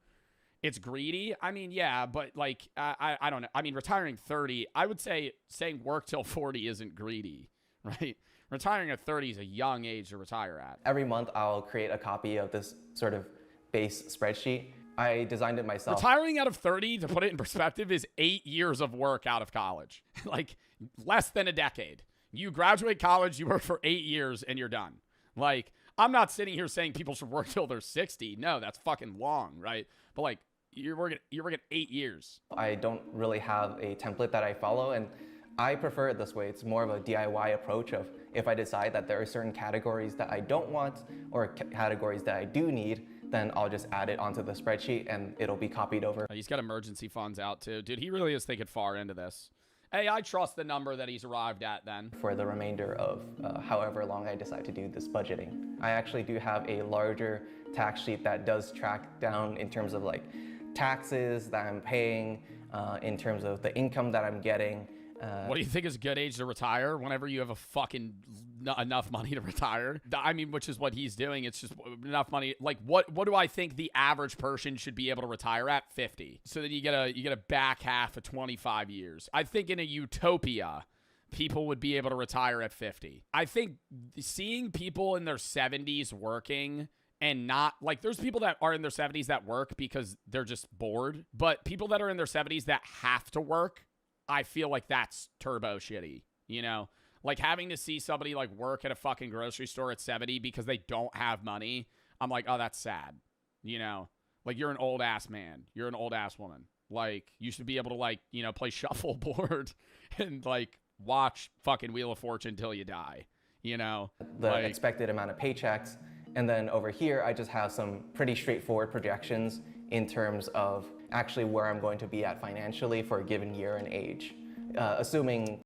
It's greedy. I mean, yeah, but like, I don't know. I mean, retiring 30, I would say saying work till 40 isn't greedy, right? Retiring at 30 is a young age to retire at. Every month I'll create a copy of this sort of base spreadsheet. I designed it myself. Retiring out of 30, to put it in perspective, is 8 years of work out of college. Like, less than a decade. You graduate college, you work for 8 years, and you're done. Like, I'm not sitting here saying people should work till they're 60. No, that's fucking long, right? But like, you're working 8 years. I don't really have a template that I follow, and I prefer it this way. It's more of a DIY approach of, if I decide that there are certain categories that I don't want or categories that I do need, then I'll just add it onto the spreadsheet and it'll be copied over. He's got emergency funds out too. Dude, he really is thinking far into this. Hey, I trust the number that he's arrived at then. For the remainder of however long I decide to do this budgeting. I actually do have a larger tax sheet that does track down in terms of like taxes that I'm paying, in terms of the income that I'm getting. What do you think is a good age to retire? Whenever you have a fucking enough money to retire? I mean, which is what he's doing. It's just enough money. Like, what do I think the average person should be able to retire at? 50. So then you get a back half of 25 years. I think in a utopia, people would be able to retire at 50. I think seeing people in their 70s working and not, like, there's people that are in their 70s that work because they're just bored. But people that are in their 70s that have to work, I feel like that's turbo shitty, you know? Like, having to see somebody, like, work at a fucking grocery store at 70 because they don't have money, I'm like, oh, that's sad, you know? Like, you're an old-ass man. You're an old-ass woman. Like, you should be able to, like, you know, play shuffleboard and, like, watch fucking Wheel of Fortune till you die, you know? The expected amount of paychecks. And then over here, I just have some pretty straightforward projections in terms of actually where I'm going to be at financially for a given year and age, assuming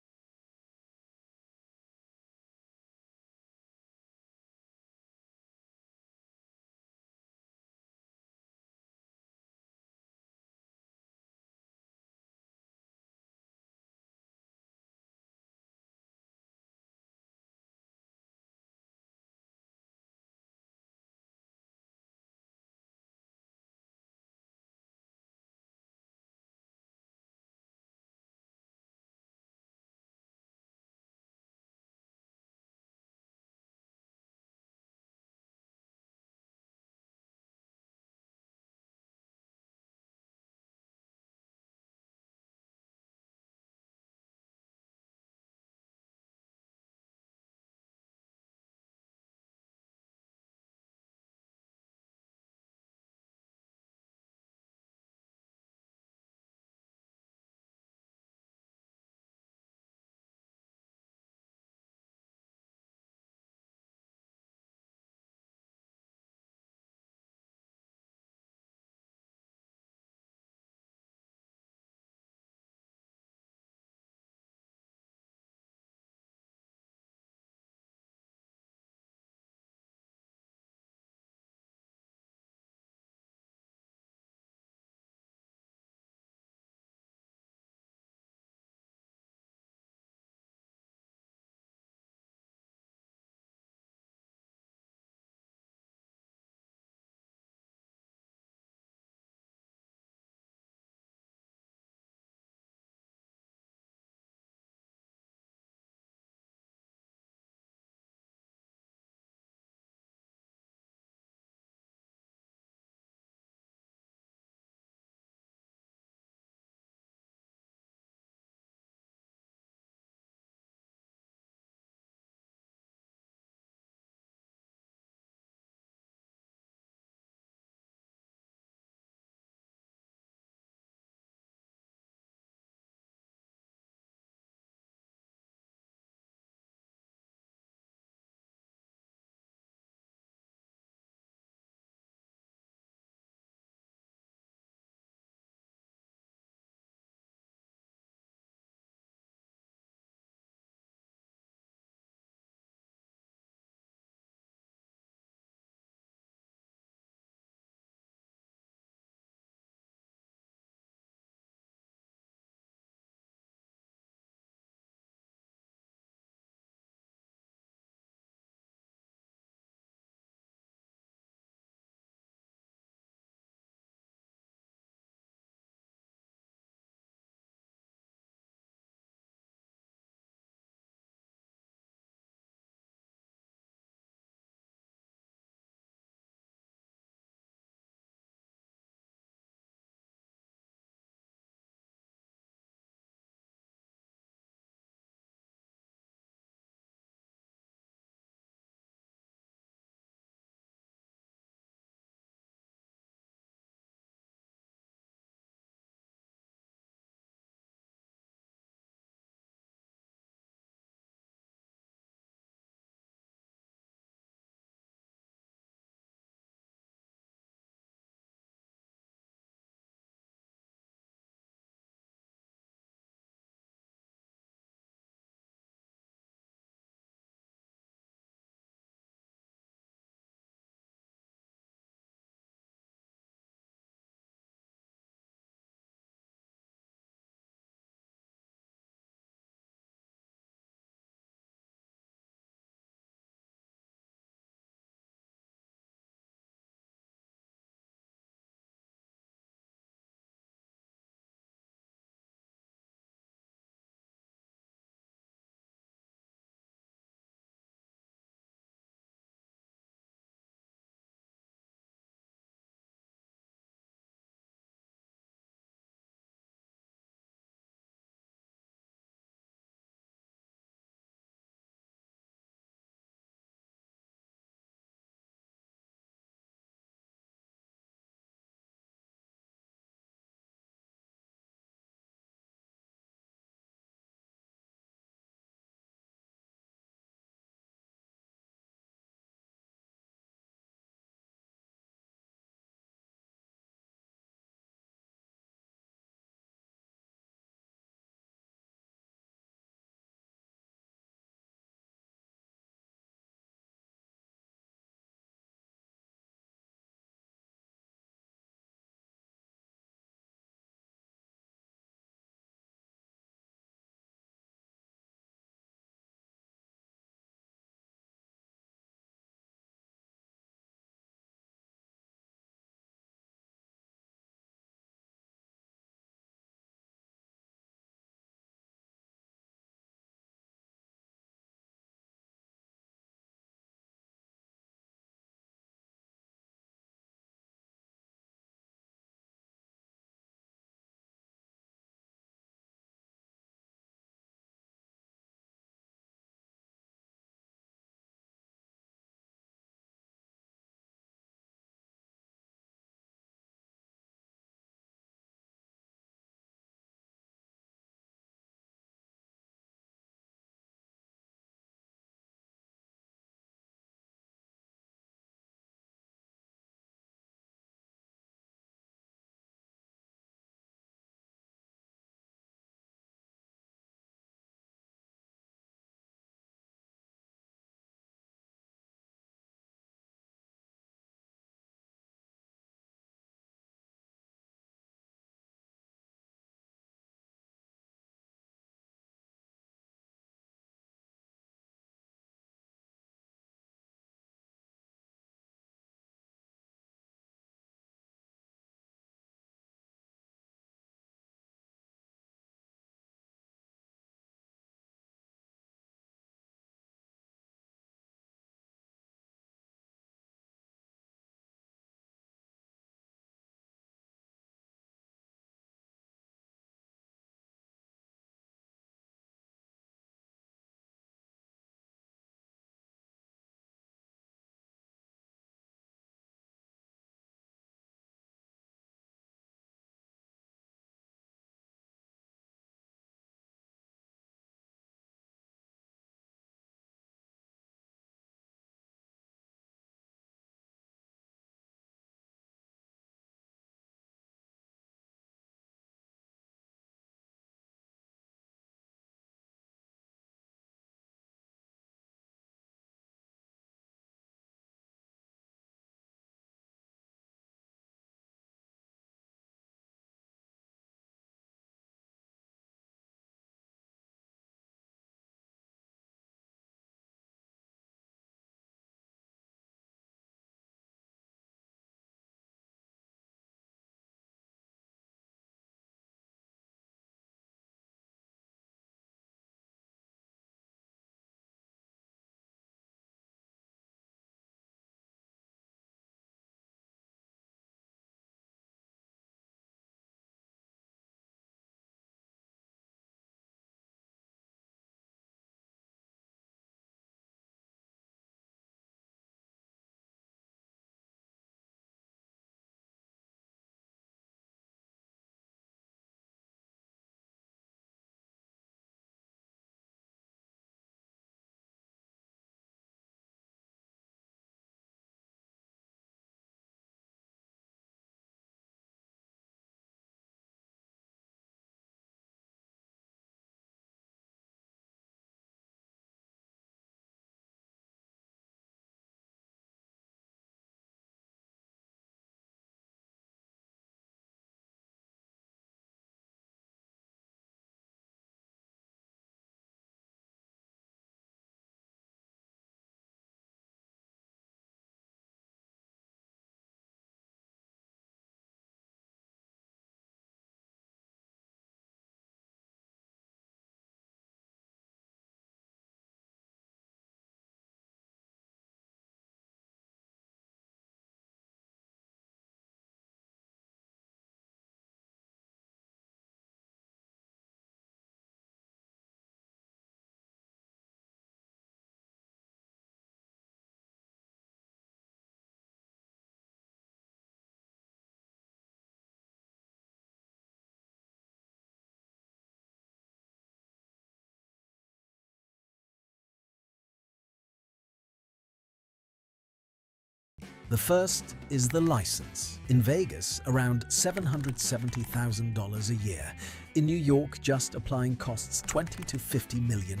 The first is the license. In Vegas, around $770,000 a year. In New York, just applying costs $20 to $50 million.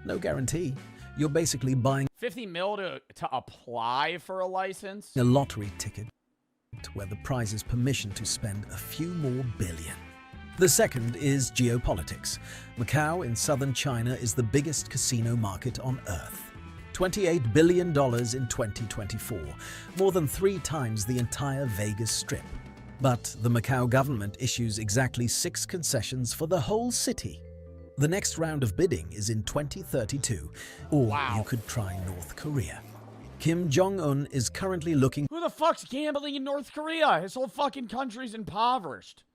No guarantee. You're basically buying 50 mil to apply for a license? a lottery ticket where the prize is permission to spend a few more billion. The second is geopolitics. Macau in southern China is the biggest casino market on Earth. $28 billion in 2024, more than 3 times the entire Vegas Strip. But the Macau government issues exactly 6 concessions for the whole city. The next round of bidding is in 2032, or you could try North Korea. Kim Jong-un is currently looking Who the fuck's gambling in North Korea? His whole fucking country's impoverished.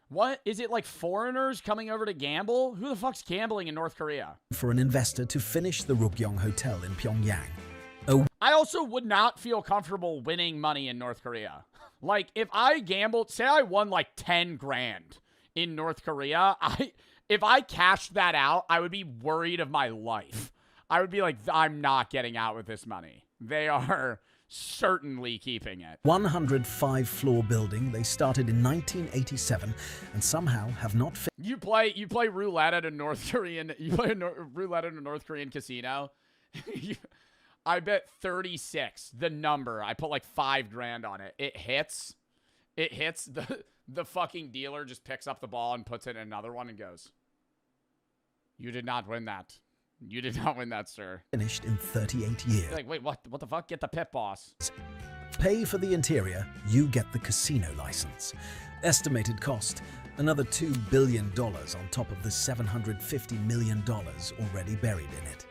What? Is it like foreigners coming over to gamble? Who the fuck's gambling in North Korea? for an investor to finish the Rukyong Hotel in Pyongyang. I also would not feel comfortable winning money in North Korea. Like, if I gambled, say I won like 10 grand in North Korea, if I cashed that out, I would be worried of my life. I would be like, I'm not getting out with this money. They are certainly keeping it. 105-floor building they started in 1987 and somehow have not You play roulette at a North Korean roulette at a North Korean casino. I bet 36 the number. I put like 5 grand on it. It hits. The fucking dealer just picks up the ball and puts it in another one and goes, "You did not win that. You did not win that, sir." finished in 38 years. You're like, wait, what the fuck? Get the pit boss. Pay for the interior, you get the casino license. Estimated cost, another $2 billion on top of the $750 million already buried in it.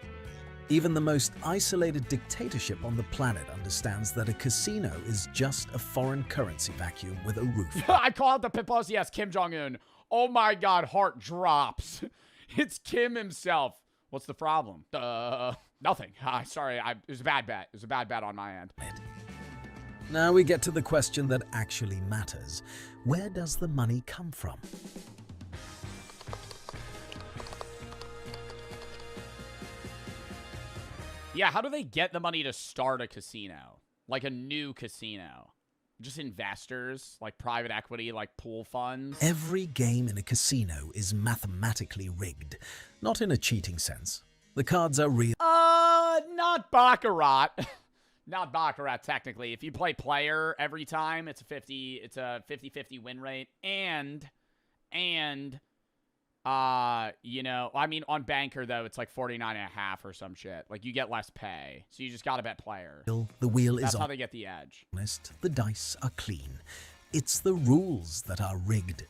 Even the most isolated dictatorship on the planet understands that a casino is just a foreign currency vacuum with a roof. I call out the pit boss. Yes, Kim Jong-un. Oh my God, heart drops. It's Kim himself. What's the problem? Nothing. Sorry, it was a bad bet. It was a bad bet on my end. Now we get to the question that actually matters. Where does the money come from? Yeah, how do they get the money to start a casino? Like a new casino? Just investors, like private equity, like pool funds? Every game in a casino is mathematically rigged. Not in a cheating sense. The cards are real. Not Baccarat. Not Baccarat, technically. If you play player every time, it's a 50-50 win rate. And you know, I mean, on Banker, though, it's like 49.5 or some shit. Like, you get less pay. So you just gotta bet player. The wheel That's is how they get the edge. honest. The dice are clean. It's the rules that are rigged.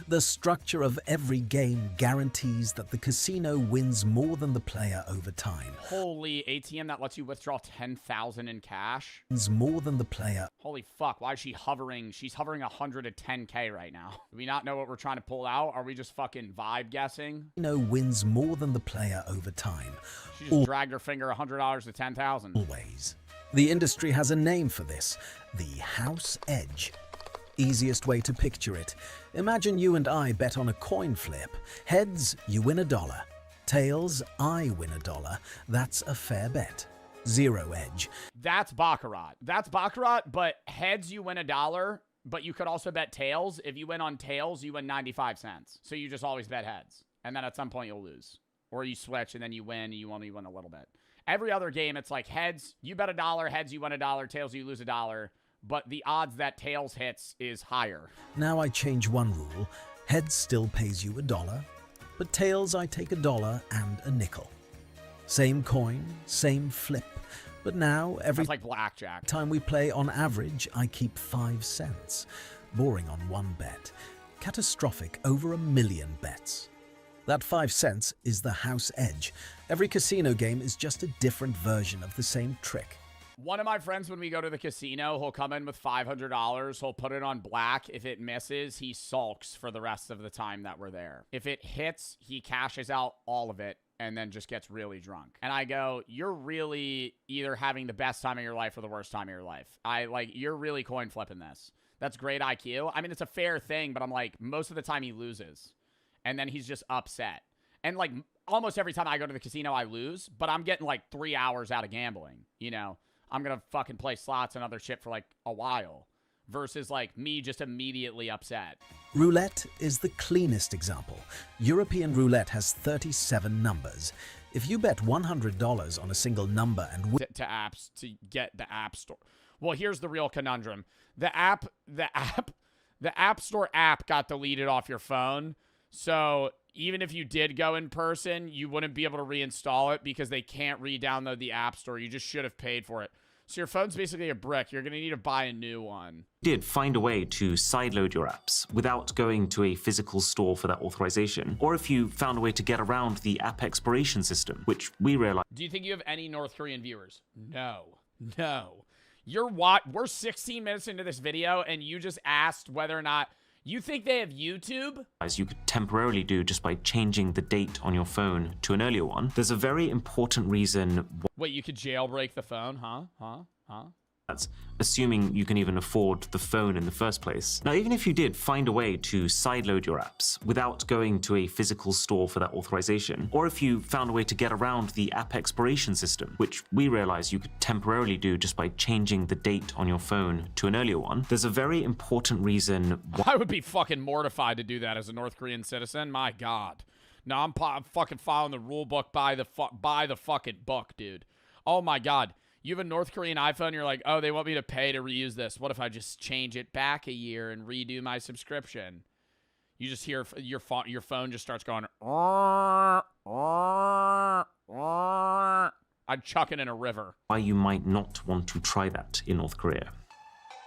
The structure of every game guarantees that the casino wins more than the player over time. Holy, ATM that lets you withdraw 10,000 in cash? Wins more than the player. Holy fuck, why is she hovering? She's hovering 110K right now. Do we not know what we're trying to pull out? Are we just fucking vibe guessing? Casino wins more than the player over time. She just dragged her finger $100 to 10,000. Always. The industry has a name for this. The house edge. Easiest way to picture it. Imagine you and I bet on a coin flip. Heads, you win $1. Tails, I win $1. That's a fair bet. Zero edge. That's Baccarat. That's Baccarat, but heads, you win $1, but you could also bet tails. If you win on tails, you win 95 cents. So you just always bet heads. And then at some point you'll lose. Or you switch and then you win and you only win a little bit. Every other game, it's like heads, you bet $1, heads, you win $1, tails, you lose $1. But the odds that tails hits is higher. Now I change one rule. Heads still pays you $1, but tails I take $1 and a nickel. Same coin, same flip, but now every That's like blackjack. time we play on average, I keep 5 cents. Boring on one bet. Catastrophic over 1 million bets. That 5 cents is the house edge. Every casino game is just a different version of the same trick. One of my friends, when we go to the casino, he'll come in with $500. He'll put it on black. If it misses, he sulks for the rest of the time that we're there. If it hits, he cashes out all of it and then just gets really drunk. And I go, you're really either having the best time of your life or the worst time of your life. You're really coin flipping this. That's great IQ. I mean, it's a fair thing, but I'm like, most of the time he loses. And then he's just upset. And like, almost every time I go to the casino, I lose, but I'm getting like 3 hours out of gambling, you know? I'm going to fucking play slots and other shit for like a while. Versus like me just immediately upset. Roulette is the cleanest example. European roulette has 37 numbers. If you bet $100 on a single number and win to apps to get the app store. Well, here's the real conundrum. The app store app got deleted off your phone. So even if you did go in person, you wouldn't be able to reinstall it because they can't re-download the app store. You just should have paid for it. So your phone's basically a brick. You're going to need to buy a new one. Did find a way to sideload your apps without going to a physical store for that authorization, or if you found a way to get around the app expiration system, which we realized. Do you think you have any North Korean viewers? No. We're 16 minutes into this video, and you just asked whether or not you think they have YouTube? As you could temporarily do just by changing the date on your phone to an earlier one. There's a very important reason. Wait, you could jailbreak the phone, huh? That's assuming you can even afford the phone in the first place. Now, even if you did find a way to sideload your apps without going to a physical store for that authorization, or if you found a way to get around the app expiration system, which we realize you could temporarily do just by changing the date on your phone to an earlier one, there's a very important reason. I would be fucking mortified to do that as a North Korean citizen. My God. No, I'm fucking following the rule book by the fucking book, dude. Oh my God. You have a North Korean iPhone, you're like, oh, they want me to pay to reuse this. What if I just change it back a year and redo my subscription? You just hear your phone just starts going, I'd chuck it in a river. Why you might not want to try that in North Korea.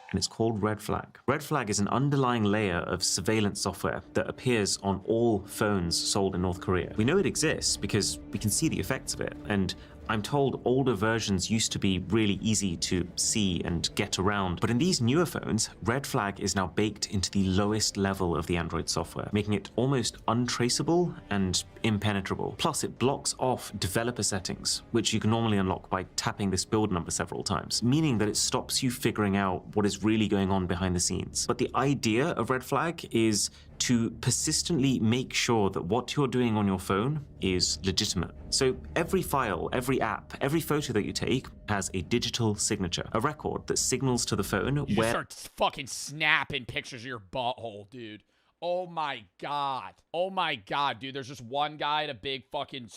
And it's called Red Flag. Red Flag is an underlying layer of surveillance software that appears on all phones sold in North Korea. We know it exists because we can see the effects of it, and I'm told older versions used to be really easy to see and get around, but in these newer phones, Red Flag is now baked into the lowest level of the Android software, making it almost untraceable and impenetrable. Plus, it blocks off developer settings, which you can normally unlock by tapping this build number several times, meaning that it stops you figuring out what is really going on behind the scenes. But the idea of Red Flag is to persistently make sure that what you're doing on your phone is legitimate. So every file, every app, every photo that you take has a digital signature, a record that signals to the phone you where— start fucking snapping pictures of your butthole, dude. Oh my God. Oh my God, dude. There's just one guy at a big fucking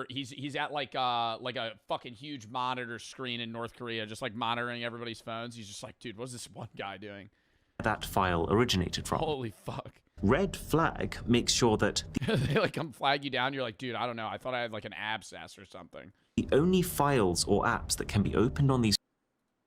he's at like a fucking huge monitor screen in North Korea, just like monitoring everybody's phones. He's just like, dude, what's this one guy doing? that file originated from. Holy fuck. Red Flag makes sure that they like come flag you down. You're like, dude, I don't know. I thought I had like an abscess or something. the only files or apps that can be opened on these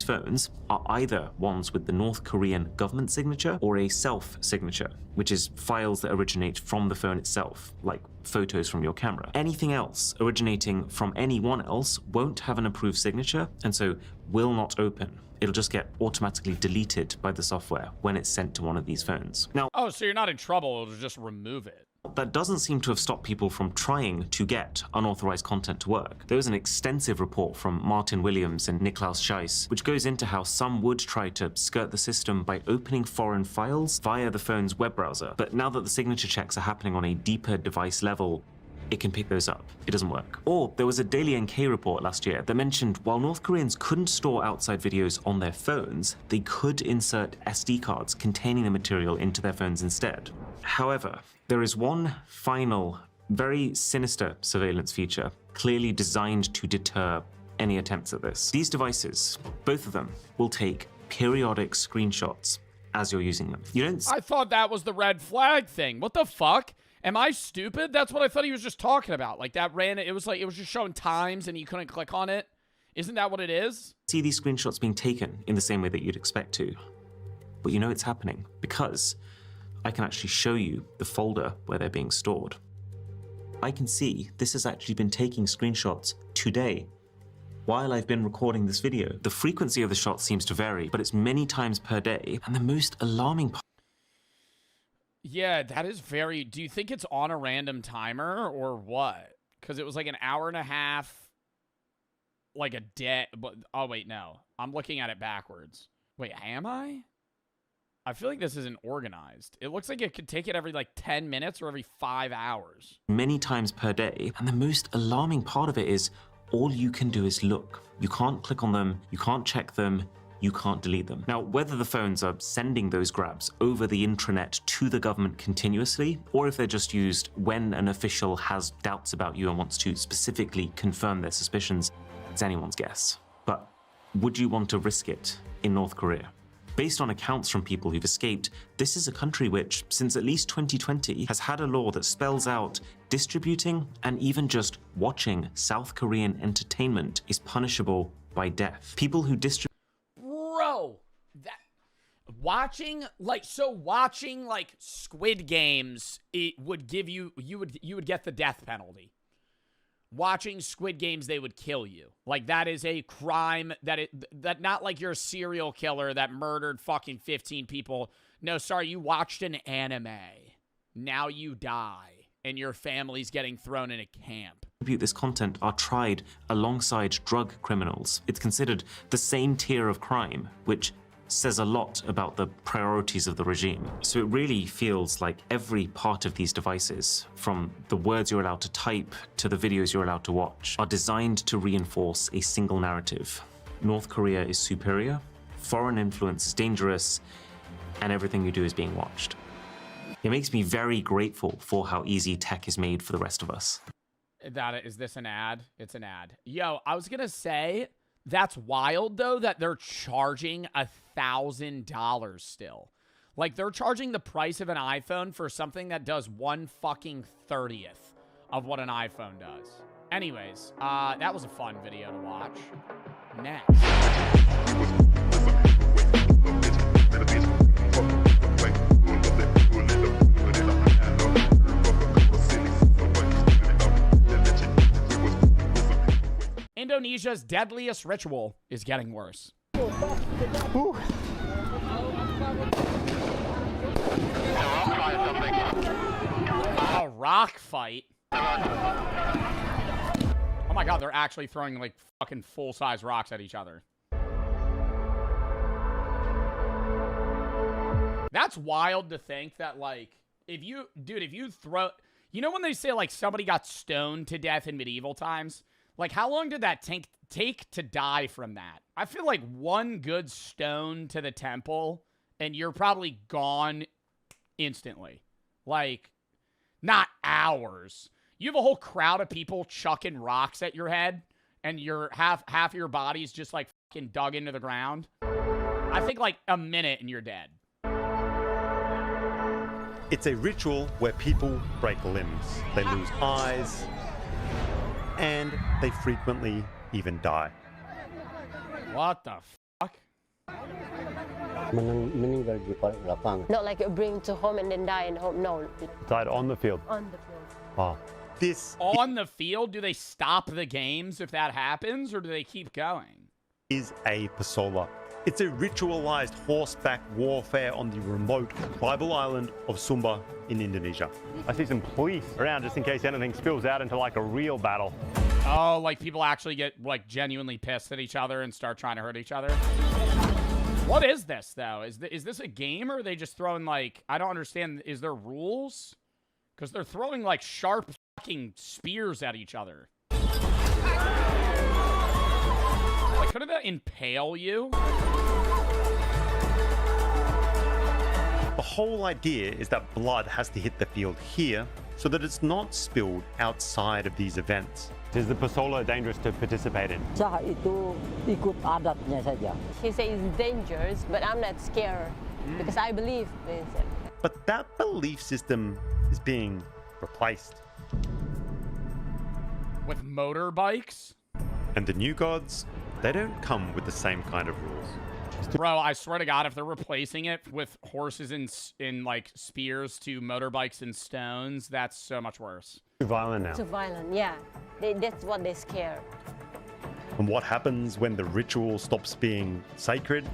phones are either ones with the North Korean government signature or a self-signature, which is files that originate from the phone itself, like photos from your camera. Anything else originating from anyone else won't have an approved signature, and so will not open. It'll just get automatically deleted by the software when it's sent to one of these phones. Now, oh, so you're not in trouble, it'll just remove it. That doesn't seem to have stopped people from trying to get unauthorized content to work. There was an extensive report from Martin Williams and Niklaus Scheiss, which goes into how some would try to skirt the system by opening foreign files via the phone's web browser. But now that the signature checks are happening on a deeper device level, it can pick those up. It doesn't work. Or there was a Daily NK report last year that mentioned while North Koreans couldn't store outside videos on their phones, they could insert SD cards containing the material into their phones instead. However, there is one final, very sinister surveillance feature, clearly designed to deter any attempts at this. These devices, both of them, will take periodic screenshots as you're using them. I thought that was the red flag thing. What the fuck? Am I stupid? That's what I thought he was just talking about. Like that it was just showing times and you couldn't click on it. Isn't that what it is? See these screenshots being taken in the same way that you'd expect to. But you know it's happening because I can actually show you the folder where they're being stored. I can see this has actually been taking screenshots today while I've been recording this video. The frequency of the shots seems to vary, but it's many times per day. And the most alarming part— Yeah, that is very... Do you think it's on a random timer or what? Because it was like an hour and a half, like a day. But oh, wait, no. I'm looking at it backwards. Wait, am I? I feel like this isn't organized. It looks like it could take it every like 10 minutes or every 5 hours. Many times per day. And the most alarming part of it is all you can do is look. You can't click on them, you can't check them, you can't delete them. Now, whether the phones are sending those grabs over the intranet to the government continuously, or if they're just used when an official has doubts about you and wants to specifically confirm their suspicions, it's anyone's guess. But would you want to risk it in North Korea? Based on accounts from people who've escaped, this is a country which, since at least 2020, has had a law that spells out distributing and even just watching South Korean entertainment is punishable by death. People who distribute Bro, that watching like Squid Games, it would give you would get the death penalty. Watching Squid Games, they would kill you. Like, that is a crime that not like you're a serial killer that murdered fucking 15 people. No, sorry, you watched an anime. Now you die and your family's getting thrown in a camp. This content are tried alongside drug criminals. It's considered the same tier of crime, which says a lot about the priorities of the regime. So it really feels like every part of these devices, from the words you're allowed to type to the videos you're allowed to watch, are designed to reinforce a single narrative. North Korea is superior, foreign influence is dangerous, and everything you do is being watched. It makes me very grateful for how easy tech is made for the rest of us. Is this an ad? It's an ad. Yo, I was gonna say, that's wild though that they're charging $1,000 still. Like, they're charging the price of an iPhone for something that does 1/30th of what an iPhone does. Anyways, that was a fun video to watch. Next. Indonesia's deadliest ritual is getting worse. Ooh. A rock fight? Oh my god, they're actually throwing like fucking full-size rocks at each other. That's wild to think that, like, if you throw... You know when they say, like, somebody got stoned to death in medieval times? Like, how long did that take to die from that? I feel like one good stone to the temple, and you're probably gone instantly. Like, not hours. You have a whole crowd of people chucking rocks at your head, and your half of your body's just, like, fucking dug into the ground. I think, like, a minute and you're dead. It's a ritual where people break limbs. They lose eyes, and they frequently even die. What the fuck? Not like bring to home and then die in home. No. Died on the field. On the field. Oh, this on the field? Do they stop the games if that happens, or do they keep going? Is a pasola. It's a ritualized horseback warfare on the remote tribal island of Sumba in Indonesia. I see some police around just in case anything spills out into like a real battle. Oh, like people actually get like genuinely pissed at each other and start trying to hurt each other? What is this though? Is this a game, or are they just throwing like, I don't understand, is there rules? Because they're throwing like sharp fucking spears at each other. Like, couldn't that impale you? The whole idea is that blood has to hit the field here so that it's not spilled outside of these events. Is the pasola dangerous to participate in? Sah itu ikut adatnya saja. He says it's dangerous, but I'm not scared because I believe in it. But that belief system is being replaced. With motorbikes? And the new gods, they don't come with the same kind of rules. Bro, I swear to God, if they're replacing it with horses in like spears to motorbikes and stones, that's so much worse. Too violent now. Too violent, yeah. That's what they're scared. And what happens when the ritual stops being sacred?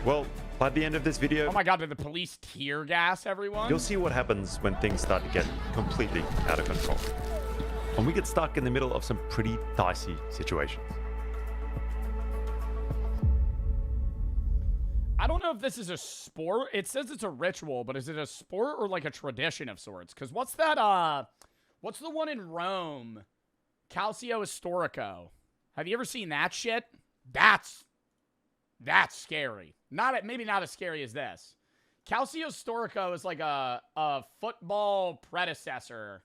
Well, by the end of this video... Oh my god, did the police tear gas everyone? You'll see what happens when things start to get completely out of control. And we get stuck in the middle of some pretty dicey situations. I don't know if this is a sport. It says it's a ritual, but is it a sport or like a tradition of sorts? Because what's that, what's the one in Rome? Calcio Historico. Have you ever seen that shit? That's scary. Maybe not as scary as this. Calcio Historico is like a football predecessor.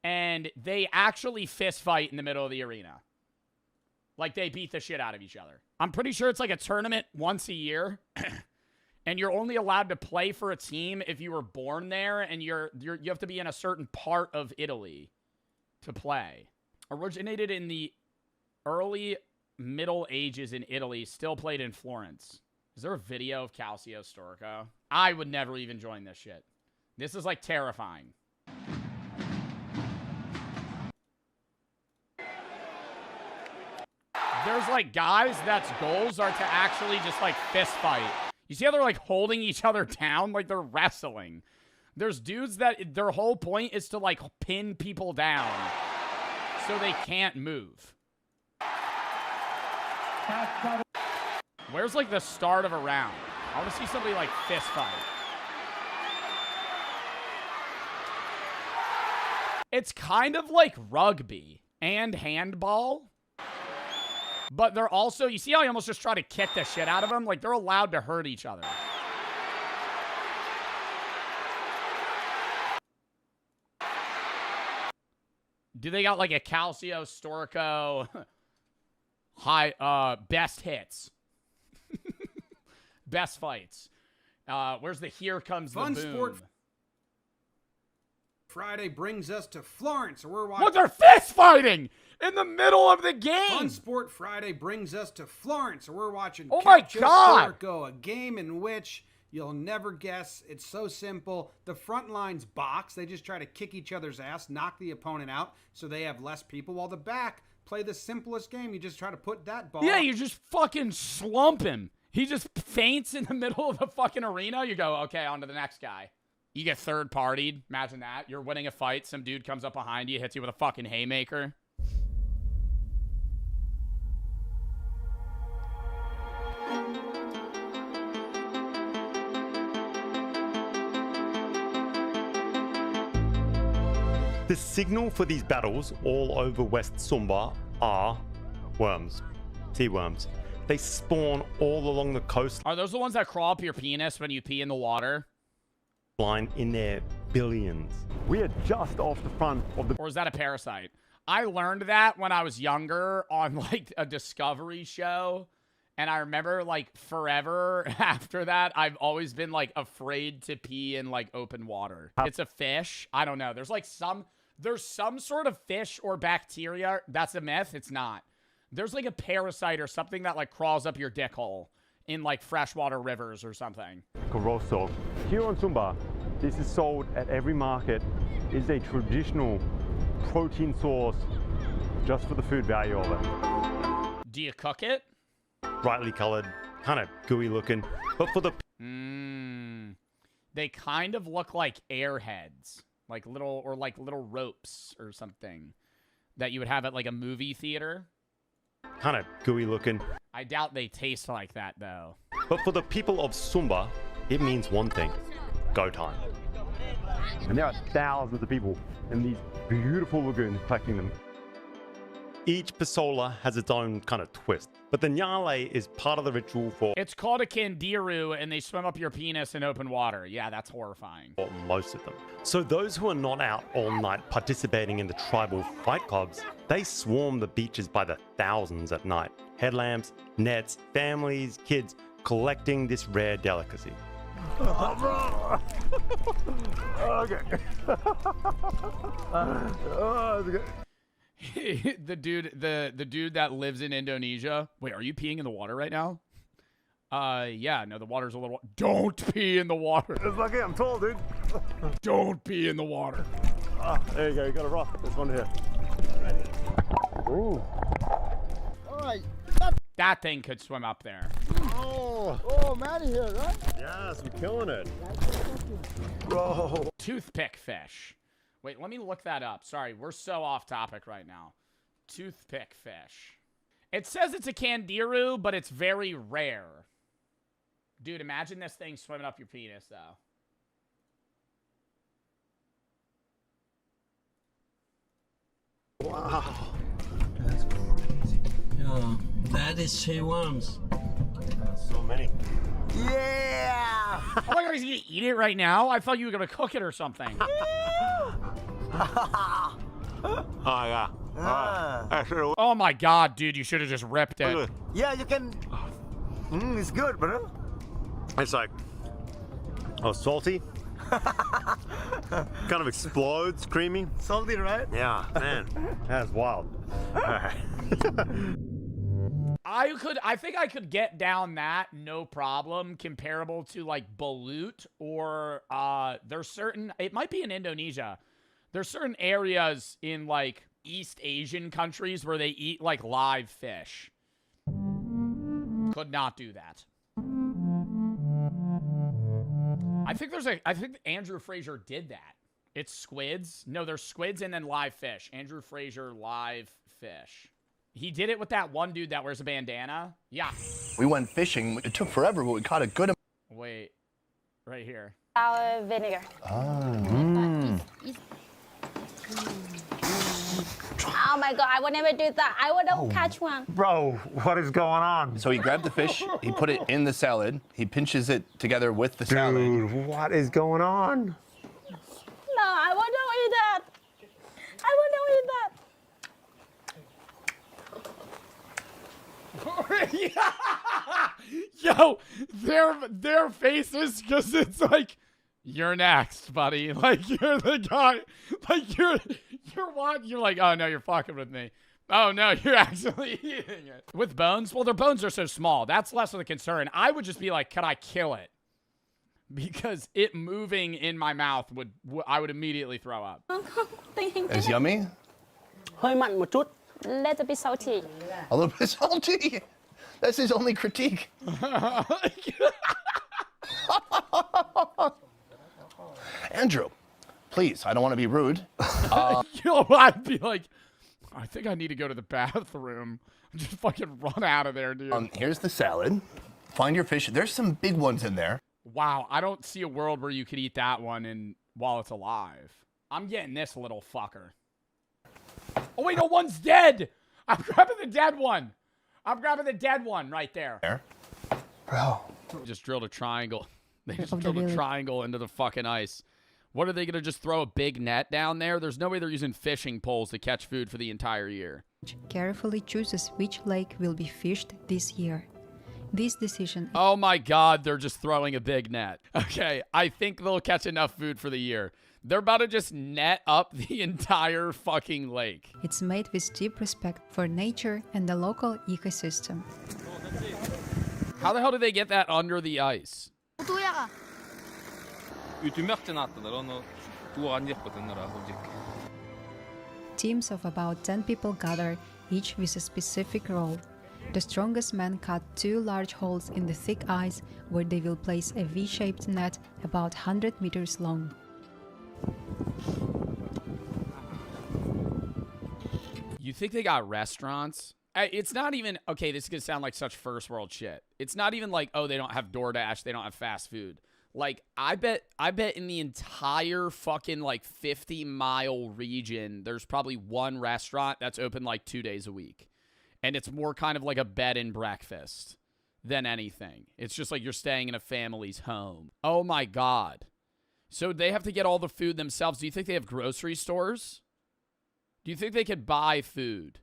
And they actually fist fight in the middle of the arena. Like, they beat the shit out of each other. I'm pretty sure it's like a tournament once a year. And you're only allowed to play for a team if you were born there. And you have to be in a certain part of Italy to play. Originated in the early Middle Ages in Italy. Still played in Florence. Is there a video of Calcio Storico? I would never even join this shit. This is like terrifying. There's like guys that's goals are to actually just like fist fight. You see how they're like holding each other down like they're wrestling. There's dudes that their whole point is to like pin people down so they can't move. Where's like the start of a round? I want to see somebody like fist fight. It's kind of like rugby and handball. But they're also, you see how I almost just try to kick the shit out of them? Like, they're allowed to hurt each other. Do they got, like, a Calcio Storico high, best hits? Best fights. Where's the Here Comes the Boom? Fun Sport Friday brings us to Florence. We're watching. Look, they're fist fighting in the middle of the game. Fun Sport Friday brings us to Florence. We're watching. Oh my God! Storico, a game in which you'll never guess. It's so simple. The front lines box. They just try to kick each other's ass, knock the opponent out, so they have less people. While the back play the simplest game. You just try to put that ball. Yeah, you just fucking slump him. He just faints in the middle of the fucking arena. You go, okay, on to the next guy. You get third-partied. Imagine that. You're winning a fight. Some dude comes up behind you, hits you with a fucking haymaker. The signal for these battles all over West Sumba are worms, sea worms. They spawn all along the coast. Are those the ones that crawl up your penis when you pee in the water? Line in their billions. We are just off the front of the... Or is that a parasite? I learned that when I was younger on like a Discovery show. And I remember like forever after that, I've always been like afraid to pee in like open water. It's a fish. I don't know. There's some sort of fish or bacteria. That's a myth. It's not. There's like a parasite or something that like crawls up your dick hole in like freshwater rivers or something. Corosso. Here on Sumba, this is sold at every market. It's a traditional protein source just for the food value of it. Do you cook it? Brightly colored, kind of gooey looking, but for the... They kind of look like airheads. Like little ropes or something that you would have at like a movie theater. Kind of gooey looking. I doubt they taste like that though. But for the people of Sumba, it means one thing: go time. And there are thousands of people in these beautiful lagoons collecting them. Each pasola has its own kind of twist, but the nyale is part of the ritual for... It's called a kandiru, and they swim up your penis in open water. Yeah, that's horrifying. For most of them. So those who are not out all night participating in the tribal fight clubs, they swarm the beaches by the thousands at night. Headlamps, nets, families, kids, collecting this rare delicacy. Oh, bro. Okay. Okay. the dude that lives in Indonesia. Wait, are you peeing in the water right now? Yeah, no, the water's a little... Don't pee in the water. It's okay, I'm tall, dude. Don't pee in the water. There you go, you got a rock. This one here. Ooh. Alright. That thing could swim up there. Oh, Matty here, right? Yes, we're killing it. Bro. Toothpick fish. Wait, let me look that up. Sorry, we're so off topic right now. Toothpick fish. It says it's a kandiru, but it's very rare. Dude, imagine this thing swimming up your penis, though. Wow. That's crazy. Yeah, that is shea worms. So many. Yeah! Oh my god, he's gonna eat it right now? I thought you were gonna cook it or something. Oh, yeah. Oh my god, dude, you should have just ripped it. Yeah, you can. It's good, bro. It's like, salty. Kind of explodes, creamy. Salty, right? Yeah, man, that's wild. All right. I think I could get down that, no problem, comparable to like balut or there's certain, it might be in Indonesia. There's certain areas in like East Asian countries where they eat like live fish. Could not do that. I think Andrew Fraser did that. It's squids. No, there's squids and then live fish. Andrew Fraser, live fish. He did it with that one dude that wears a bandana. Yeah. We went fishing. It took forever, but we caught a good. Wait, right here. Sour vinegar. Oh my god, I would never do that. I would not catch one. Bro, what is going on? So he grabbed the fish, he put it in the salad, he pinches it together with the salad. Dude, what is going on? No, I would not eat that. I would not eat that. Yo, their faces, because it's like, you're next, buddy. Like, you're the guy. Like, you're like, oh no, you're fucking with me. Oh no, you're actually eating it. With bones? Well, their bones are so small. That's less of the concern. I would just be like, can I kill it? Because it moving in my mouth I would immediately throw up. It's yummy? Hơi mặn một chút. Little bit salty. A little bit salty. That's his only critique. Andrew, please, I don't want to be rude. Yo, I'd be like, I think I need to go to the bathroom. Just fucking run out of there, dude. Here's the salad. Find your fish. There's some big ones in there. Wow, I don't see a world where you could eat that one while it's alive. I'm getting this little fucker. Oh wait, no, one's dead. I'm grabbing the dead one. I'm grabbing the dead one right there. Bro. Just drilled a triangle. They just drilled a triangle into the fucking ice. What are they going to just throw a big net down there? There's no way they're using fishing poles to catch food for the entire year. Carefully chooses which lake will be fished this year. This decision... Oh my god, they're just throwing a big net. Okay, I think they'll catch enough food for the year. They're about to just net up the entire fucking lake. It's made with deep respect for nature and the local ecosystem. How the hell did they get that under the ice? Teams of about 10 people gather, each with a specific role. The strongest men cut 2 large holes in the thick ice where they will place a V-shaped net about 100 meters long. You think they got restaurants? It's not even, okay, this is going to sound like such first world shit. It's not even like, oh, they don't have DoorDash, they don't have fast food. Like, I bet in the entire fucking like 50-mile region, there's probably one restaurant that's open like 2 days a week. And it's more kind of like a bed and breakfast than anything. It's just like you're staying in a family's home. Oh my God. So they have to get all the food themselves. Do you think they have grocery stores? Do you think they could buy food?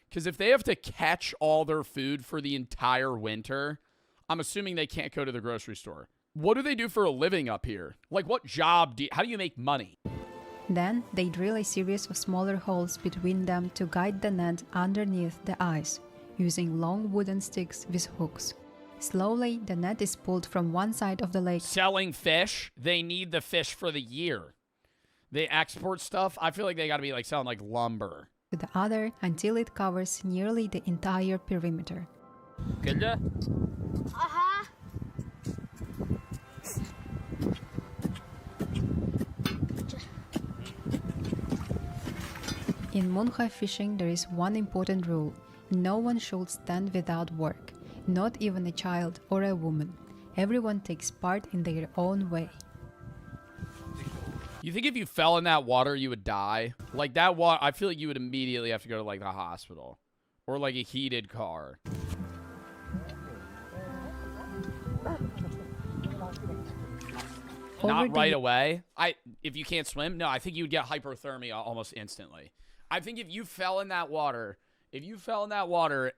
Because if they have to catch all their food for the entire winter, I'm assuming they can't go to the grocery store. What do they do for a living up here? Like, what job how do you make money? Then they drill a series of smaller holes between them to guide the net underneath the ice, using long wooden sticks with hooks. Slowly, the net is pulled from one side of the lake. Selling fish? They need the fish for the year. They export stuff? I feel like they gotta be like selling like lumber. To the other until it covers nearly the entire perimeter. In Munhai fishing, there is one important rule. No one should stand without work, not even a child or a woman. Everyone takes part in their own way. You think if you fell in that water, you would die? Like that water, I feel like you would immediately have to go to like the hospital or like a heated car. Not right away. If you can't swim, no, I think you would get hypothermia almost instantly. I think if you fell in that water,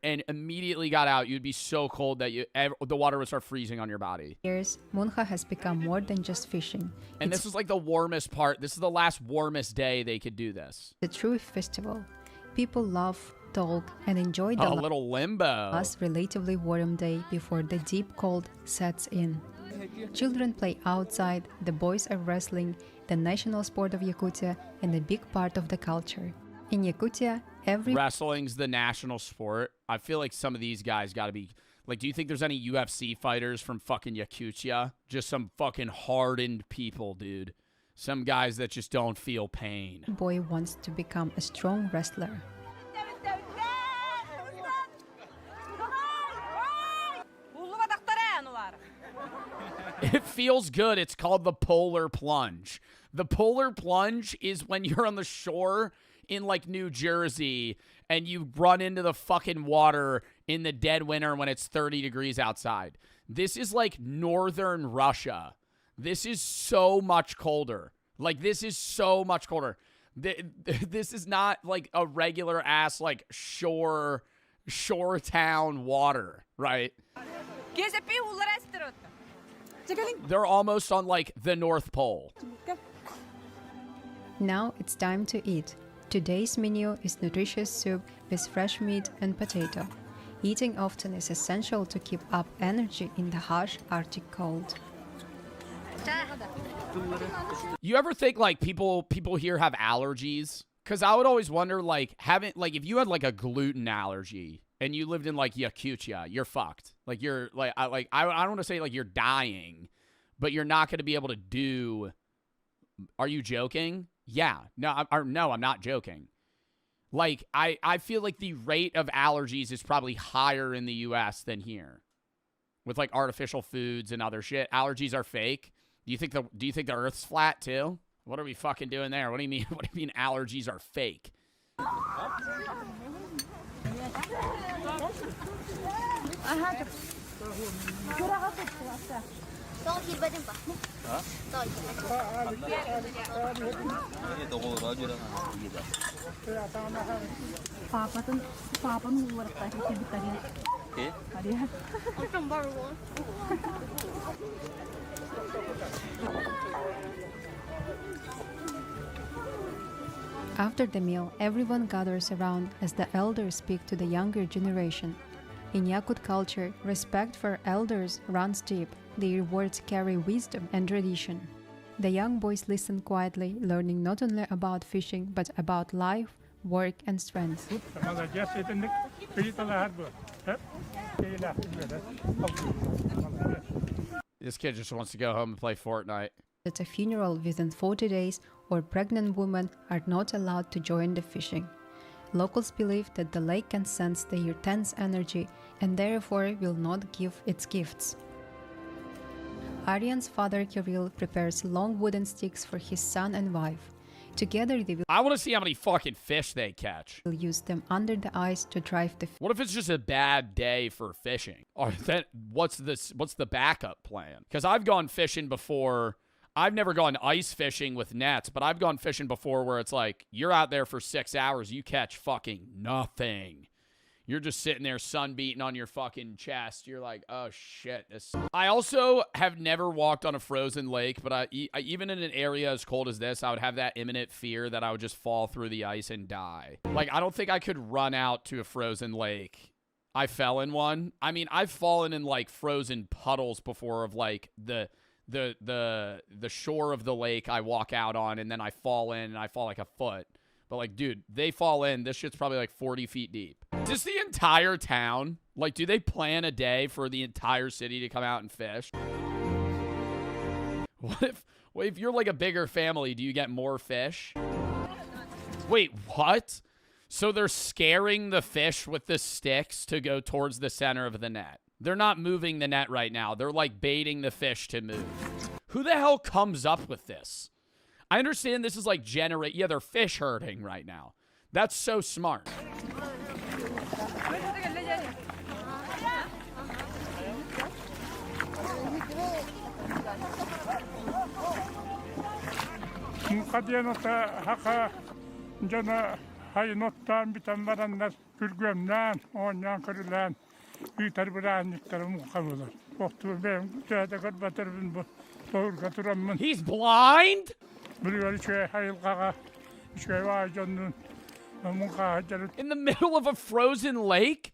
and immediately got out, you'd be so cold that the water would start freezing on your body. Years, Munha has become more than just fishing. And this is like the warmest part. This is the last warmest day they could do this. The true festival. People laugh, talk, and enjoy the little limbo. Last relatively warm day before the deep cold sets in. Children play outside, the boys are wrestling, the national sport of Yakutia, and a big part of the culture. In Yakutia, wrestling's the national sport. I feel like some of these guys got to be like, do you think there's any UFC fighters from fucking Yakutia? Just some fucking hardened people, dude. Some guys that just don't feel pain. Boy wants to become a strong wrestler. It feels good. It's called the polar plunge. The polar plunge is when you're on the shore in like New Jersey and you run into the fucking water in the dead winter when it's 30 degrees outside. This is like northern Russia. This is so much colder. Like, this is so much colder. This is not like a regular ass like shore town water, right? They're almost on like the North Pole. Now it's time to eat. Today's menu is nutritious soup with fresh meat and potato. Eating often is essential to keep up energy in the harsh Arctic cold. You ever think like people here have allergies? Because I would always wonder like if you had like a gluten allergy and you lived in like Yakutia, you're fucked. Like you're like I don't want to say like you're dying, but you're not going to be able to do. Are you joking? Yeah. No, I'm not joking. Like I feel like the rate of allergies is probably higher in the US than here. With like artificial foods and other shit. Allergies are fake. Do you think the Earth's flat too? What are we fucking doing there? What do you mean? What do you mean allergies are fake? After the meal, everyone gathers around as the elders speak to the younger generation. In Yakut culture, respect for elders runs deep. Their words carry wisdom and tradition. The young boys listen quietly, learning not only about fishing, but about life, work, and strength. This kid just wants to go home and play Fortnite. At a funeral within 40 days, or pregnant women are not allowed to join the fishing. Locals believe that the lake can sense their tense energy and therefore will not give its gifts. Aryan's father Kirill prepares long wooden sticks for his son and wife. Together they will I want to see how many fucking fish they catch. Use them under the ice to drive the What if it's just a bad day for fishing? Or then what's the backup plan? Because I've gone fishing before. I've never gone ice fishing with nets, but I've gone fishing before where it's like, you're out there for 6 hours, you catch fucking nothing. You're just sitting there sun beating on your fucking chest. You're like, oh shit. I also have never walked on a frozen lake, but I even in an area as cold as this, I would have that imminent fear that I would just fall through the ice and die. Like, I don't think I could run out to a frozen lake. I fell in one. I mean, I've fallen in like frozen puddles before of like the shore of the lake I walk out on, and then I fall in and I fall like a foot. But like, dude, they fall in. This shit's probably like 40 feet deep. Just the entire town. Like, do they plan a day for the entire city to come out and fish? What if you're like a bigger family, do you get more fish? Wait, what? So they're scaring the fish with the sticks to go towards the center of the net. They're not moving the net right now. They're like baiting the fish to move. Who the hell comes up with this? I understand this is like yeah, they're fish herding right now. That's so smart. He's blind? In the middle of a frozen lake?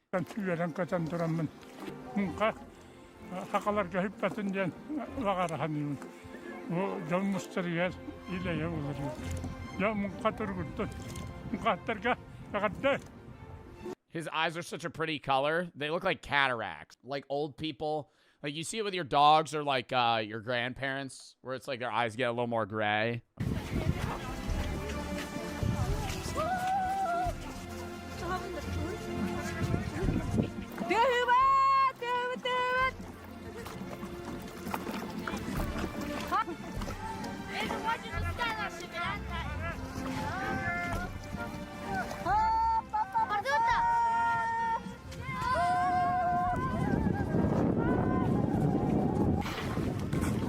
His eyes are such a pretty color. They look like cataracts. Like old people. Like you see it with your dogs or like your grandparents, where it's like their eyes get a little more gray.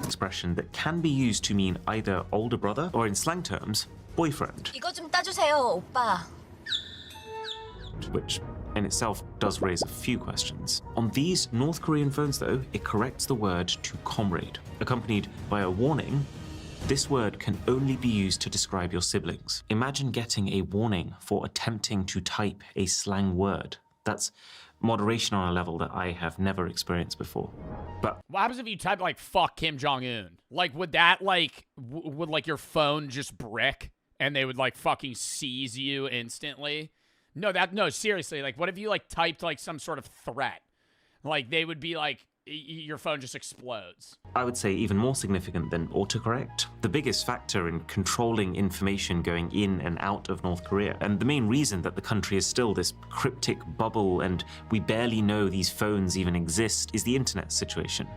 Expression that can be used to mean either older brother or, in slang terms, boyfriend. 이거 좀 따주세요, 오빠. Which in itself does raise a few questions. On these North Korean phones, though, it corrects the word to comrade, accompanied by a warning. This word can only be used to describe your siblings. Imagine getting a warning for attempting to type a slang word. That's moderation on a level that I have never experienced before. But what happens if you type like fuck Kim Jong-un? Like would that like would like your phone just brick and they would like fucking seize you instantly? No, seriously, like what if you like typed like some sort of threat? Like they would be like your phone just explodes. I would say even more significant than autocorrect, the biggest factor in controlling information going in and out of North Korea, and the main reason that the country is still this cryptic bubble and we barely know these phones even exist, is the internet situation.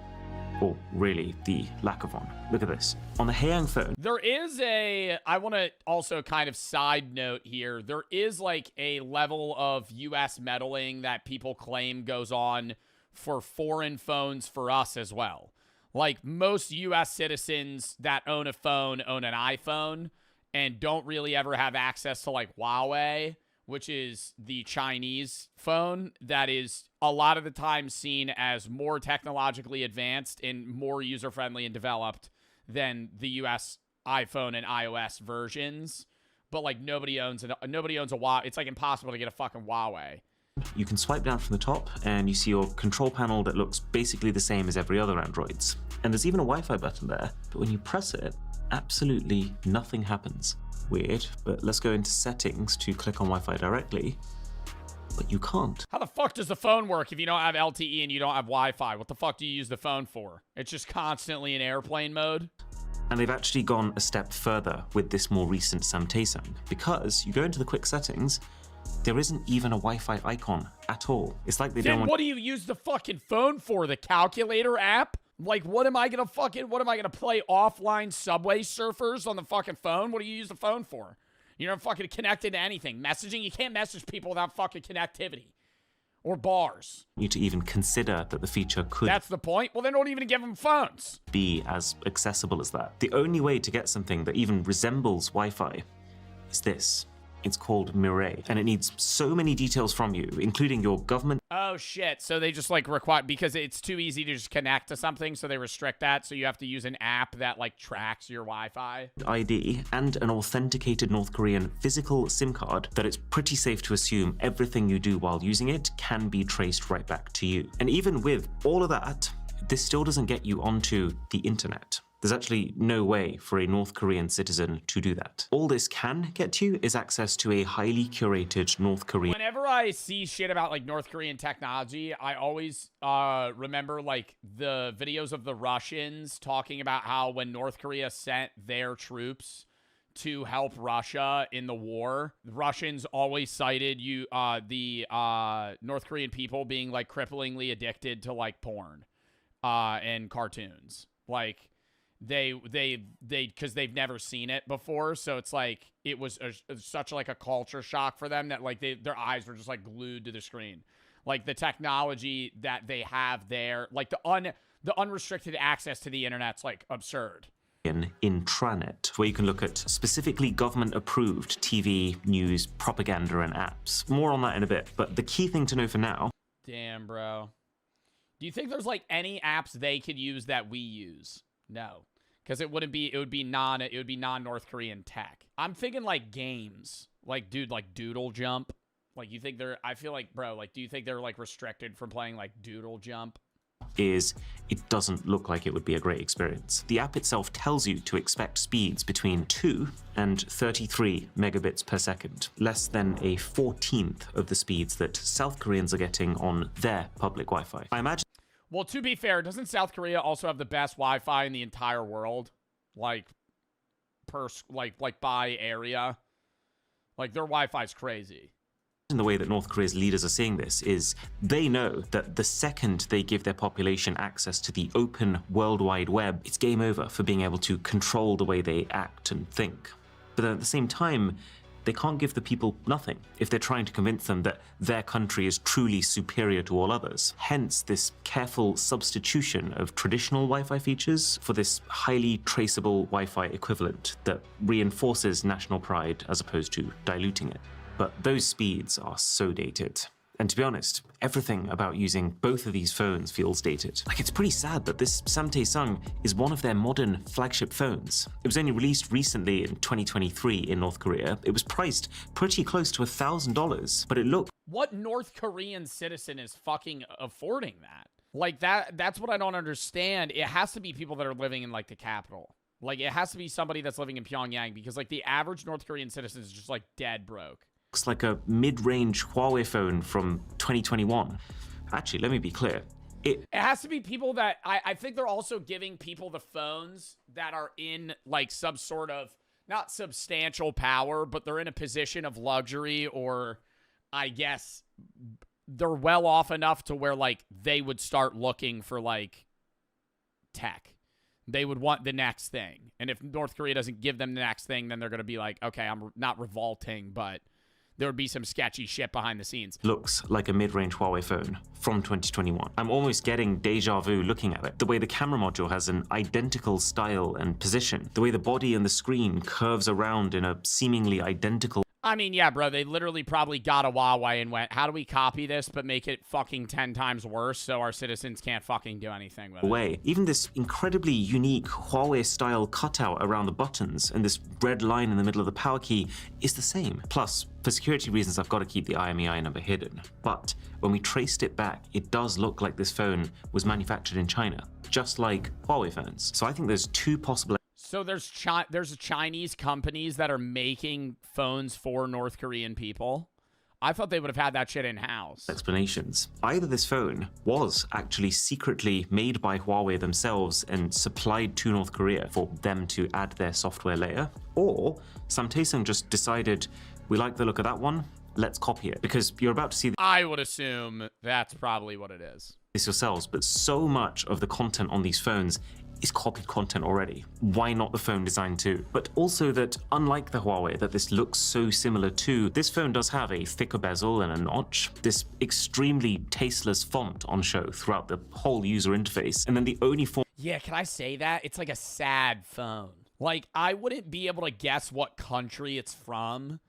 Or really, the lack of one. Look at this. On the Haeyang phone, there is I want to also kind of side note here, there is like a level of US meddling that people claim goes on for foreign phones for us as well. Like most US citizens that own a phone own an iPhone and don't really ever have access to like Huawei, which is the Chinese phone that is a lot of the time seen as more technologically advanced and more user-friendly and developed than the US iPhone and iOS versions. But like nobody owns a Huawei. It's like impossible to get a fucking Huawei. you can swipe down from the top and you see your control panel that looks basically the same as every other Android's. And there's even a Wi-Fi button there, but when you press it, absolutely nothing happens. Weird, but let's go into settings to click on Wi-Fi directly, but you can't. How the fuck does the phone work if you don't have LTE and you don't have Wi-Fi? What the fuck do you use the phone for? It's just constantly in airplane mode? And they've actually gone a step further with this more recent Samtaesang, because you go into the quick settings, there isn't even a Wi-Fi icon at all. It's like they don't want— What do you use the fucking phone for? The calculator app? Like, what am I gonna play offline Subway Surfers on the fucking phone? What do you use the phone for? You're not fucking connected to anything. Messaging? You can't message people without fucking connectivity. Or bars. You to even consider that the feature could— That's the point? Well, then don't even give them phones. —be as accessible as that. The only way to get something that even resembles Wi-Fi is this. It's called Mirai, and it needs so many details from you, including your government— Oh shit, so they just like require, because it's too easy to just connect to something, so they restrict that, so you have to use an app that like tracks your Wi-Fi. ID and an authenticated North Korean physical SIM card that it's pretty safe to assume everything you do while using it can be traced right back to you. And even with all of that, this still doesn't get you onto the internet. There's actually no way for a North Korean citizen to do that. All this can get you is access to a highly curated North Korean— Whenever I see shit about like North Korean technology, I always remember like the videos of the Russians talking about how when North Korea sent their troops to help Russia in the war. The Russians always cited the North Korean people being like cripplingly addicted to like porn and cartoons. Like they because they've never seen it before, so it's like it was such like a culture shock for them that like their eyes were just like glued to the screen. Like the technology that they have there, like the unrestricted access to the internet's like absurd. Intranet, where you can look at specifically government-approved TV, news, propaganda, and apps. More on that in a bit, but the key thing to know for now... Damn, bro. Do you think there's like any apps they could use that we use? No. Because it would be non-North Korean tech. I'm thinking like games. Like, dude, like Doodle Jump. Like, you think I feel like, bro, like, do you think they're like restricted from playing like Doodle Jump? Is it doesn't look like it would be a great experience. The app itself tells you to expect speeds between 2 and 33 megabits per second, less than a 14th of the speeds that South Koreans are getting on their public Wi-Fi. I imagine... Well, to be fair, doesn't South Korea also have the best Wi-Fi in the entire world? Like, by area? Like, their Wi-Fi's crazy. The way that North Korea's leaders are seeing this is they know that the second they give their population access to the open World Wide Web, it's game over for being able to control the way they act and think. But then at the same time, they can't give the people nothing if they're trying to convince them that their country is truly superior to all others. Hence this careful substitution of traditional Wi-Fi features for this highly traceable Wi-Fi equivalent that reinforces national pride as opposed to diluting it. But those speeds are so dated. And to be honest, everything about using both of these phones feels dated. Like, it's pretty sad that this Samtae-sung is one of their modern flagship phones. It was only released recently in 2023 in North Korea. It was priced pretty close to $1,000, but it looked... What North Korean citizen is fucking affording that? Like, that's what I don't understand. It has to be people that are living in, like, the capital. Like, it has to be somebody that's living in Pyongyang, because, like, the average North Korean citizen is just, like, dead broke. Looks like a mid-range Huawei phone from 2021. Actually, let me be clear. It has to be people that... I think they're also giving people the phones that are in, like, some sort of... Not substantial power, but they're in a position of luxury, or, I guess, they're well off enough to where, like, they would start looking for, like, tech. They would want the next thing. And if North Korea doesn't give them the next thing, then they're going to be like, okay, I'm not revolting, but... there would be some sketchy shit behind the scenes. Looks like a mid-range Huawei phone from 2021. I'm almost getting deja vu looking at it. The way the camera module has an identical style and position. The way the body and the screen curves around in a seemingly identical... I mean, yeah, bro, they literally probably got a Huawei and went, how do we copy this but make it fucking 10 times worse so our citizens can't fucking do anything with it? Way. Even this incredibly unique Huawei-style cutout around the buttons and this red line in the middle of the power key is the same. Plus, for security reasons, I've got to keep the IMEI number hidden. But when we traced it back, it does look like this phone was manufactured in China, just like Huawei phones. So I think there's two possible... So there's Chinese companies that are making phones for North Korean people? I thought they would have had that shit in-house. Explanations. Either this phone was actually secretly made by Huawei themselves and supplied to North Korea for them to add their software layer, or Samtae-sung just decided, we like the look of that one, let's copy it. Because you're about to see... I would assume that's probably what it is. ...this yourselves, but so much of the content on these phones is copied content already. Why not the phone design too? But also that, unlike the Huawei that this looks so similar to, this phone does have a thicker bezel and a notch, this extremely tasteless font on show throughout the whole user interface, and then the only form... Yeah, can I say that? It's like a sad phone. Like, I wouldn't be able to guess what country it's from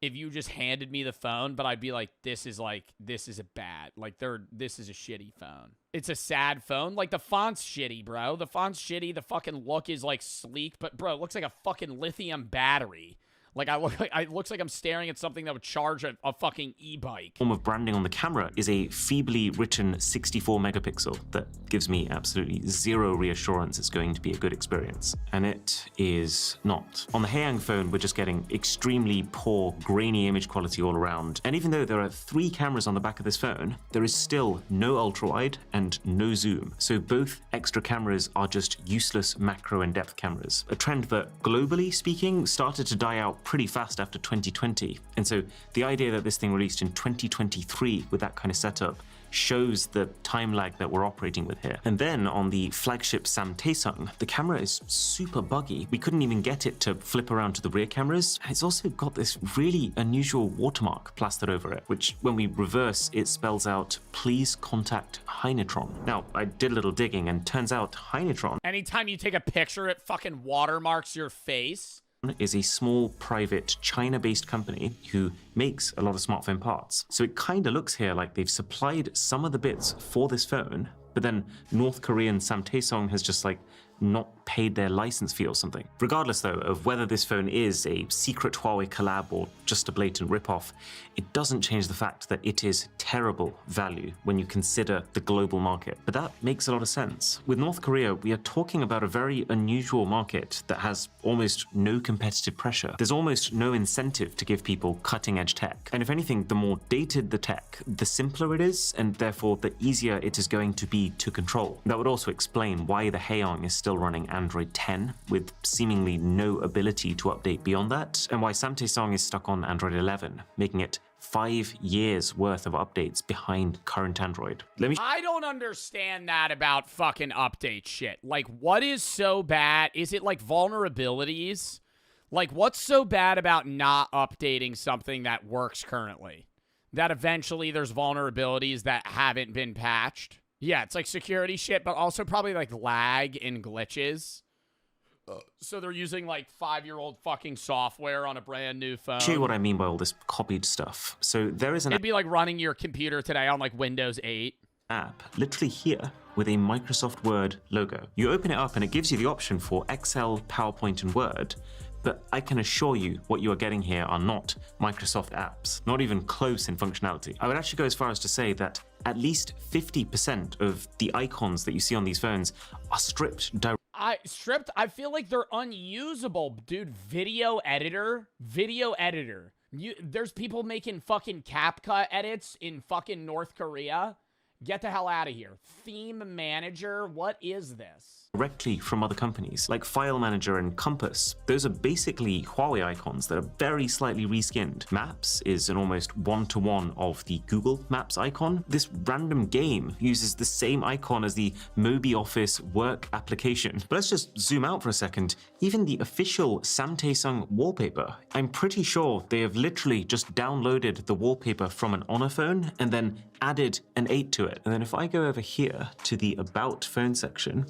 if you just handed me the phone, but I'd be like, this is a bad, like, this is a shitty phone. It's a sad phone. Like, the font's shitty, bro. The font's shitty. The fucking look is, like, sleek, but, bro, it looks like a fucking lithium battery. Like it looks like I'm staring at something that would charge a fucking e-bike. Form of branding on the camera is a feebly written 64 megapixel that gives me absolutely zero reassurance it's going to be a good experience. And it is not. On the Haeyang phone, we're just getting extremely poor, grainy image quality all around. And even though there are 3 cameras on the back of this phone, there is still no ultra-wide and no zoom. So both extra cameras are just useless macro and depth cameras. A trend that, globally speaking, started to die out pretty fast after 2020. And so the idea that this thing released in 2023 with that kind of setup shows the time lag that we're operating with here. And then on the flagship Samtaesung, the camera is super buggy. We couldn't even get it to flip around to the rear cameras. And it's also got this really unusual watermark plastered over it, which when we reverse, it spells out, please contact Heinetron. Now, I did a little digging and turns out Heinetron Anytime you take a picture, it fucking watermarks your face. is a small, private, China-based company who makes a lot of smartphone parts. So it kind of looks here like they've supplied some of the bits for this phone, but then North Korean Samtaesung has just like not paid their license fee or something. Regardless though of whether this phone is a secret Huawei collab or just a blatant ripoff, it doesn't change the fact that it is terrible value when you consider the global market. But that makes a lot of sense. With North Korea, we are talking about a very unusual market that has almost no competitive pressure. There's almost no incentive to give people cutting edge tech. And if anything, the more dated the tech, the simpler it is, and therefore the easier it is going to be to control. That would also explain why the Haeyang is still running Android 10 with seemingly no ability to update beyond that, and why Samtaesung is stuck on Android 11, making it 5 years worth of updates behind current Android. I don't understand that about fucking update shit. Like, what is so bad? Is it like vulnerabilities? Like, what's so bad about not updating something that works currently? That eventually there's vulnerabilities that haven't been patched? Yeah, it's like security shit, but also probably like lag and glitches. So they're using like 5-year-old fucking software on a brand new phone. Show you what I mean by all this copied stuff. So there is an It'd be like running your computer today on like Windows 8. app literally here with a Microsoft Word logo. You open it up and it gives you the option for Excel, PowerPoint, and Word. But I can assure you what you are getting here are not Microsoft apps, not even close in functionality. I would actually go as far as to say that at least 50% of the icons that you see on these phones are stripped directly. I feel like they're unusable, dude. Video editor. There's people making fucking CapCut edits in fucking North Korea. Get the hell out of here. Theme manager, what is this? Directly from other companies, like File Manager and Compass. Those are basically Huawei icons that are very slightly reskinned. Maps is an almost one-to-one of the Google Maps icon. This random game uses the same icon as the Mobi Office work application. But let's just zoom out for a second. Even the official Samtaesung wallpaper, I'm pretty sure they have literally just downloaded the wallpaper from an Honor phone and then added an 8 to it. And then if I go over here to the About Phone section,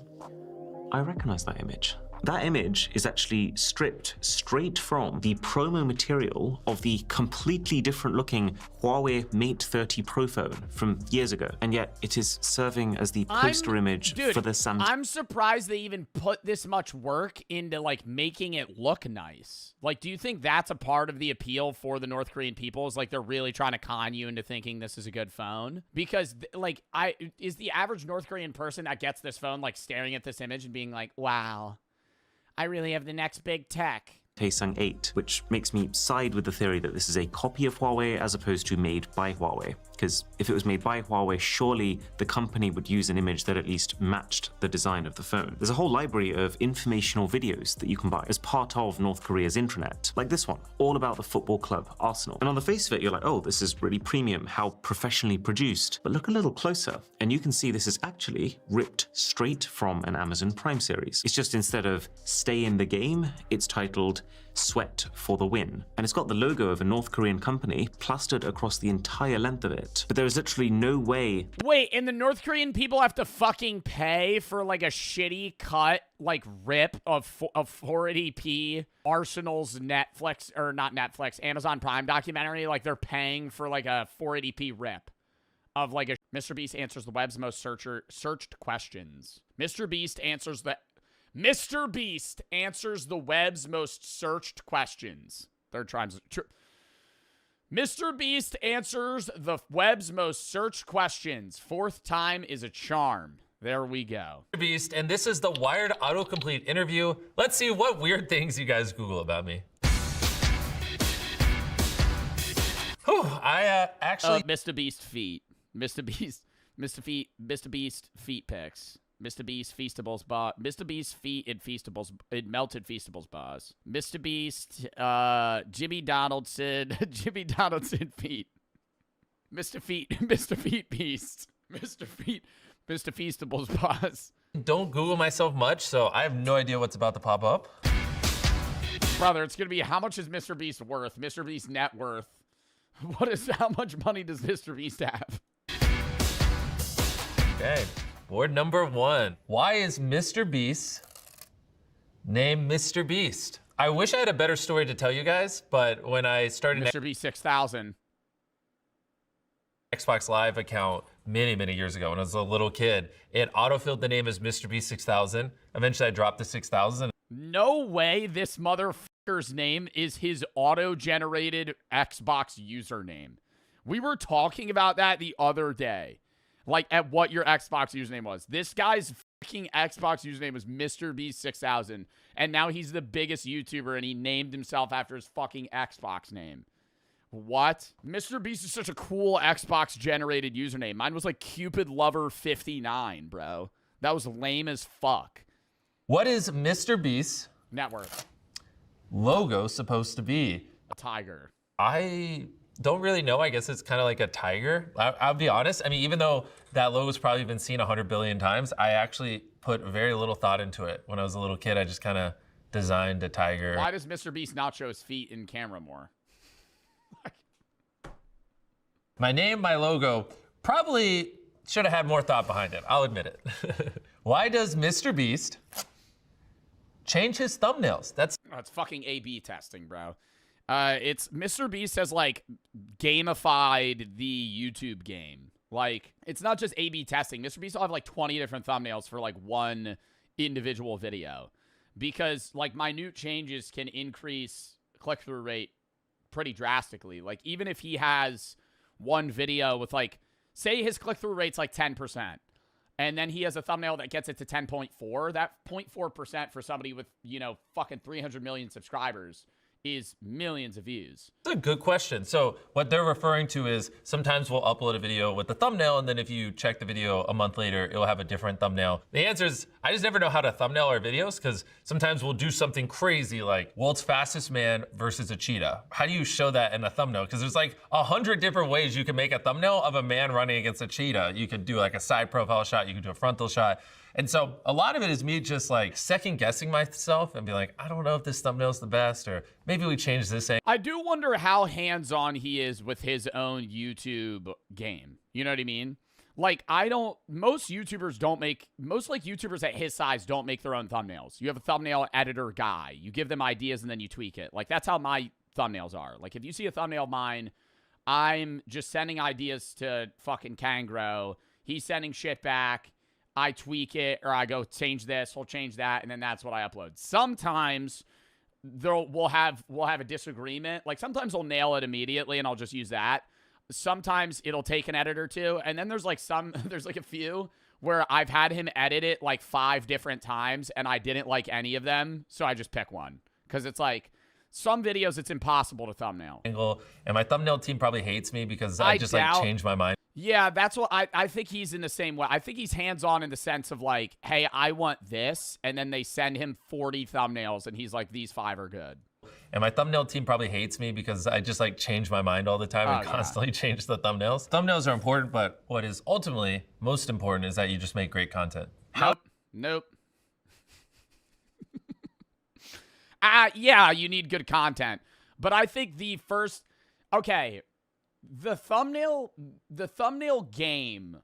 I recognize that image. That image is actually stripped straight from the promo material of the completely different looking Huawei Mate 30 Pro phone from years ago. And yet it is serving as the poster image for the Samsung. I'm surprised they even put this much work into like making it look nice. Like, do you think that's a part of the appeal for the North Korean people? Is like they're really trying to con you into thinking this is a good phone? Because like is the average North Korean person that gets this phone like staring at this image and being like, wow, I really have the next big tech. Samtaesung 8, which makes me side with the theory that this is a copy of Huawei as opposed to made by Huawei. Because if it was made by Huawei, surely the company would use an image that at least matched the design of the phone. There's a whole library of informational videos that you can buy as part of North Korea's intranet, like this one, all about the football club Arsenal. And on the face of it, you're like, oh, this is really premium, how professionally produced. But look a little closer, and you can see this is actually ripped straight from an Amazon Prime series. It's just instead of Stay in the Game, it's titled Sweat for the Win. And it's got the logo of a North Korean company plastered across the entire length of it. But there is literally no way. Wait, and the North Korean people have to fucking pay for like a shitty cut, like rip of 480p Arsenal's Netflix, or not Netflix, Amazon Prime documentary. Like they're paying for like a 480p rip of like a Mr. Beast answers the web's most searched questions. Mr. Beast answers the web's most searched questions. Third time's Mr. Beast answers the web's most searched questions. Fourth time is a charm. There we go. Mr. Beast, and this is the Wired autocomplete interview. Let's see what weird things you guys Google about me. Whew, I actually Mr. Beast feet. Mr. Beast feet pics. Mr. Beast Feastables bar. Mr. Beast feet in Feastables in melted Feastables bars. Mr. Beast Jimmy Donaldson Jimmy Donaldson feet. Mr. Feet Beast. Mr. Feastables bars. Don't Google myself much, so I have no idea what's about to pop up. Brother, it's gonna be how much is Mr. Beast worth? Mr. Beast net worth. How much money does Mr. Beast have? Okay. Board number 1. Why is Mr. Beast named Mr. Beast? I wish I had a better story to tell you guys, but when I started Mr. Beast 6000 Xbox Live account many years ago when I was a little kid, it autofilled the name as Mr. Beast 6000. Eventually I dropped the 6000. No way this motherfucker's name is his auto-generated Xbox username. We were talking about that the other day. Like, at what your Xbox username was. This guy's fucking Xbox username was MrBeast6000, and now he's the biggest YouTuber, and he named himself after his fucking Xbox name. What? Mr. Beast is such a cool Xbox-generated username. Mine was like CupidLover59, bro. That was lame as fuck. What is Mr. Beast's net worth logo supposed to be? A tiger. I don't really know. I guess it's kind of like a tiger. I'll be honest. I mean, even though that logo's probably been seen 100 billion times, I actually put very little thought into it. When I was a little kid, I just kind of designed a tiger. Why does Mr. Beast not show his feet in camera more? My name, my logo, probably should have had more thought behind it. I'll admit it. Why does Mr. Beast change his thumbnails? That's fucking A/B testing, bro. It's Mr. Beast has like gamified the YouTube game. Like, it's not just A/B testing. Mr. Beast will have like 20 different thumbnails for like one individual video, because like minute changes can increase click-through rate pretty drastically. Like, even if he has one video with like, say his click-through rate's like 10%, and then he has a thumbnail that gets it to 10.4, that 0.4% for somebody with, you know, fucking 300 million subscribers is millions of views. That's a good question. So what they're referring to is sometimes we'll upload a video with the thumbnail, and then if you check the video a month later, it'll have a different thumbnail. The answer is, I just never know how to thumbnail our videos, because sometimes we'll do something crazy like world's fastest man versus a cheetah. How do you show that in a thumbnail? Because there's like 100 different ways you can make a thumbnail of a man running against a cheetah. You could do like a side profile shot, you could do a frontal shot. And so a lot of it is me just like second guessing myself and be like, I don't know if this thumbnail is the best, or maybe we change this angle. I do wonder how hands-on he is with his own YouTube game. You know what I mean? Like, most YouTubers at his size don't make their own thumbnails. You have a thumbnail editor guy. You give them ideas and then you tweak it. Like, that's how my thumbnails are. Like, if you see a thumbnail of mine, I'm just sending ideas to fucking Kangro. He's sending shit back. I tweak it, or I go change this, we'll change that, and then that's what I upload. Sometimes we'll have a disagreement. Like, sometimes I'll nail it immediately and I'll just use that. Sometimes it'll take an edit or two, and then there's like a few where I've had him edit it like 5 different times and I didn't like any of them, so I just pick one. Because it's like, some videos it's impossible to thumbnail. And my thumbnail team probably hates me because I just like change my mind. Yeah, that's what I think he's in the same way. I think he's hands-on in the sense of like, hey, I want this, and then they send him 40 thumbnails and he's like, these 5 are good. And my thumbnail team probably hates me because I just like change my mind all the time and constantly change the thumbnails. Thumbnails are important, but what is ultimately most important is that you just make great content. Nope. Yeah, you need good content. But I think the thumbnail game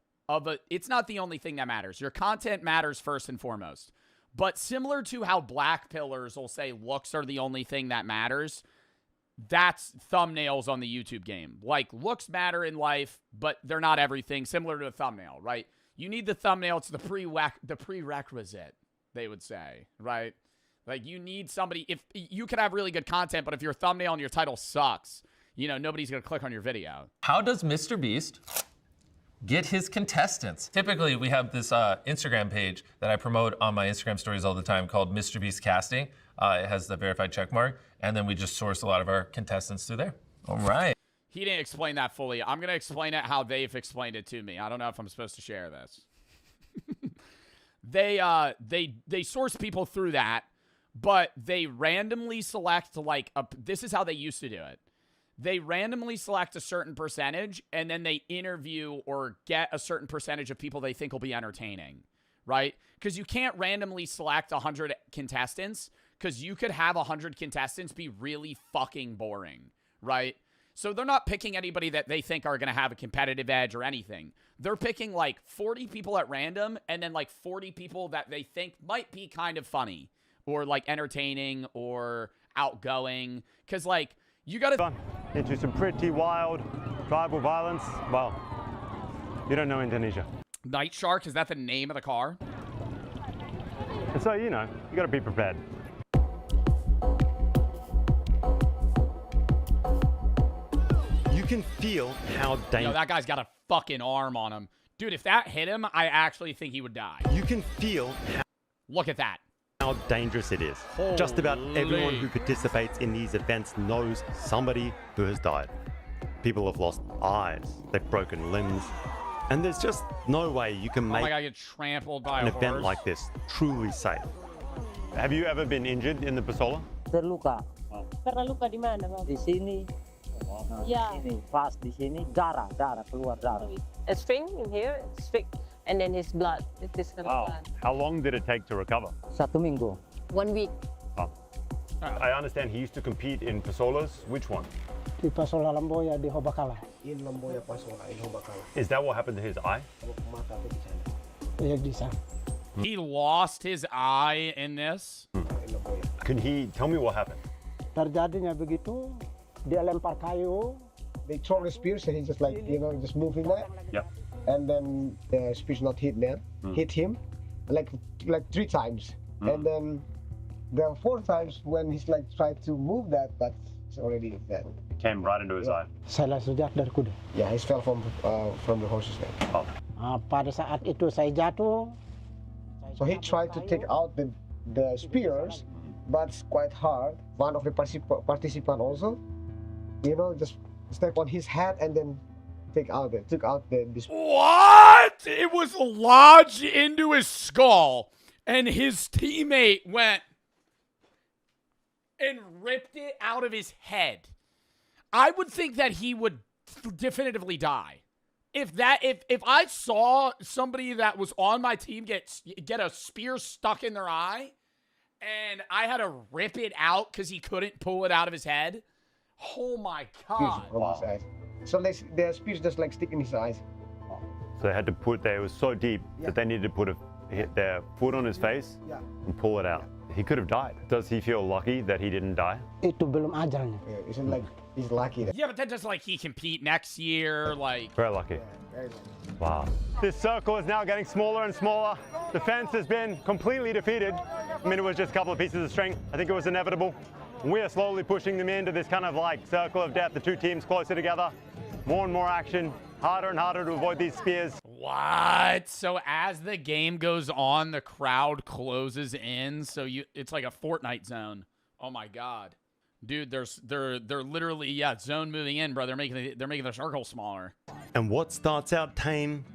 it's not the only thing that matters. Your content matters first and foremost. But similar to how black pillars will say looks are the only thing that matters, that's thumbnails on the YouTube game. Like, looks matter in life, but they're not everything, similar to a thumbnail, right? You need the thumbnail. It's the prerequisite, they would say, right? Like, you need somebody. If you could have really good content, but if your thumbnail and your title sucks, you know, nobody's going to click on your video. How does Mr. Beast get his contestants? Typically, we have this Instagram page that I promote on my Instagram stories all the time called Mr. Beast Casting. It has the verified check mark, and then we just source a lot of our contestants through there. All right. He didn't explain that fully. I'm going to explain it how they've explained it to me. I don't know if I'm supposed to share this. They source people through that, but they randomly select, like, this is how they used to do it. They randomly select a certain percentage, and then they interview or get a certain percentage of people they think will be entertaining, right? Because you can't randomly select 100 contestants, because you could have 100 contestants be really fucking boring, right? So they're not picking anybody that they think are going to have a competitive edge or anything. They're picking like 40 people at random, and then like 40 people that they think might be kind of funny or like entertaining or outgoing. Because like, you got to... Into some pretty wild tribal violence. Well, you don't know Indonesia. Night Shark, is that the name of the car? And so, you know, you got to be prepared. You can feel how dangerous... Yo, that guy's got a fucking arm on him. Dude, if that hit him, I actually think he would die. You can feel Look at that. How dangerous it is. Holy. Just about everyone who participates in these events knows somebody who has died. People have lost eyes, they've broken limbs, and there's just no way you can make get trampled by an a event horse. like this truly safe. Have you ever been injured in the Pasola? Terluka. Karena luka di mana, Bang? Di sini. Ya. Ini, pas di sini, darah keluar darah. It's vein in here, it's thick, and then his blood. It is Wow. How long did it take to recover? 1 minggu. 1 week. Oh. I understand he used to compete in Pasolas. Which one? Di Pasola Lamboya di Hobakala. In Lamboya Pasola in Hobakala. Is that what happened to his eye? He lost his eye in this. Can he tell me what happened? Terjadinya begitu, dia lempar kayu. They throw the spears and he just like, you know, just moving that. Yeah. And then the spears not hit there, hit him like 3 times. And then the 4th times when he's like tried to move that, but it's already dead. It came right into his eye. Saya sejak dari kuda. Yeah, he fell from the horse's neck. Oh. Pada saat itu saya jatuh. So he tried to take out the spears, but it's quite hard. One of the participant also, you know, just step on his head and then took out the What? It was lodged into his skull, and his teammate went and ripped it out of his head. I would think that he would definitively die. If I saw somebody that was on my team get a spear stuck in their eye, and I had to rip it out because he couldn't pull it out of his head, oh my god! Wow. So the spears just like stick in his eyes. So they had to it was so deep that they needed to put their foot on his face and pull it out. He could have died. Does he feel lucky that he didn't die? Itu belum ajalnya. Isn't like he's lucky. Yeah, but that doesn't like he compete next year, like. Very lucky. Very lucky. Wow. This circle is now getting smaller and smaller. The fence has been completely defeated. I mean, it was just a couple of pieces of string. I think it was inevitable. We are slowly pushing them into this kind of like circle of death, the 2 teams closer together. More and more action, harder and harder to avoid these spears. What? So as the game goes on, the crowd closes in, so it's like a Fortnite zone. Oh my god. Dude, they're literally zone moving in, bro. They're making the circle smaller. And what starts out tame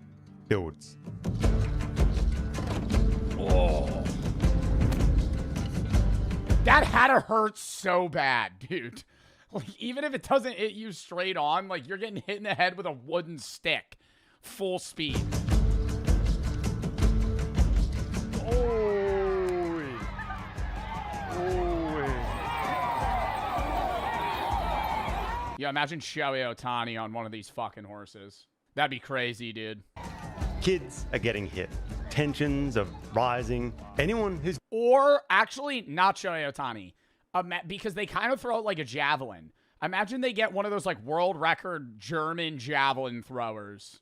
builds. Oh. That had to hurt so bad, dude. Like, even if it doesn't hit you straight on, like, you're getting hit in the head with a wooden stick. Full speed. Yeah, imagine Shohei Ohtani on one of these fucking horses. That'd be crazy, dude. Kids are getting hit. Tensions are rising. Anyone who's... Or, actually, not Shohei Ohtani. Because they kind of throw it like a javelin. Imagine they get one of those, like, world record German javelin throwers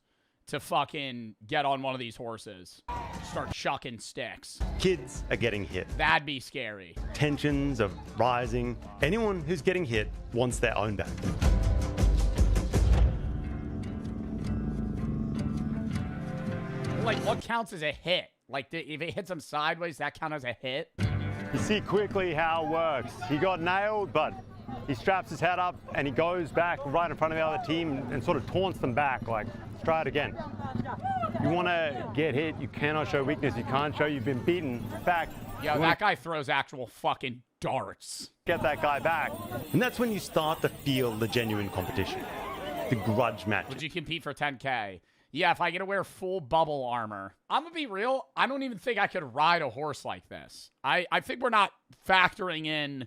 to fucking get on one of these horses. start chucking sticks. Kids are getting hit. That'd be scary. Tensions are rising. Anyone who's getting hit wants their own back. Like, what counts as a hit? Like, if it hits him sideways, that count as a hit? You see quickly how it works. He got nailed, but he straps his head up and he goes back right in front of the other team and sort of taunts them back, like, let's try it again. You want to get hit, you cannot show weakness. You can't show you've been beaten. In fact, yo, that guy throws actual fucking darts. Get that guy back. And that's when you start to feel the genuine competition, the grudge match. Would you compete for 10K? Yeah, if I get to wear full bubble armor. I'm gonna be real, I don't even think I could ride a horse like this. I think we're not factoring in,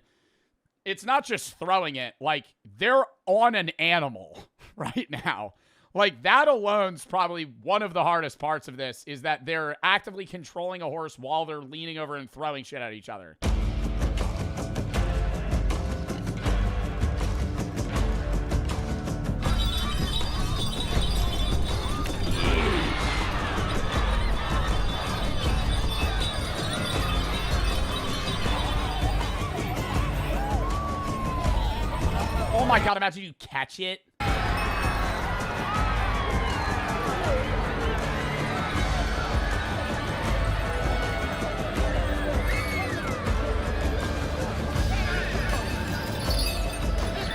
it's not just throwing it, like, they're on an animal right now. Like, that alone's probably one of the hardest parts of this, is that they're actively controlling a horse while they're leaning over and throwing shit at each other. Oh my god, imagine you catch it.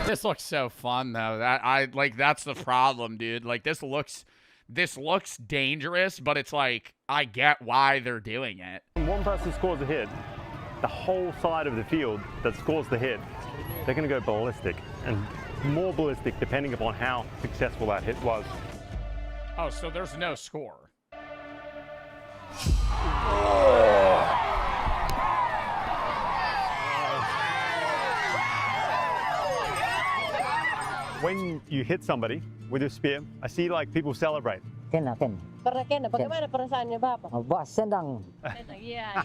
This looks so fun though. That's the problem, dude. Like, this looks dangerous, but it's like, I get why they're doing it. When one person scores a hit, the whole side of the field that scores the hit, they're going to go ballistic, and more ballistic depending upon how successful that hit was. Oh, so there's no score. When you hit somebody with your spear, I see like people celebrate. Kena. Bagaimana perasaannya Bapak? Wah, senang. Yeah.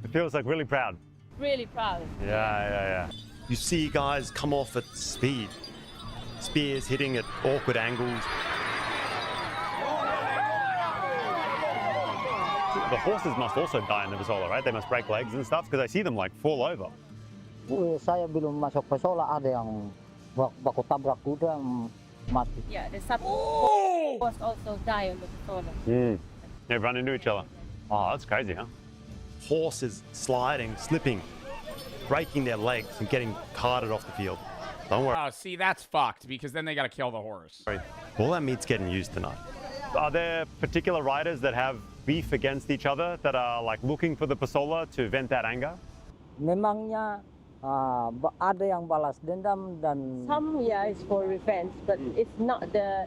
It feels like really proud. Really proud. Yeah. You see guys come off at speed. Spears hitting at awkward angles. The horses must also die in the Pasola, right? They must break legs and stuff, because I see them like fall over. Saya belum masuk Pasola, ada yang baku tabrak kuda mati. Yeah, the sub horse also die on the Pasola. They run into each other. Oh, that's crazy, huh? Horses sliding, slipping, breaking their legs and getting carted off the field. Don't worry. Oh, see, that's fucked, because then they gotta kill the horse. All that meat's getting used tonight. Are there particular riders that have beef against each other that are like looking for the Pasola to vent that anger? Memangnya ada yang balas dendam dan Some, is for revenge, but it's not the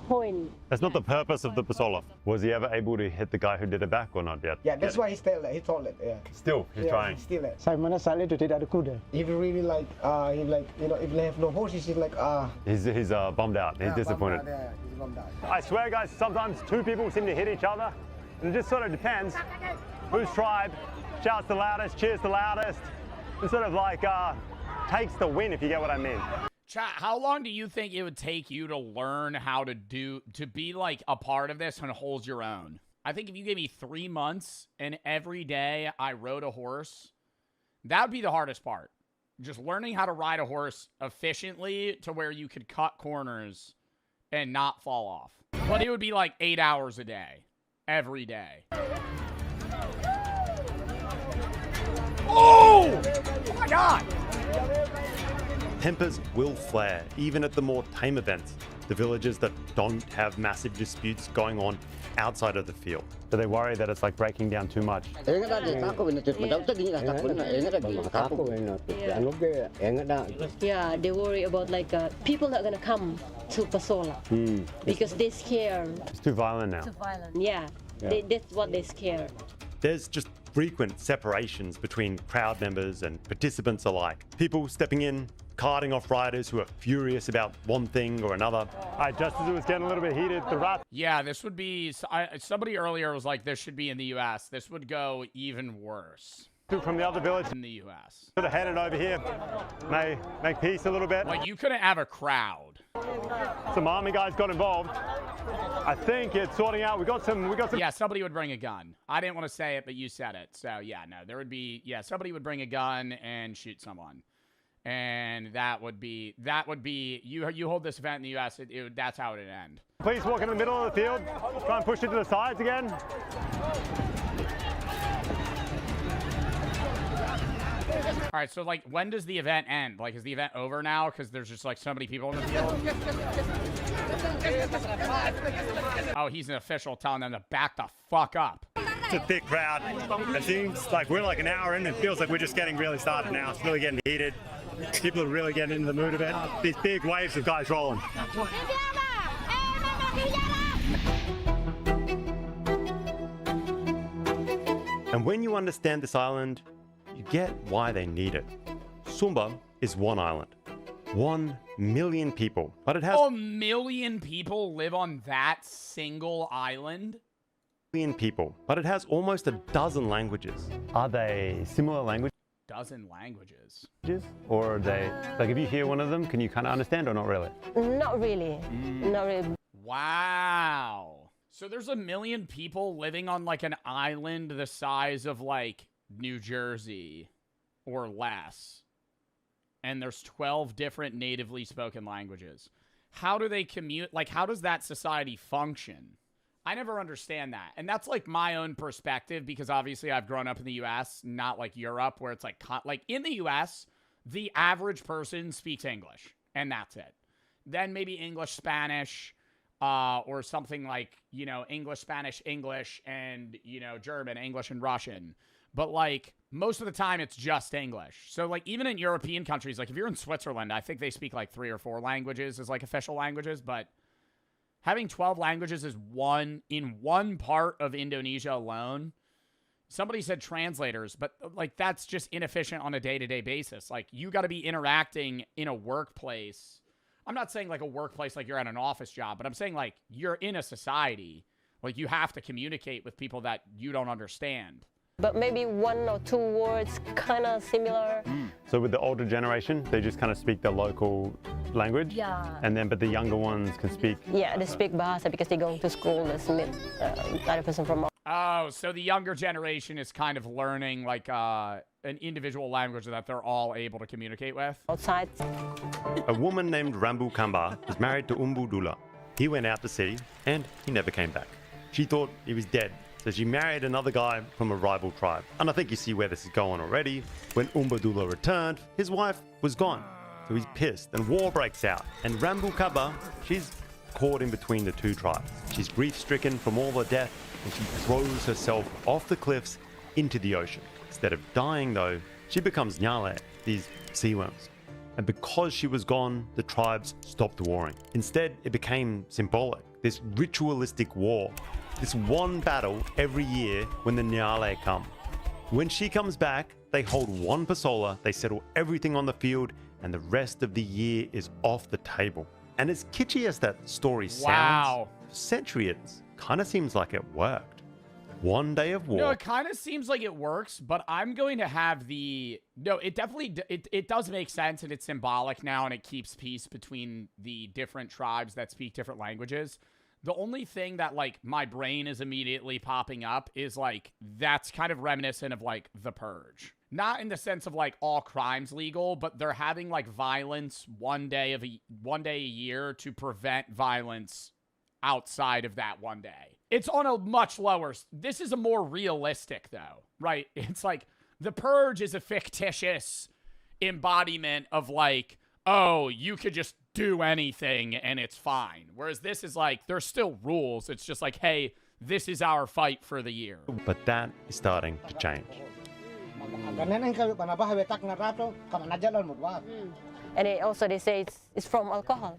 point. That's not the purpose of the Pasola. Was he ever able to hit the guy who did it back or not yet? Yeah, that's why he told it. Yeah. Still, he's trying. Still it. Saya menyesali itu tidak ada kuda. If you really like, if they have no horse, he's like, He's bummed out. He's disappointed. He's bummed out. I swear, guys, sometimes two people seem to hit each other, and it just sort of depends whose tribe shouts the loudest, cheers the loudest. It sort of like takes the win, if you get what I mean. Chat, how long do you think it would take you to learn how to be like a part of this and hold your own? I think if you gave me 3 months and every day I rode a horse, that would be the hardest part. Just learning how to ride a horse efficiently to where you could cut corners and not fall off. But it would be like 8 hours a day, every day. Oh! Oh my God! Tempers will flare, even at the more tame events, the villages that don't have massive disputes going on outside of the field. Do they worry that it's like breaking down too much? Yeah, they worry about like people not gonna come to Pasola because they're scared. It's too violent now. Too violent. Yeah. That's what they're scared. There's just frequent separations between crowd members and participants alike. People stepping in, carting off riders who are furious about one thing or another. Just as it was getting a little bit heated, the rat. Yeah, this would be... somebody earlier was like, this should be in the U.S. This would go even worse. From the other village in the U.S. Sort of headed over here, may make peace a little bit. Like, you couldn't have a crowd. Some army guys got involved. I think it's sorting out. We got some. Yeah, somebody would bring a gun. I didn't want to say it, but you said it. So yeah, no, there would be. Yeah, somebody would bring a gun and shoot someone, and that would be. You hold this event in the U.S. That's how it would end. Please walk in the middle of the field. Try and push it to the sides again. All right, so like, when does the event end? Like, is the event over now? Because there's just like so many people in the field. Oh, he's an official telling them to back the fuck up. It's a thick crowd. It seems like we're like an hour in. It feels like we're just getting really started now. It's really getting heated. People are really getting into the mood of it. These big waves of guys rolling. And when you understand this island, you get why they need it. Sumba is one island. 1 million people. But it has 1 million people live on that single island? People. But it has almost a dozen languages. Are they similar languages? Dozen languages? Or are they, like if you hear one of them, can you kind of understand or not really? Not really. Not really. Wow. So there's 1 million people living on like an island the size of like New Jersey or less. And there's 12 different natively spoken languages. How do they commute? Like, how does that society function? I never understand that. And that's like my own perspective because obviously I've grown up in the US, not like Europe where it's like in the US, the average person speaks English and that's it. Then maybe English, Spanish, or something like, you know, English, Spanish, English, and, you know, German, English, and Russian. But, like, most of the time, it's just English. So, like, even in European countries, like, if you're in Switzerland, I think they speak, like, 3 or 4 languages as, like, official languages. But having 12 languages is in one part of Indonesia alone. Somebody said translators, but, like, that's just inefficient on a day-to-day basis. Like, you got to be interacting in a workplace. I'm not saying, like, a workplace like you're at an office job, but I'm saying, like, you're in a society. Like, you have to communicate with people that you don't understand. But maybe 1 or 2 words kind of similar. So with the older generation, they just kind of speak the local language? Yeah. And then, but the younger ones can speak? Yeah, they speak Bahasa because they go to school. They meet another person from... Oh, so the younger generation is kind of learning, like, an individual language that they're all able to communicate with? Outside. A woman named Rambu Kamba was married to Umbu Dula. He went out to sea, and he never came back. She thought he was dead. So she married another guy from a rival tribe. And I think you see where this is going already. When Umbadula returned, his wife was gone. So he's pissed and war breaks out. And Rambu Kaba, she's caught in between the 2 tribes. She's grief-stricken from all the death and she throws herself off the cliffs into the ocean. Instead of dying though, she becomes Nyale, these sea worms. And because she was gone, the tribes stopped warring. Instead, it became symbolic, this ritualistic war. This one battle every year when the Nyale come. When she comes back, they hold 1 pasola, they settle everything on the field, and the rest of the year is off the table. And as kitschy as that story sounds, for centuries, kind of seems like it worked. 1 day of war. No, it kind of seems like it works, but I'm going to have no, it definitely, it does make sense and it's symbolic now and it keeps peace between the different tribes that speak different languages. The only thing that, like, my brain is immediately popping up is, like, that's kind of reminiscent of, like, The Purge. Not in the sense of, like, all crimes legal, but they're having, like, violence one day a year to prevent violence outside of that one day. It's on a much lower... This is a more realistic, though, right? It's like, The Purge is a fictitious embodiment of, like, oh, you could just do anything and it's fine. Whereas this is like, there's still rules. It's just like, hey, this is our fight for the year. But that is starting to change. And they say it's from alcohol.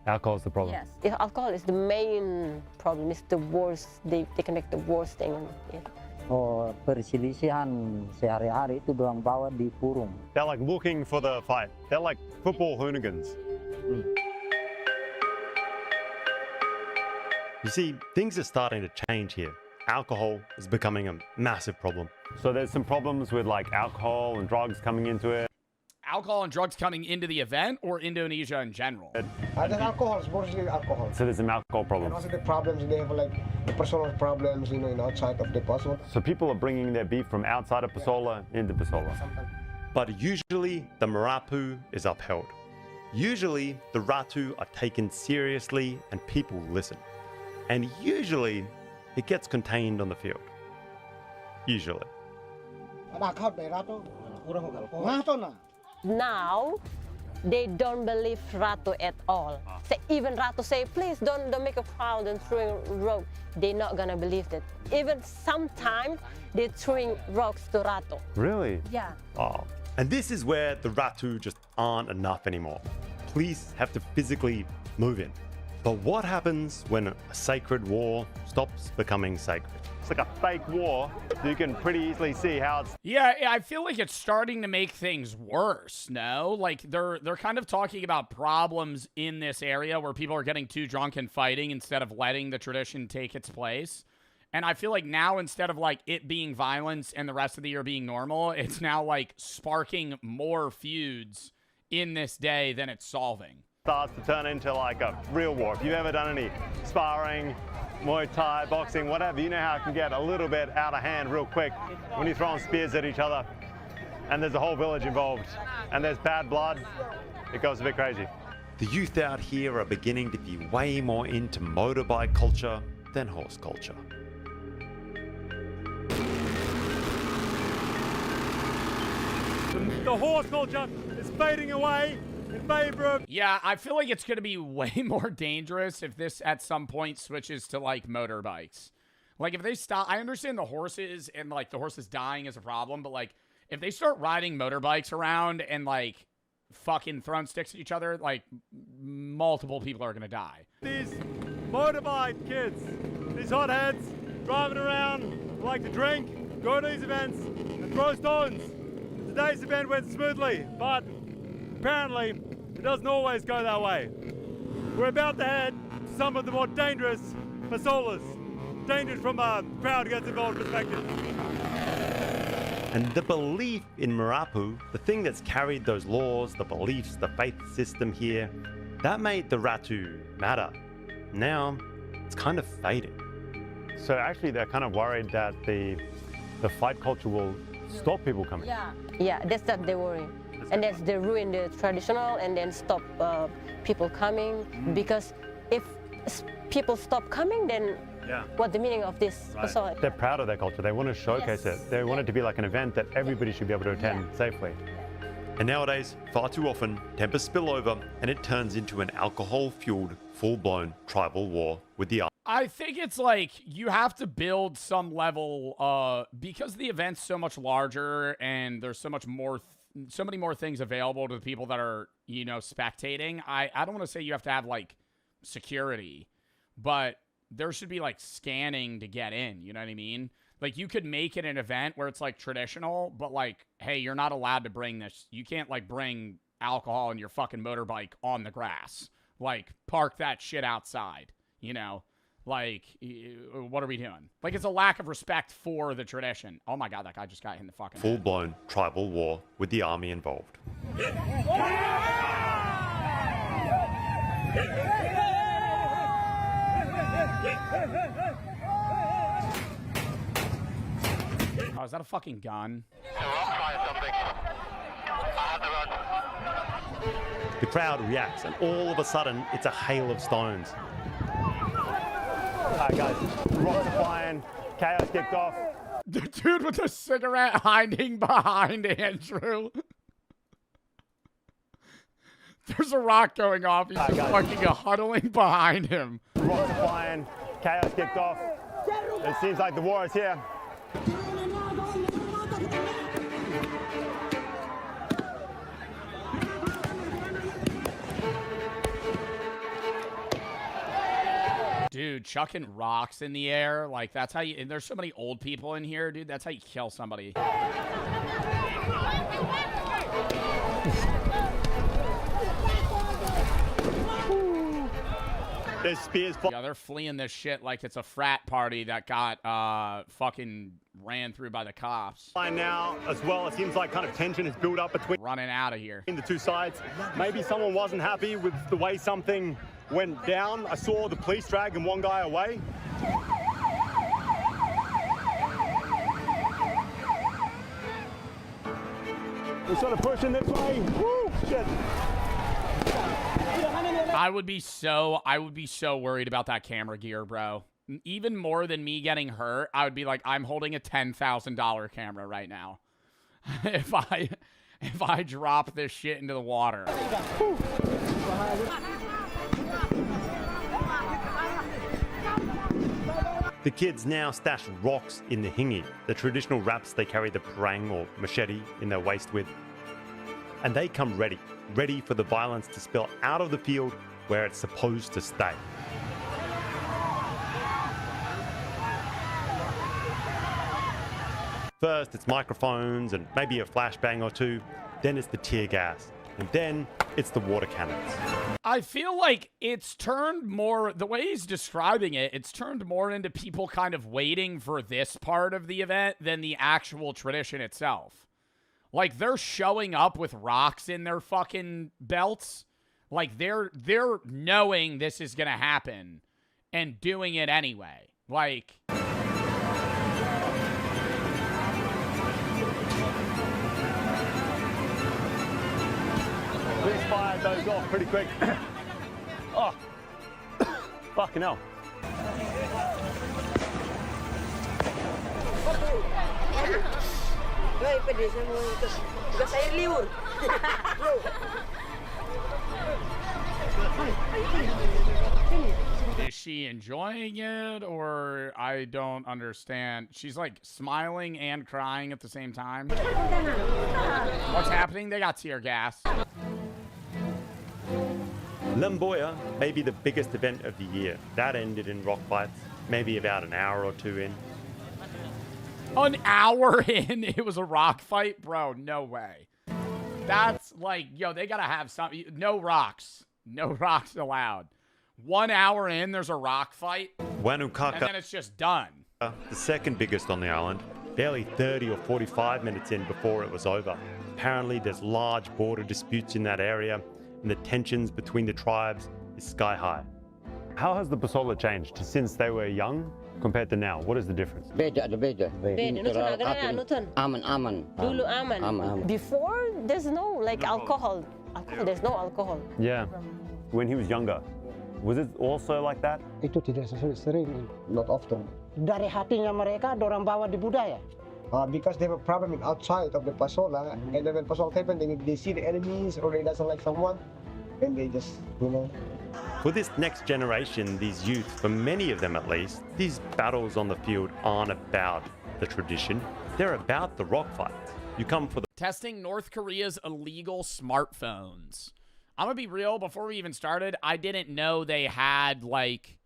Alcohol is the problem? Yes. If alcohol is the main problem, it's the worst, they connect the worst thing. Yeah. Oh, perselisihan sehari-hari itu doang bawa dikurung. They're like looking for the fight. They're like football hooligans. You see, things are starting to change here. Alcohol is becoming a massive problem. So there's some problems with like alcohol and drugs coming into it. alcohol and drugs coming into the event or Indonesia in general? There's alcohol, it's mostly alcohol. So there's some alcohol And problems. also the problems, they have like the personal problems, you know, outside of the Pasola. So people are bringing their beef from outside of Pasola into Pasola. But usually the Marapu is upheld. Usually the Ratu are taken seriously and people listen. And usually it gets contained on the field. Usually. Now, they don't believe Ratu at all. So even Ratu say, please don't make a crowd and throwing rock. They're not gonna believe that. Even sometimes they're throwing rocks to Ratu. Really? Yeah. Oh. And this is where the Ratu just aren't enough anymore. Police have to physically move in. But what happens when a sacred war stops becoming sacred? It's like a fake war. You can pretty easily see how it's... Yeah, I feel like it's starting to make things worse, no? Like, they're kind of talking about problems in this area where people are getting too drunk and fighting instead of letting the tradition take its place. And I feel like now, instead of, like, it being violence and the rest of the year being normal, it's now, like, sparking more feuds in this day than it's solving. Starts to turn into like a real war. If you've ever done any sparring, Muay Thai, boxing, whatever, you know how it can get a little bit out of hand real quick when you're throwing spears at each other and there's a whole village involved and there's bad blood, it goes a bit crazy. The youth out here are beginning to be way more into motorbike culture than horse culture. The horse culture is fading away in favor of... Yeah, I feel like it's going to be way more dangerous if this at some point switches to, like, motorbikes. Like, if they stop... I understand the horses and, like, the horses dying is a problem, but, like, if they start riding motorbikes around and, like, fucking throwing sticks at each other, like, multiple people are going to die. These motorbike kids, these hotheads, driving around, like to drink, go to these events, and throw stones. Today's event went smoothly, but apparently it doesn't always go that way. We're about to head to some of the more dangerous Pasolas. Dangerous from a crowd gets involved perspective. And the belief in Marapu, the thing that's carried those laws, the beliefs, the faith system here, that made the Ratu matter. Now, it's kind of fading. So actually they're kind of worried that the fight culture will stop people coming. Yeah, that's what they worry. And that's they ruin the traditional and then stop people coming. Because if people stop coming, then what's the meaning of this? Right. They're proud of their culture. They want to showcase it. They want it to be like an event that everybody should be able to attend safely. And nowadays, far too often, tempers spill over and it turns into an alcohol-fueled, full-blown tribal war with the army. I think it's like you have to build some level because the event's so much larger and there's so much more so many more things available to the people that are, you know, spectating. I don't want to say you have to have like security, but there should be like scanning to get in, you know what I mean? Like you could make it an event where it's like traditional, but like, hey, you're not allowed to bring this. You can't like bring alcohol in your fucking motorbike on the grass. Like park that shit outside, you know? Like, what are we doing? Like, it's a lack of respect for the tradition. Oh my God, that guy just got hit in the fucking head. Full-blown tribal war with the army involved. Oh, is that a fucking gun? The crowd reacts, and all of a sudden, it's a hail of stones. Alright guys, rocks are flying, chaos kicked off. The dude with the cigarette hiding behind Andrew. There's a rock going off. He's just fucking huddling behind him. Rocks are flying, chaos kicked off. It seems like the war is here. Dude, chucking rocks in the air, like that's how you, and there's so many old people in here, dude, that's how you kill somebody. There's spears. Yeah, they're fleeing this shit like it's a frat party that got fucking ran through by the cops. Now, as well, it seems like kind of tension is built up between running out of here. The two sides. Maybe someone wasn't happy with the way something went down. I saw the police dragging one guy away. We're sort of pushing this way. Woo, shit. I would be so worried about that camera gear, bro. Even more than me getting hurt, I would be like, I'm holding a $10,000 camera right now. if I drop this shit into the water. The kids now stash rocks in the hingi, the traditional wraps they carry the parang or machete in their waist with. And they come ready for the violence to spill out of the field where it's supposed to stay. First, it's microphones and maybe a flashbang or two. Then it's the tear gas. And then it's the water cannons. I feel like it's turned more, the way he's describing it, it's turned more into people kind of waiting for this part of the event than the actual tradition itself. Like, they're showing up with rocks in their fucking belts. Like, they're knowing this is going to happen and doing it anyway. Like... We fired those off pretty quick. Oh, fucking hell. Is she enjoying it, or I don't understand? She's like smiling and crying at the same time. What's happening? They got tear gas. Limboya may be the biggest event of the year. That ended in rock fights, maybe about an hour or two in. An hour in, it was a rock fight? Bro, no way. That's like, yo, they gotta have something. No rocks. No rocks allowed. 1 hour in, there's a rock fight. Wanukaka, and then it's just done. The second biggest on the island, barely 30 or 45 minutes in before it was over. Apparently, there's large border disputes in that area, and the tensions between the tribes is sky high. How has the Pasola changed since they were young compared to now? What is the difference? Beda. Aman. Dulu aman. Before, there's no like alcohol. There's no alcohol. Yeah. When he was younger, was it also like that? Itu tidak sering, not often. Dari hatinya mereka, dorang bawa di budaya. Because they have a problem outside of the Pasola, and then when Pasola happens, they see the enemies or they doesn't like someone, and they just, For this next generation, these youth, for many of them at least, these battles on the field aren't about the tradition. They're about the rock fights. You come for the... Testing North Korea's illegal smartphones. I'm gonna be real, before we even started, I didn't know they had, like,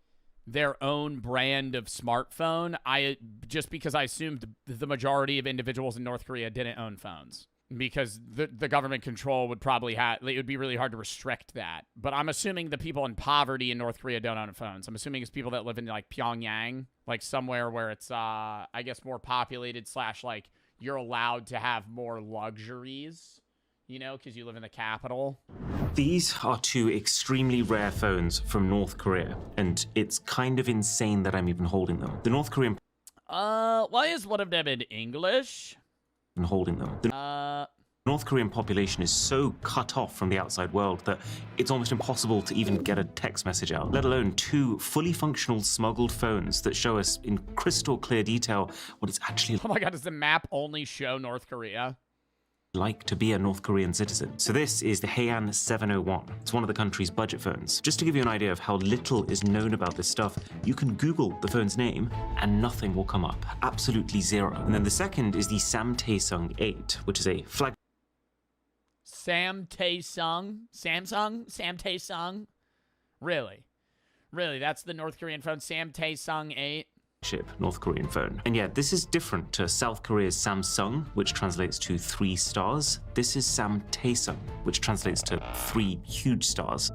their own brand of smartphone. Just because I assumed the majority of individuals in North Korea didn't own phones. Because the government control would probably it would be really hard to restrict that. But I'm assuming the people in poverty in North Korea don't own phones. I'm assuming it's people that live in, like, Pyongyang, like, somewhere where it's, I guess, more populated / like, you're allowed to have more luxuries, you know, because you live in the capital. These are two extremely rare phones from North Korea, and it's kind of insane that I'm even holding them. The North Korean... Why is one of them in English? And holding them. The North Korean population is so cut off from the outside world that it's almost impossible to even get a text message out, let alone two fully functional smuggled phones that show us in crystal clear detail what it's actually... Oh my god, does the map only show North Korea? Like to be a North Korean citizen. So this is the Heian 701. It's one of the country's budget phones. Just to give you an idea of how little is known about this stuff, you can Google the phone's name and nothing will come up. Absolutely zero. And then the second is the Samtaesung 8, which is a flag... Samtaesung? Samtaesung? Really? Really, that's the North Korean phone, Samtaesung 8? North Korean phone. And yeah, this is different to South Korea's Samsung, which translates to 3 stars. This is Samtaesung, which translates to 3 huge stars.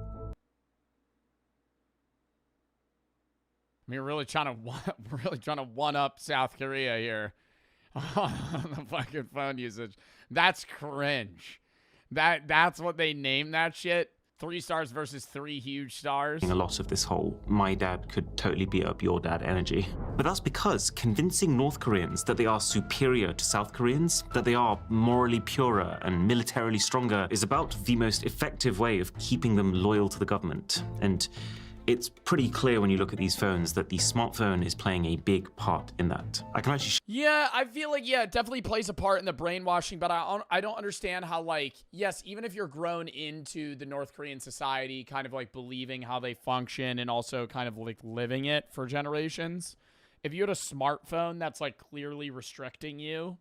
mean, we're really trying to one up South Korea here on the fucking phone usage. That's cringe. That's what they name that shit. 3 stars versus 3 huge stars. A lot of this whole my dad could totally beat up your dad energy. But that's because convincing North Koreans that they are superior to South Koreans, that they are morally purer and militarily stronger, is about the most effective way of keeping them loyal to the government. And it's pretty clear when you look at these phones that the smartphone is playing a big part in that. I can actually Yeah, I feel like, yeah, it definitely plays a part in the brainwashing, but I don't understand how, like, yes, even if you're grown into the North Korean society, kind of like believing how they function and also kind of like living it for generations, if you had a smartphone that's like clearly restricting you,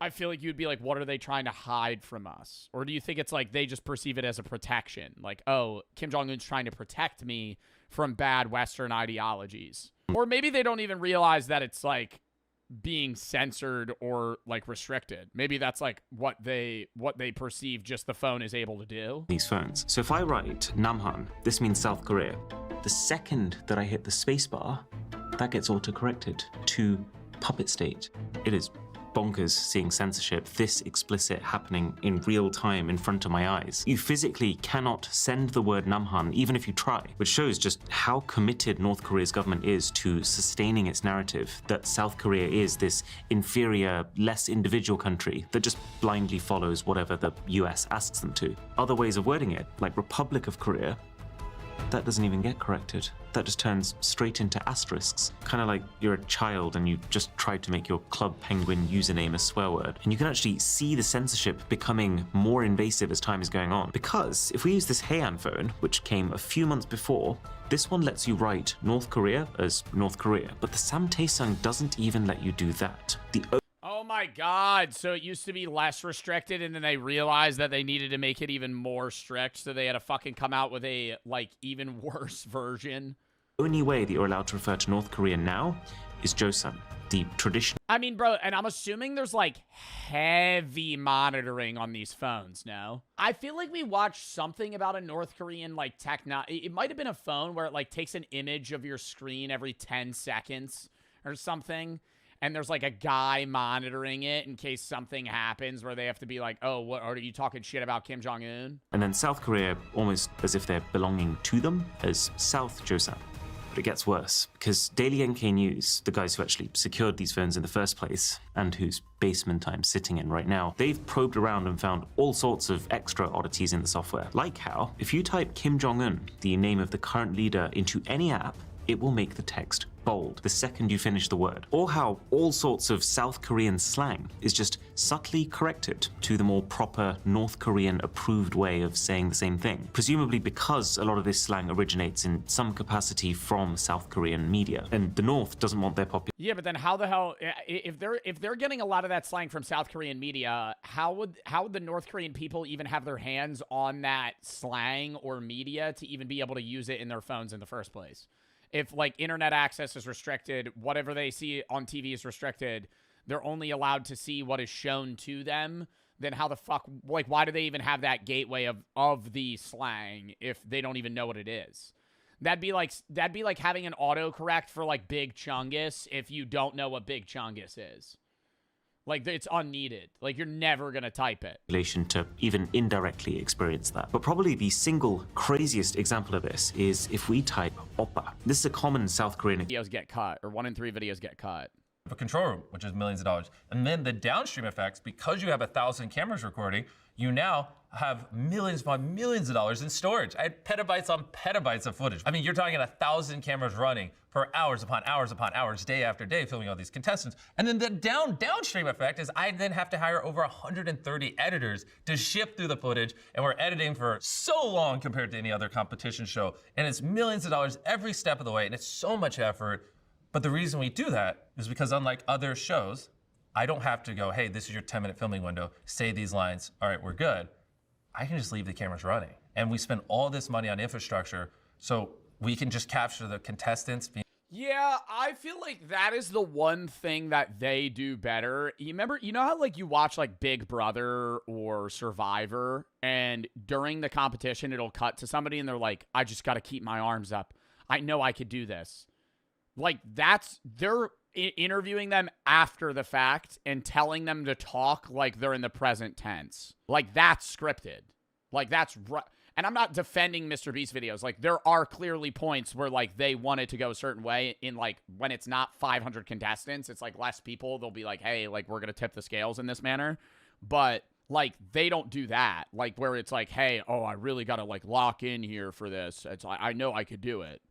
I feel like you'd be like, what are they trying to hide from us? Or do you think it's like they just perceive it as a protection? Like, oh, Kim Jong-un's trying to protect me from bad Western ideologies. Or maybe they don't even realize that it's like being censored or like restricted. Maybe that's like what they perceive just the phone is able to do. These phones. So if I write Namhan, this means South Korea. The second that I hit the spacebar, that gets auto-corrected to puppet state. It is bonkers seeing censorship this explicit happening in real time in front of my eyes. You physically cannot send the word Namhan even if you try, which shows just how committed North Korea's government is to sustaining its narrative that South Korea is this inferior, less individual country that just blindly follows whatever the US asks them to. Other ways of wording it, like Republic of Korea, that doesn't even get corrected. That just turns straight into asterisks. Kind of like you're a child and you just tried to make your Club Penguin username a swear word. And you can actually see the censorship becoming more invasive as time is going on. Because if we use this Heian phone, which came a few months before, this one lets you write North Korea as North Korea. But the Samtaesung doesn't even let you do that. Oh my God. So it used to be less restricted and then they realized that they needed to make it even more strict. So they had to fucking come out with a like even worse version. Only way that you're allowed to refer to North Korea now is Joseon, the traditional. I mean, bro, and I'm assuming there's like heavy monitoring on these phones now. I feel like we watched something about a North Korean like it might have been a phone where it like takes an image of your screen every 10 seconds or something. And there's like a guy monitoring it in case something happens where they have to be like, oh, what are you talking shit about Kim Jong-un? And then South Korea, almost as if they're belonging to them, as South Joseon. But it gets worse, because Daily NK News, the guys who actually secured these phones in the first place, and whose basement I'm sitting in right now, they've probed around and found all sorts of extra oddities in the software. Like how, if you type Kim Jong-un, the name of the current leader, into any app, it will make the text bold the second you finish the word. Or how all sorts of South Korean slang is just subtly corrected to the more proper North Korean approved way of saying the same thing. Presumably because a lot of this slang originates in some capacity from South Korean media. And the North doesn't want their population. Yeah, but then how the hell, if they're getting a lot of that slang from South Korean media, how would the North Korean people even have their hands on that slang or media to even be able to use it in their phones in the first place? If, like, internet access is restricted, whatever they see on TV is restricted, they're only allowed to see what is shown to them, then how the fuck, like, why do they even have that gateway of the slang if they don't even know what it is? That'd be like having an autocorrect for, like, Big Chungus if you don't know what Big Chungus is. Like, it's unneeded. Like, you're never going to type it. To even indirectly experience that. But probably the single craziest example of this is if we type oppa. This is a common South Korean. Videos get cut, or 1 in 3 videos get cut. A control room, which is millions of dollars. And then the downstream effects, because you have 1,000 cameras recording, you now have millions upon millions of dollars in storage. I had petabytes on petabytes of footage. I mean, you're talking 1,000 cameras running for hours upon hours upon hours, day after day, filming all these contestants. And then the downstream effect is I then have to hire over 130 editors to ship through the footage, and we're editing for so long compared to any other competition show. And it's millions of dollars every step of the way, and it's so much effort. But the reason we do that is because unlike other shows, I don't have to go, hey, this is your 10-minute filming window, say these lines, all right, we're good. I can just leave the cameras running. And we spend all this money on infrastructure so we can just capture the contestants. Yeah, I feel like that is the one thing that they do better. You know how like you watch like Big Brother or Survivor, and during the competition it'll cut to somebody and they're like, I just got to keep my arms up. I know I could do this. Like, they're interviewing them after the fact and telling them to talk like they're in the present tense. Like, that's scripted. Like, that's right. And I'm not defending Mr. Beast videos. Like, there are clearly points where, like, they want it to go a certain way in, like, when it's not 500 contestants, it's, like, less people. They'll be like, hey, like, we're going to tip the scales in this manner. But, like, they don't do that. Like, where it's like, hey, oh, I really got to, like, lock in here for this. It's I know I could do it.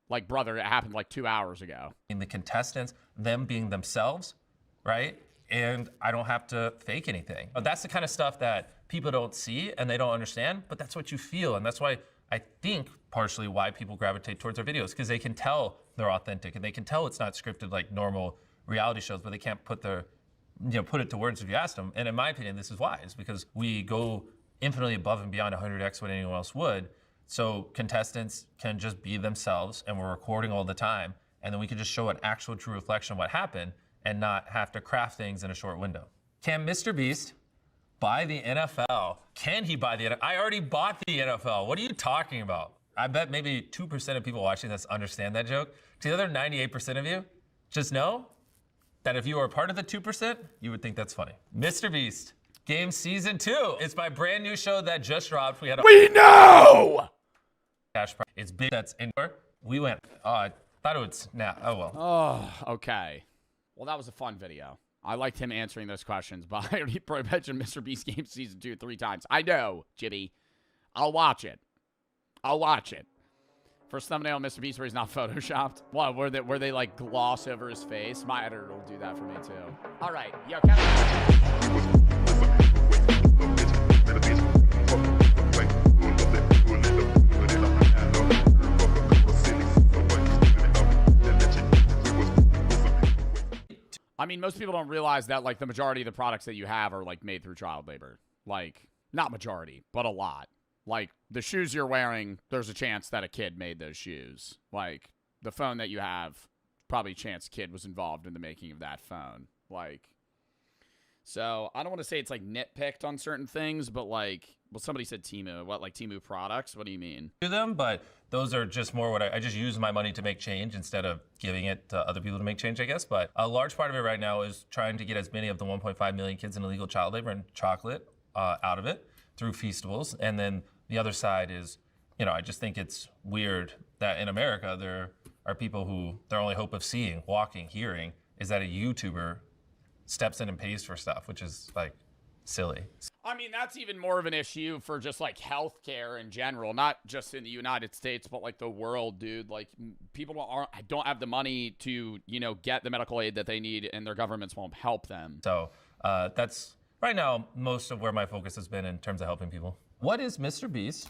Like, brother, it happened, like, 2 hours ago. In the contestants, them being themselves, right? And I don't have to fake anything. But that's the kind of stuff that people don't see and they don't understand, but that's what you feel. And that's why I think partially why people gravitate towards our videos, because they can tell they're authentic and they can tell it's not scripted like normal reality shows, but they can't put it to words if you ask them. And in my opinion, this is why. It's because we go infinitely above and beyond 100x what anyone else would. So contestants can just be themselves and we're recording all the time. And then we can just show an actual true reflection of what happened and not have to craft things in a short window. Can Mr. Beast buy the NFL? Can he buy the NFL? I already bought the NFL. What are you talking about? I bet maybe 2% of people watching this understand that joke. To the other 98% of you, just know that if you are part of the 2%, you would think that's funny. Mr. Beast, Game Season 2. It's my brand new show that just dropped. We know! Cash prize. It's big. That's indoor. We went, I thought it would snap. Oh, well. Oh, okay. Well, that was a fun video. I liked him answering those questions, but I already mentioned Mr. Beast Game Season 2 3 times. I know, Jibby. I'll watch it. First thumbnail of Mr. Beast where he's not photoshopped. What, where they like gloss over his face? My editor will do that for me too. All right, yo, I mean, most people don't realize that, like, the majority of the products that you have are, like, made through child labor. Like, not majority, but a lot. Like, the shoes you're wearing, there's a chance that a kid made those shoes. Like, the phone that you have, probably a chance a kid was involved in the making of that phone. Like, so I don't want to say it's, like, nitpicked on certain things, but, like, well, somebody said Temu. What, like Temu products? What do you mean? Do them, but those are just more what I just use my money to make change instead of giving it to other people to make change, I guess. But a large part of it right now is trying to get as many of the 1.5 million kids in illegal child labor and chocolate out of it through Feastables. And then the other side is, you know, I just think it's weird that in America there are people who their only hope of seeing, walking, hearing is that a YouTuber steps in and pays for stuff, which is like silly. I mean, that's even more of an issue for just, like, healthcare in general, not just in the United States, but, like, the world, dude. Like, people don't have the money to, you know, get the medical aid that they need, and their governments won't help them. So that's, right now, most of where my focus has been in terms of helping people. What is Mr. Beast's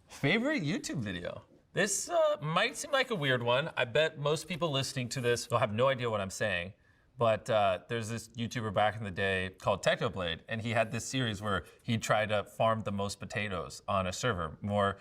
favorite YouTube video? This might seem like a weird one. I bet most people listening to this will have no idea what I'm saying. But there's this YouTuber back in the day called Technoblade, and he had this series where he tried to farm the most potatoes on a server, more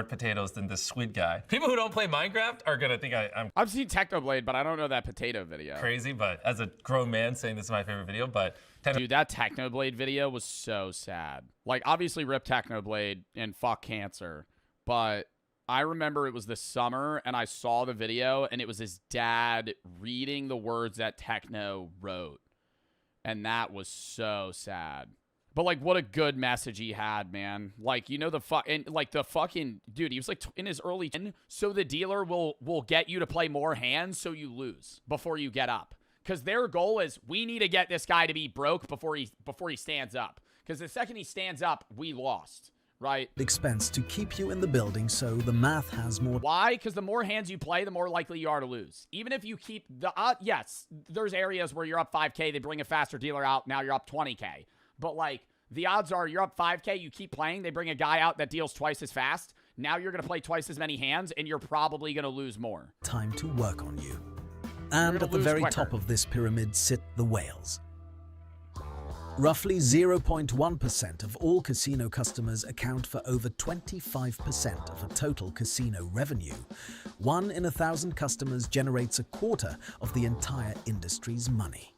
potatoes than this squid guy. People who don't play Minecraft are gonna think I've seen Technoblade, but I don't know that potato video. Crazy, but as a grown man saying this is my favorite video, but dude, that Technoblade video was so sad. Like, obviously rip Technoblade and fuck cancer, but I remember it was this summer and I saw the video and it was his dad reading the words that Techno wrote. And that was so sad. But, like, what a good message he had, man. Like, you know, the fucking dude, he was like in his early 10s, so the dealer will get you to play more hands so you lose before you get up. Because their goal is, we need to get this guy to be broke before he stands up. Because the second he stands up, we lost. Right. Expense to keep you in the building, so the math has more. Why? Because the more hands you play, the more likely you are to lose. Even if you keep the yes, there's areas where you're up 5K, they bring a faster dealer out, now you're up 20K. But, like, the odds are you're up 5K, you keep playing, they bring a guy out that deals twice as fast. Now you're going to play twice as many hands, and you're probably going to lose more. Time to work on you. And at the very top of this pyramid sit the whales. Roughly 0.1% of all casino customers account for over 25% of a total casino revenue. 1 in 1,000 customers generates a quarter of the entire industry's money.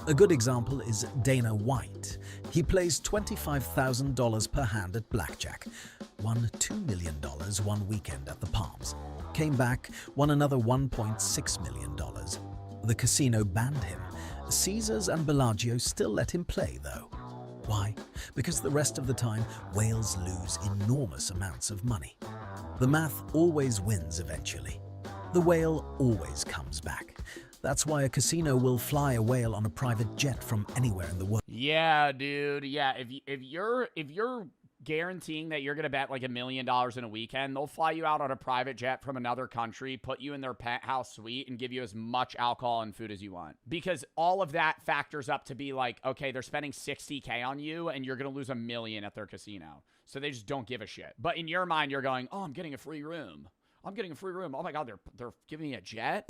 A good example is Dana White. He plays $25,000 per hand at blackjack, won $2 million one weekend at the Palms, came back, won another $1.6 million. The casino banned him. Caesars and Bellagio still let him play, though. Why? Because the rest of the time, whales lose enormous amounts of money. The math always wins eventually. The whale always comes back. That's why a casino will fly a whale on a private jet from anywhere in the world. Yeah, dude. Yeah, if you're guaranteeing that you're gonna bet like $1 million in a weekend, they'll fly you out on a private jet from another country, put you in their penthouse suite, and give you as much alcohol and food as you want. Because all of that factors up to be like, okay, they're spending $60K on you, and you're gonna lose $1 million at their casino. So they just don't give a shit. But in your mind, you're going, oh, I'm getting a free room. I'm getting a free room. Oh my God, they're giving me a jet?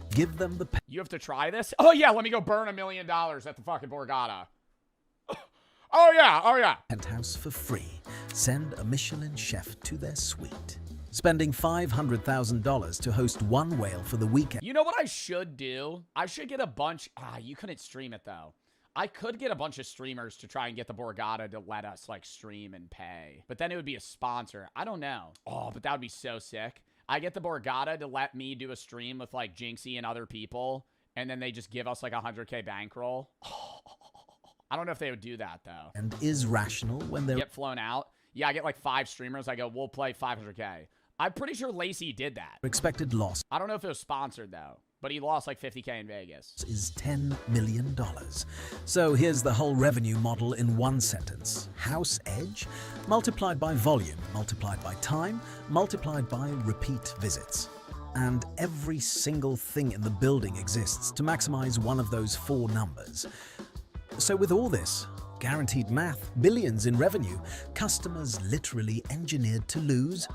Give them the... You have to try this? Oh yeah, let me go burn $1 million at the fucking Borgata. Oh yeah. Penthouse for free. Send a Michelin chef to their suite. Spending $500,000 to host one whale for the weekend. You know what I should do? I should get a bunch... you couldn't stream it though. I could get a bunch of streamers to try and get the Borgata to let us like stream and pay. But then it would be a sponsor. I don't know. Oh, but that would be so sick. I get the Borgata to let me do a stream with like Jinxie and other people, and then they just give us like 100K bankroll. I don't know if they would do that though. And is rational when they get flown out. Yeah, I get like 5 streamers. I go, we'll play 500K. I'm pretty sure Lacey did that. Expected loss. I don't know if it was sponsored though, but he lost like 50K in Vegas. Is $10 million. So here's the whole revenue model in one sentence. House edge multiplied by volume, multiplied by time, multiplied by repeat visits. And every single thing in the building exists to maximize one of those 4 numbers. So with all this, guaranteed math, billions in revenue, customers literally engineered to lose,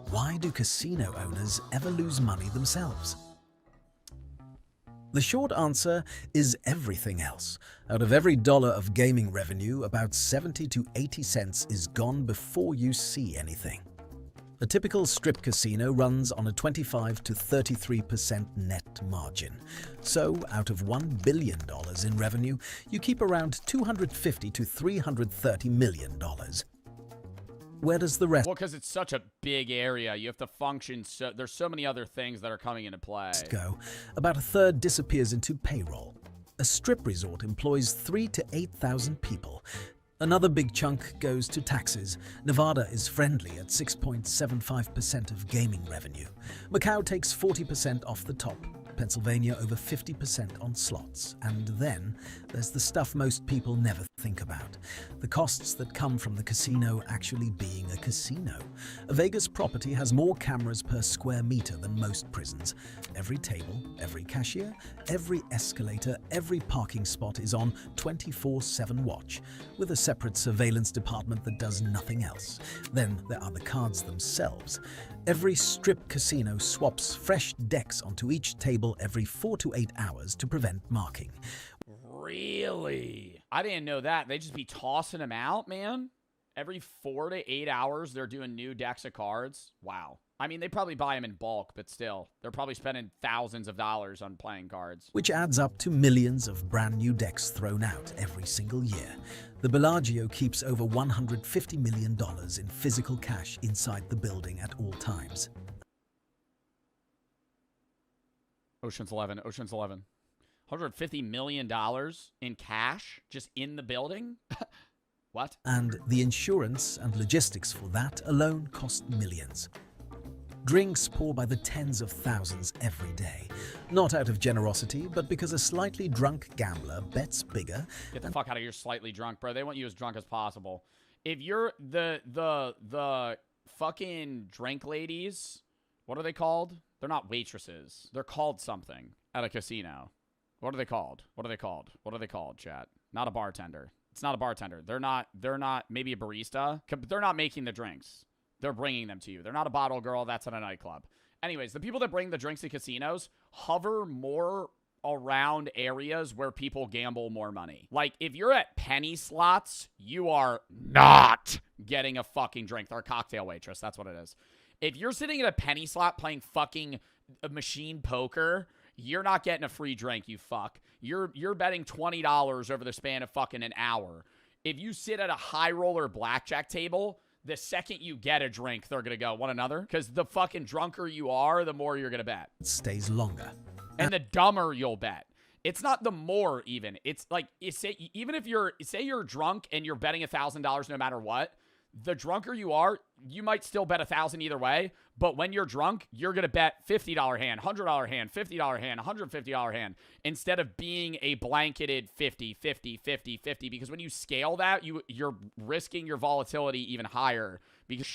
why do casino owners ever lose money themselves? The short answer is everything else. Out of every dollar of gaming revenue, about 70 to 80 cents is gone before you see anything. A typical strip casino runs on a 25 to 33% net margin. So, out of $1 billion in revenue, you keep around $250 to $330 million. Where does the rest Well, because it's such a big area, you have to function. So there's so many other things that are coming into play. Go? About a third disappears into payroll. A strip resort employs 3,000 to 8,000 people. Another big chunk goes to taxes. Nevada is friendly at 6.75% of gaming revenue. Macau takes 40% off the top. Pennsylvania over 50% on slots. And then there's the stuff most people never think about. The costs that come from the casino actually being a casino. A Vegas property has more cameras per square meter than most prisons. Every table, every cashier, every escalator, every parking spot is on 24/7 watch, with a separate surveillance department that does nothing else. Then there are the cards themselves. Every strip casino swaps fresh decks onto each table every 4 to 8 hours to prevent marking. Really? I didn't know that. They just be tossing them out, man? Every 4 to 8 hours, they're doing new decks of cards? Wow. I mean, they probably buy them in bulk, but still, they're probably spending thousands of dollars on playing cards. Which adds up to millions of brand new decks thrown out every single year. The Bellagio keeps over $150 million in physical cash inside the building at all times. Ocean's 11. $150 million in cash just in the building? What? And the insurance and logistics for that alone cost millions. Drinks pour by the tens of thousands every day. Not out of generosity, but because a slightly drunk gambler bets bigger. Get the fuck out of here slightly drunk, bro. They want you as drunk as possible. If you're the fucking drink ladies, what are they called? They're not waitresses. They're called something at a casino. What are they called? What are they called? What are they called, chat? Not a bartender. It's not a bartender. They're not maybe a barista. They're not making the drinks. They're bringing them to you. They're not a bottle girl. That's at a nightclub. Anyways, the people that bring the drinks to casinos hover more around areas where people gamble more money. Like, if you're at penny slots, you are not getting a fucking drink. They're a cocktail waitress. That's what it is. If you're sitting at a penny slot playing fucking machine poker, you're not getting a free drink, you fuck. You're betting $20 over the span of fucking an hour. If you sit at a high roller blackjack table, the second you get a drink, they're going to go, want another? Because the fucking drunker you are, the more you're going to bet. It stays longer. And the dumber you'll bet. It's not the more even. It's like, even if say you're drunk and you're betting $1,000 no matter what, the drunker you are, you might still bet $1,000 either way. But when you're drunk, you're going to bet $50 hand, $100 hand, $50 hand, $150 hand, instead of being a blanketed 50, 50, 50, 50. Because when you scale that, you're risking your volatility even higher. Because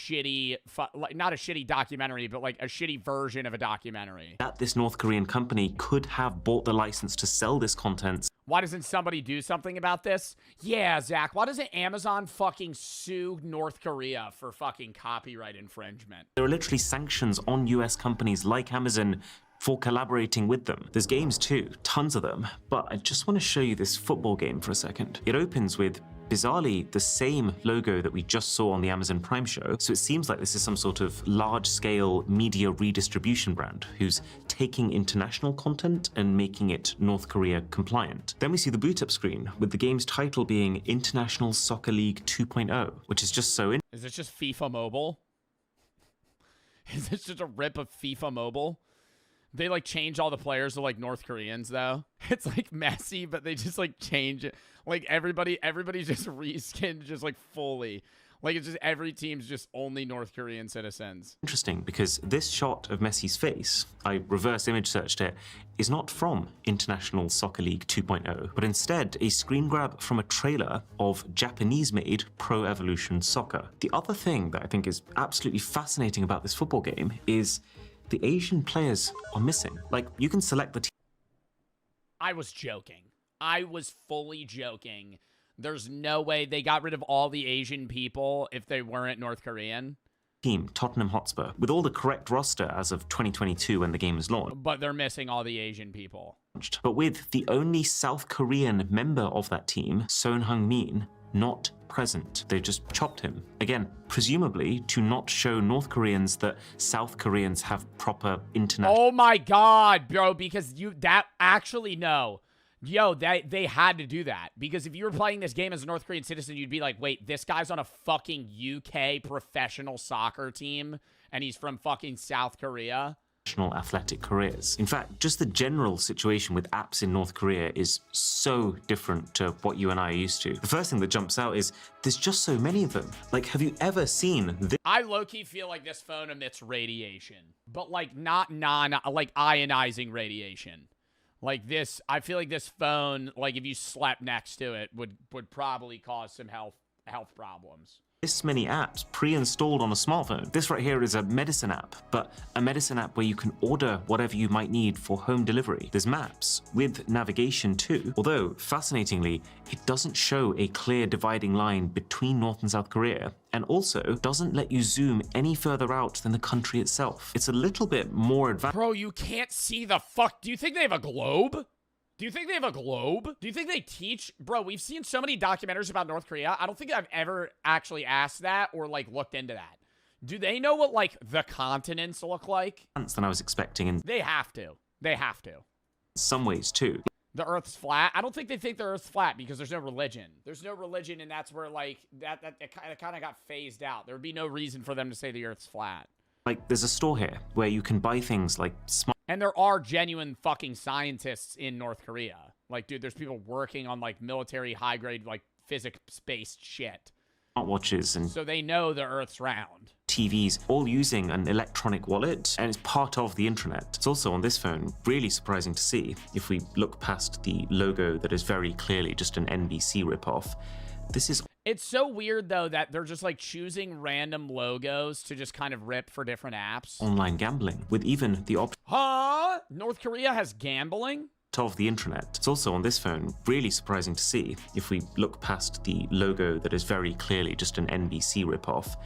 not a shitty documentary, but like a shitty version of a documentary. That this North Korean company could have bought the license to sell this content. Why doesn't somebody do something about this? Yeah, Zach, why doesn't Amazon fucking sue North Korea for fucking copyright infringement? There are literally sanctions on US companies like Amazon for collaborating with them. There's games too, tons of them, but I just want to show you this football game for a second. It opens with, bizarrely, the same logo that we just saw on the Amazon Prime show, so it seems like this is some sort of large-scale media redistribution brand who's taking international content and making it North Korea compliant. Then we see the boot-up screen with the game's title being International Soccer League 2.0, which is just so Is this just FIFA Mobile? Is this just a rip of FIFA Mobile? They like change all the players to like North Koreans though. It's like Messi, but they just like change it. Like everybody's just reskinned just like fully. Like it's just every team's just only North Korean citizens. interesting because this shot of Messi's face, I reverse image searched it, is not from International Soccer League 2.0, but instead a screen grab from a trailer of Japanese-made Pro Evolution Soccer. The other thing that I think is absolutely fascinating about this football game is the Asian players are missing. Like, you can select the team. I was joking. I was fully joking. There's no way they got rid of all the Asian people if they weren't North Korean. Team, Tottenham Hotspur, with all the correct roster as of 2022 when the game was launched. But they're missing all the Asian people. But with the only South Korean member of that team, Son Heung-min, not present. They just chopped him. Again, presumably to not show North Koreans that South Koreans have proper international... Oh my god, bro, because no. Yo, they had to do that. Because if you were playing this game as a North Korean citizen, you'd be like, wait, this guy's on a fucking UK professional soccer team, and he's from fucking South Korea? athletic careers. In fact, just the general situation with apps in North Korea is so different to what you and I are used to. The first thing that jumps out is there's just so many of them. Like, have you ever seen this? I low-key feel like this phone emits radiation, but like not like ionizing radiation. Like this, I feel like this phone, like if you slept next to it, would probably cause some health problems. This many apps pre-installed on a smartphone. This right here is a medicine app, but a medicine app where you can order whatever you might need for home delivery. There's maps with navigation too, although fascinatingly, it doesn't show a clear dividing line between North and South Korea, and also doesn't let you zoom any further out than the country itself. It's a little bit more advanced. Bro, you can't see the fuck. Do you think they have a globe? Do you think they have a globe? Do you think they teach? Bro, we've seen so many documentaries about North Korea. I don't think I've ever actually asked that or, like, looked into that. Do they know what, like, the continents look like? Than I was expecting in They have to. They have to. some ways too. The Earth's flat? I don't think they think the Earth's flat because there's no religion. There's no religion, and that's where, like, it kind of got phased out. There would be no reason for them to say the Earth's flat. Like, there's a store here where you can buy things like And there are genuine fucking scientists in North Korea. Like, dude, there's people working on, like, military high-grade, like, physics-based shit. smartwatches and So they know the Earth's round. TVs, all using an electronic wallet, and it's part of the intranet. It's also on this phone, really surprising to see. If we look past the logo that is very clearly just an NBC ripoff, this is... It's so weird, though, that they're just, like, choosing random logos to just kind of rip for different apps. online gambling, with even the option Huh? North Korea has gambling? of the intranet. It's also on this phone, really surprising to see. If we look past the logo that is very clearly just an NBC ripoff,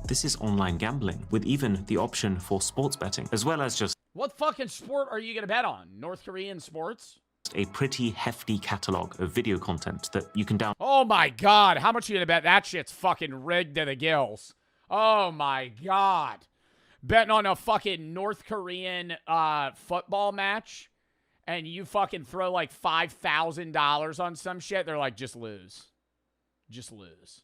this is online gambling, with even the option for sports betting, as well as just What fucking sport are you gonna bet on? North Korean sports? a pretty hefty catalog of video content that you can download. Oh my god, how much are you gonna bet that shit's fucking rigged to the gills? Oh my god. Betting on a fucking North Korean football match and you fucking throw like $5,000 on some shit, they're like, just lose. Just lose.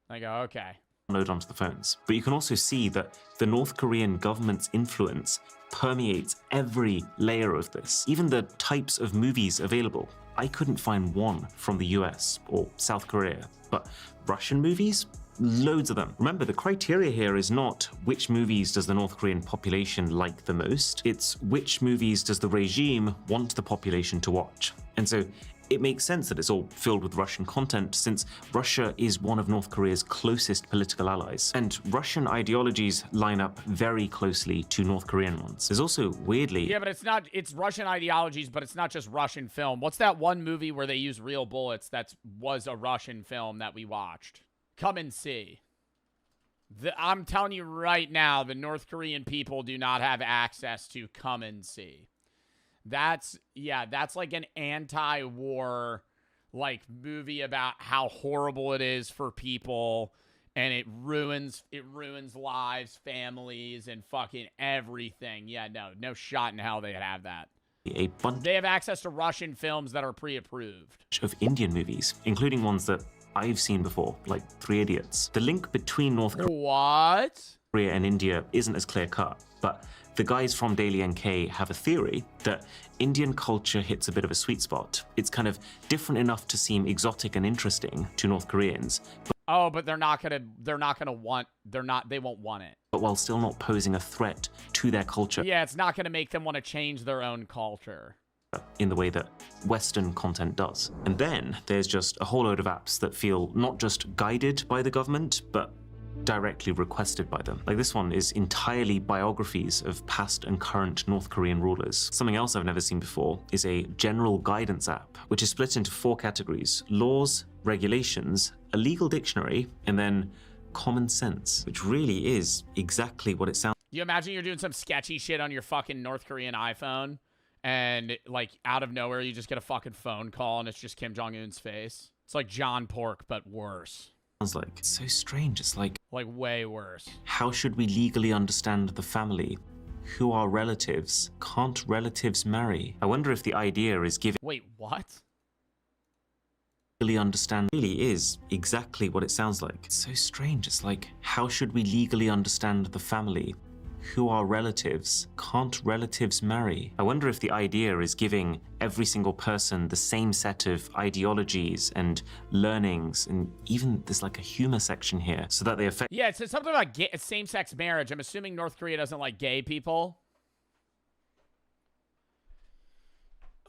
I go, okay. Download onto the phones. But you can also see that the North Korean government's influence permeates every layer of this, even the types of movies available. I couldn't find one from the US or South Korea, but Russian movies? Loads of them. Remember, the criteria here is not which movies does the North Korean population like the most, it's which movies does the regime want the population to watch. And so it makes sense that it's all filled with Russian content, since Russia is one of North Korea's closest political allies. And Russian ideologies line up very closely to North Korean ones. There's also, weirdly... Yeah, but it's Russian ideologies, but it's not just Russian film. What's that one movie where they use real bullets that was a Russian film that we watched? Come and see. I'm telling you right now, the North Korean people do not have access to Come and See. That's like an anti-war like movie about how horrible it is for people, and it ruins lives, families, and fucking everything. Yeah, no shot in hell they'd have that. A bunch They have access to Russian films that are pre-approved. of Indian movies, including ones that I've seen before, like Three Idiots. The link between North Korea and India isn't as clear-cut, but the guys from Daily NK have a theory that Indian culture hits a bit of a sweet spot. It's kind of different enough to seem exotic and interesting to North Koreans. But they won't want it. But while still not posing a threat to their culture. Yeah, it's not going to make them want to change their own culture. In the way that Western content does. And then there's just a whole load of apps that feel not just guided by the government, but directly requested by them. Like this one is entirely biographies of past and current North Korean rulers. Something else I've never seen before is a general guidance app, which is split into 4 categories: laws, regulations, a legal dictionary, and then common sense, which really is exactly what it sounds like. You imagine you're doing some sketchy shit on your fucking North Korean iPhone, and like out of nowhere you just get a fucking phone call and it's just Kim Jong-un's face. It's like John Pork, but worse. Sounds like it's so strange. It's like way worse. How should we legally understand the family? Who are relatives? Can't relatives marry? I wonder if the idea is giving... Wait, what? Legally understand really is exactly what it sounds like. It's so strange. It's like, how should we legally understand the family? Who are relatives? Can't relatives marry? I wonder if the idea is giving every single person the same set of ideologies and learnings, and even there's like a humor section here, so that they affect... Yeah, it says something about same-sex marriage. I'm assuming North Korea doesn't like gay people.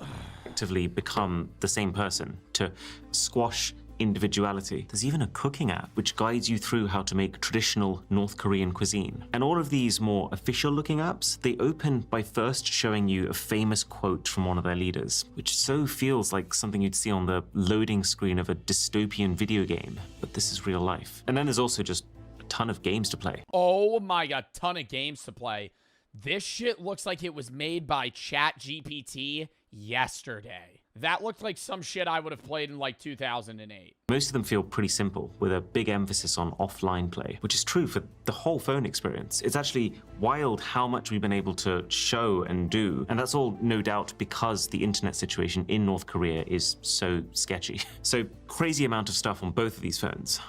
Effectively become the same person, to squash individuality. There's even a cooking app which guides you through how to make traditional North Korean cuisine. And all of these more official looking apps, they open by first showing you a famous quote from one of their leaders, which so feels like something you'd see on the loading screen of a dystopian video game, but this is real life. And then there's also just a ton of games to play. Oh my god, ton of games to play. This shit looks like it was made by ChatGPT yesterday. That looked like some shit I would have played in like 2008. Most of them feel pretty simple, with a big emphasis on offline play, which is true for the whole phone experience. It's actually wild how much we've been able to show and do, and that's all no doubt because the internet situation in North Korea is so sketchy. So crazy amount of stuff on both of these phones.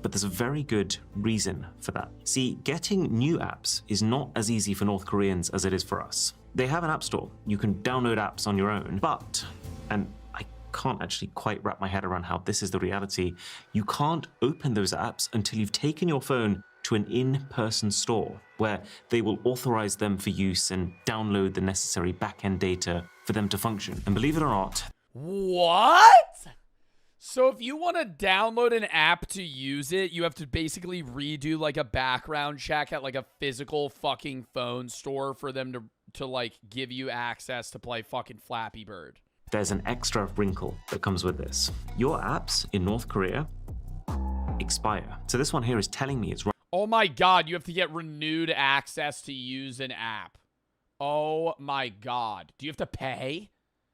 But there's a very good reason for that. See, getting new apps is not as easy for North Koreans as it is for us. They have an app store. You can download apps on your own, but, and I can't actually quite wrap my head around how this is the reality, you can't open those apps until you've taken your phone to an in-person store where they will authorize them for use and download the necessary back-end data for them to function. And believe it or not... What? So if you want to download an app to use it, you have to basically redo like a background check at like a physical fucking phone store for them to like give you access to play fucking Flappy Bird. There's an extra wrinkle that comes with this. Your apps in North Korea expire. So this one here is telling me it's right. Oh my god, you have to get renewed access to use an app. Oh my god. Do you have to pay?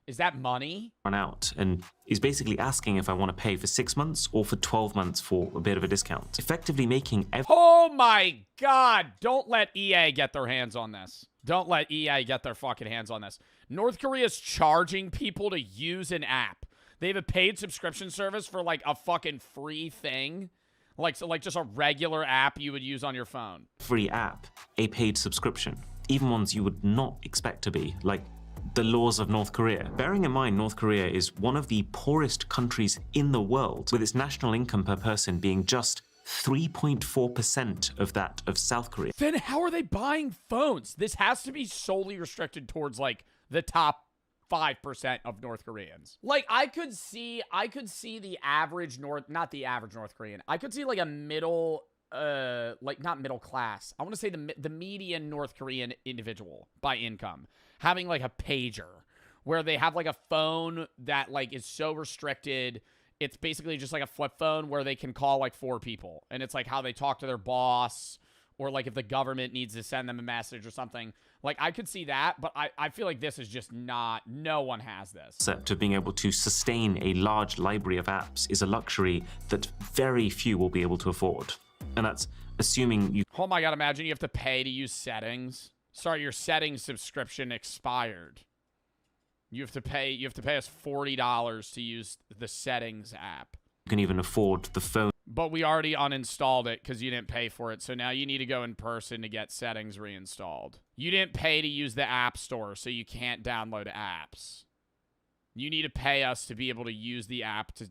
Is that money? Run out, and is basically asking if I want to pay for 6 months or for 12 months for a bit of a discount. Effectively making Oh my god! Don't let EA get their hands on this. Don't let EA get their fucking hands on this. North Korea's charging people to use an app. They have a paid subscription service for like a fucking free thing. Like just a regular app you would use on your phone. Free app, a paid subscription, even ones you would not expect to be, like the laws of North Korea. Bearing in mind North Korea is one of the poorest countries in the world, with its national income per person being just 3.4% of that of South Korea. Then how are they buying phones? This has to be solely restricted towards like the top 5% of North Koreans. Like I could see the average not the average North Korean. I could see like a middle like not middle class. I want to say the median North Korean individual by income having like a pager where they have like a phone that like is so restricted. It's basically just like a flip phone where they can call like 4 people, and it's like how they talk to their boss, or like if the government needs to send them a message or something. Like I could see that, but I feel like this is just not, no one has this. Concept of being able to sustain a large library of apps is a luxury that very few will be able to afford. And that's assuming you... Oh my god, imagine you have to pay to use settings. Sorry, your settings subscription expired. You have to pay us $40 to use the settings app. You can even afford the phone. But we already uninstalled it because you didn't pay for it. So now you need to go in person to get settings reinstalled. You didn't pay to use the App Store, so you can't download apps. You need to pay us to be able to use the app to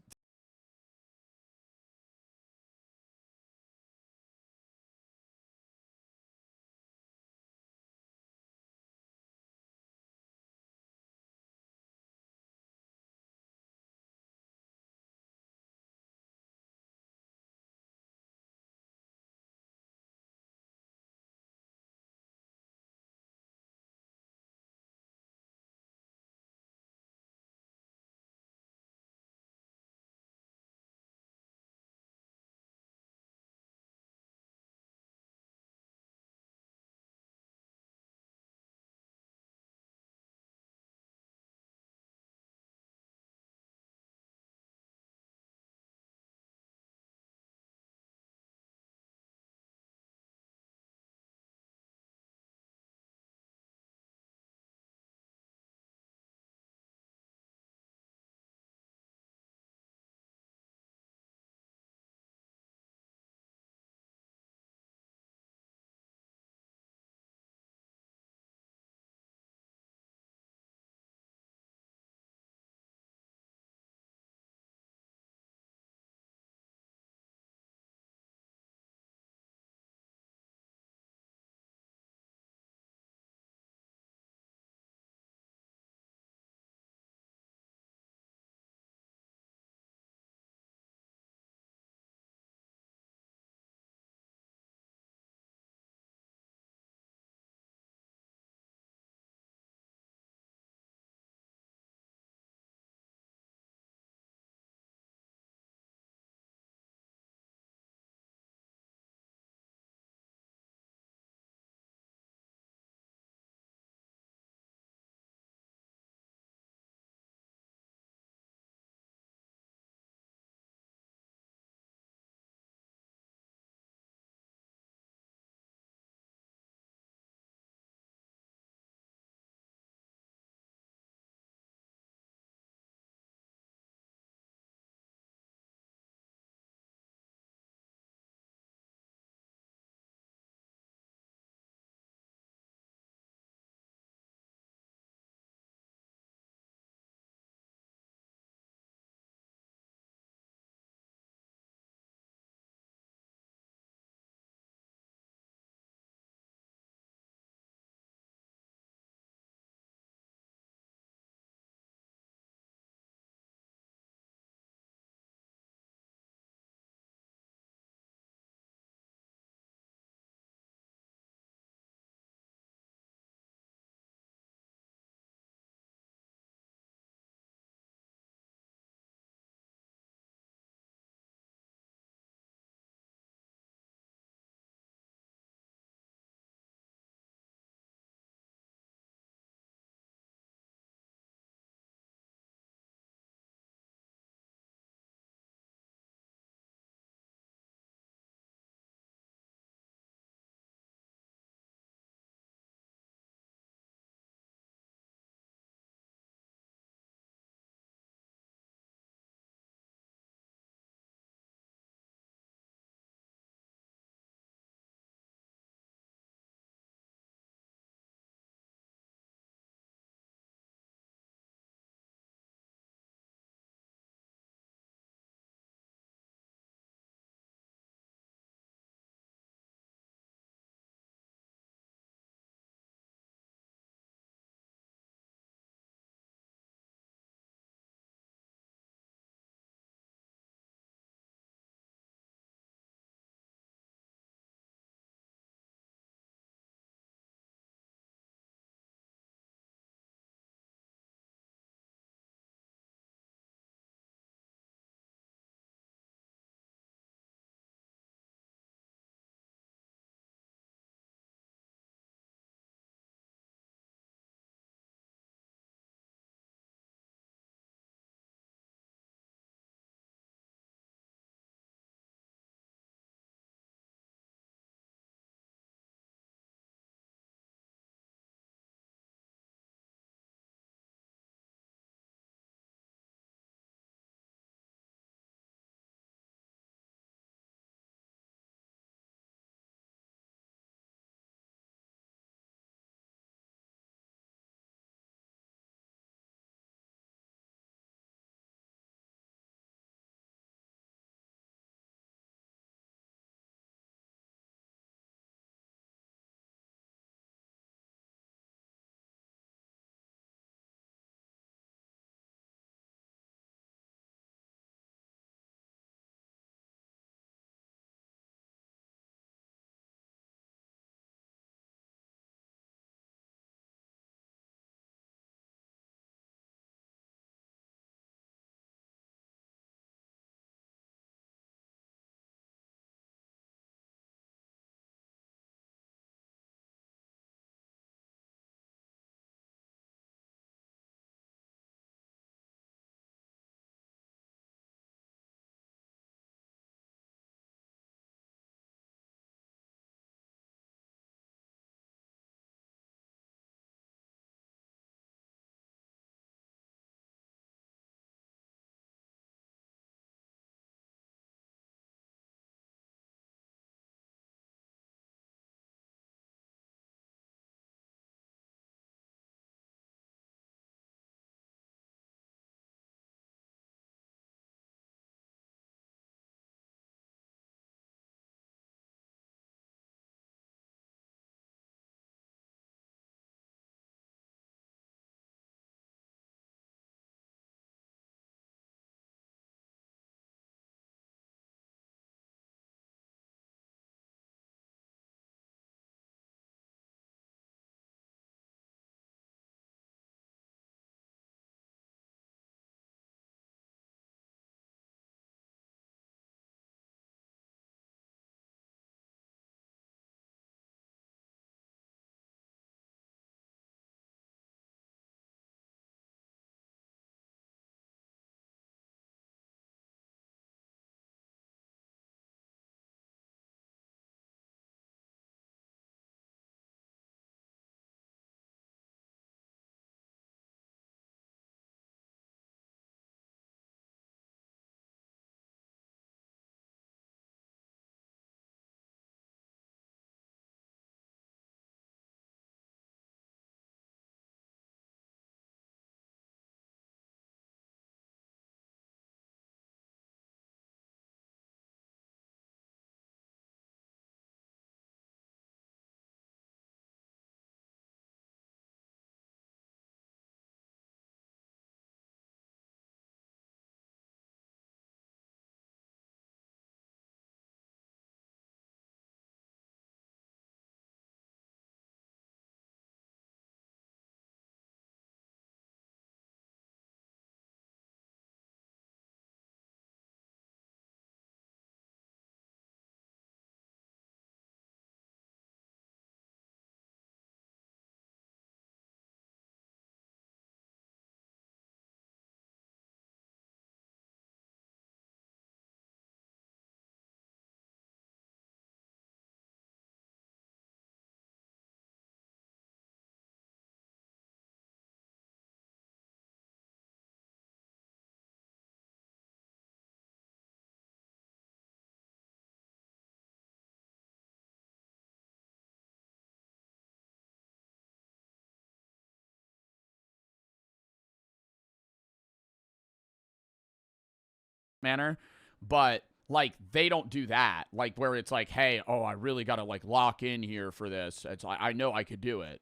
manner. But like, they don't do that. Like, where it's like, hey, oh, I really got to like lock in here for this. It's I know I could do it.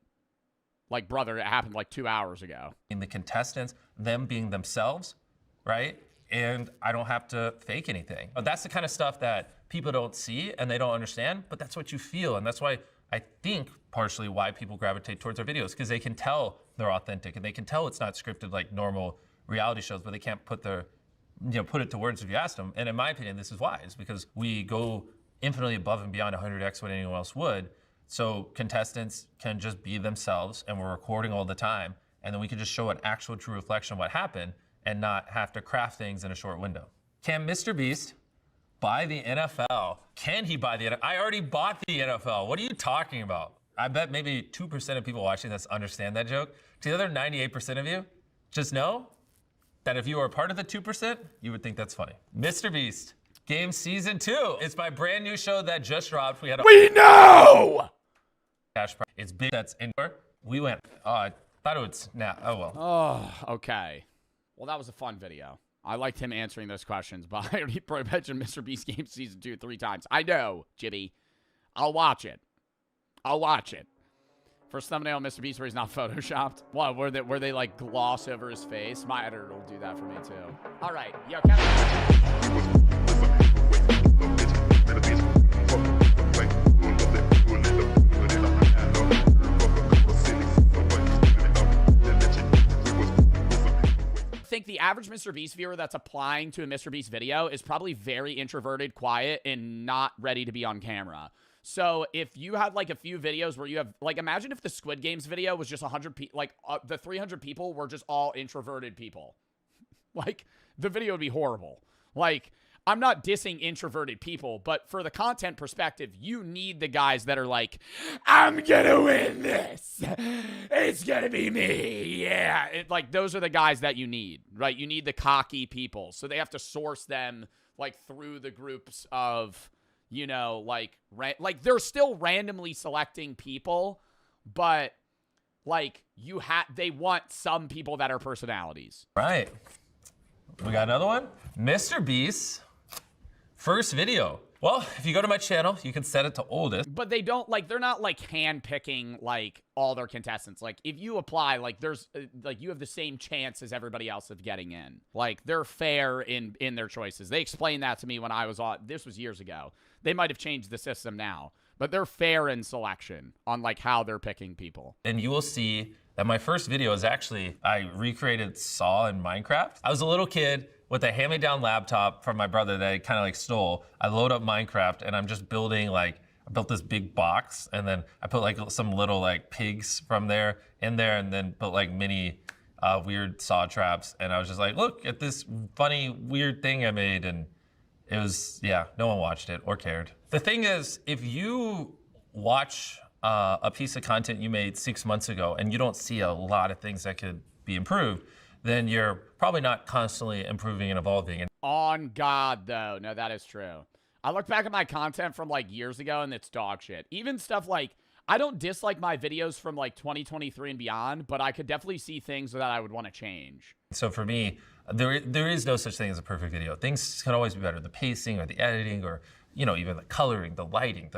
Like, brother, it happened like 2 hours ago. In the contestants, them being themselves, right? And I don't have to fake anything. That's the kind of stuff that people don't see and they don't understand, but that's what you feel. And that's why I think partially why people gravitate towards our videos, because they can tell they're authentic and they can tell it's not scripted like normal reality shows, but they can't put it to words if you ask them. And in my opinion, this is why. It's because we go infinitely above and beyond 100x what anyone else would. So contestants can just be themselves, and we're recording all the time. And then we can just show an actual true reflection of what happened and not have to craft things in a short window. Can Mr. Beast buy the NFL? Can he buy the NFL? I already bought the NFL. What are you talking about? I bet maybe 2% of people watching this understand that joke. To the other 98% of you, just know that if you are part of the 2%, you would think that's funny. Mr. Beast, Game Season 2. It's my brand new show that just dropped. We know! Cash prize. It's big. That's indoor. We went, I thought it would snap. Oh, well. Oh, okay. Well, that was a fun video. I liked him answering those questions, but I already mentioned Mr. Beast Game Season 2 3 times. I know, Jimmy. I'll watch it. First thumbnail of Mr. Beast where he's not photoshopped. What, where they like gloss over his face? My editor will do that for me too. All right, yo, I think the average Mr. Beast viewer that's applying to a Mr. Beast video is probably very introverted, quiet, and not ready to be on camera. So if you have like a few videos where you have, like, imagine if the Squid Games video was just 100 people, like the 300 people were just all introverted people. Like, the video would be horrible. Like, I'm not dissing introverted people, but for the content perspective, you need the guys that are like, I'm gonna win this. It's gonna be me. Yeah. Like, those are the guys that you need, right? You need the cocky people. So they have to source them, like, through the groups of, you know, like they're still randomly selecting people, but like they want some people that are personalities. Right. We got another one. Mr. Beast first video. Well, if you go to my channel, you can set it to oldest. But they don't, like, they're not, like, hand-picking, like, all their contestants. Like, if you apply, like, there's, like, you have the same chance as everybody else of getting in. Like, they're fair in their choices. They explained that to me when I was on, this was years ago. They might have changed the system now. But they're fair in selection on, like, how they're picking people. And you will see that my first video is actually, I recreated Saw in Minecraft. I was a little kid with a hand-me-down laptop from my brother that I kind of like stole. I load up Minecraft and I'm just building, like, I built this big box and then I put like some little like pigs from there in there and then put like mini weird saw traps. And I was just like, look at this funny, weird thing I made. And it was, yeah, no one watched it or cared. The thing is, if you watch a piece of content you made 6 months ago and you don't see a lot of things that could be improved, then you're probably not constantly improving and evolving. And on God, though. No, that is true. I look back at my content from, like, years ago, and it's dog shit. Even stuff like, I don't dislike my videos from, like, 2023 and beyond, but I could definitely see things that I would want to change. So for me, there is no such thing as a perfect video. Things can always be better. The pacing or the editing or, you know, even the coloring, the lighting.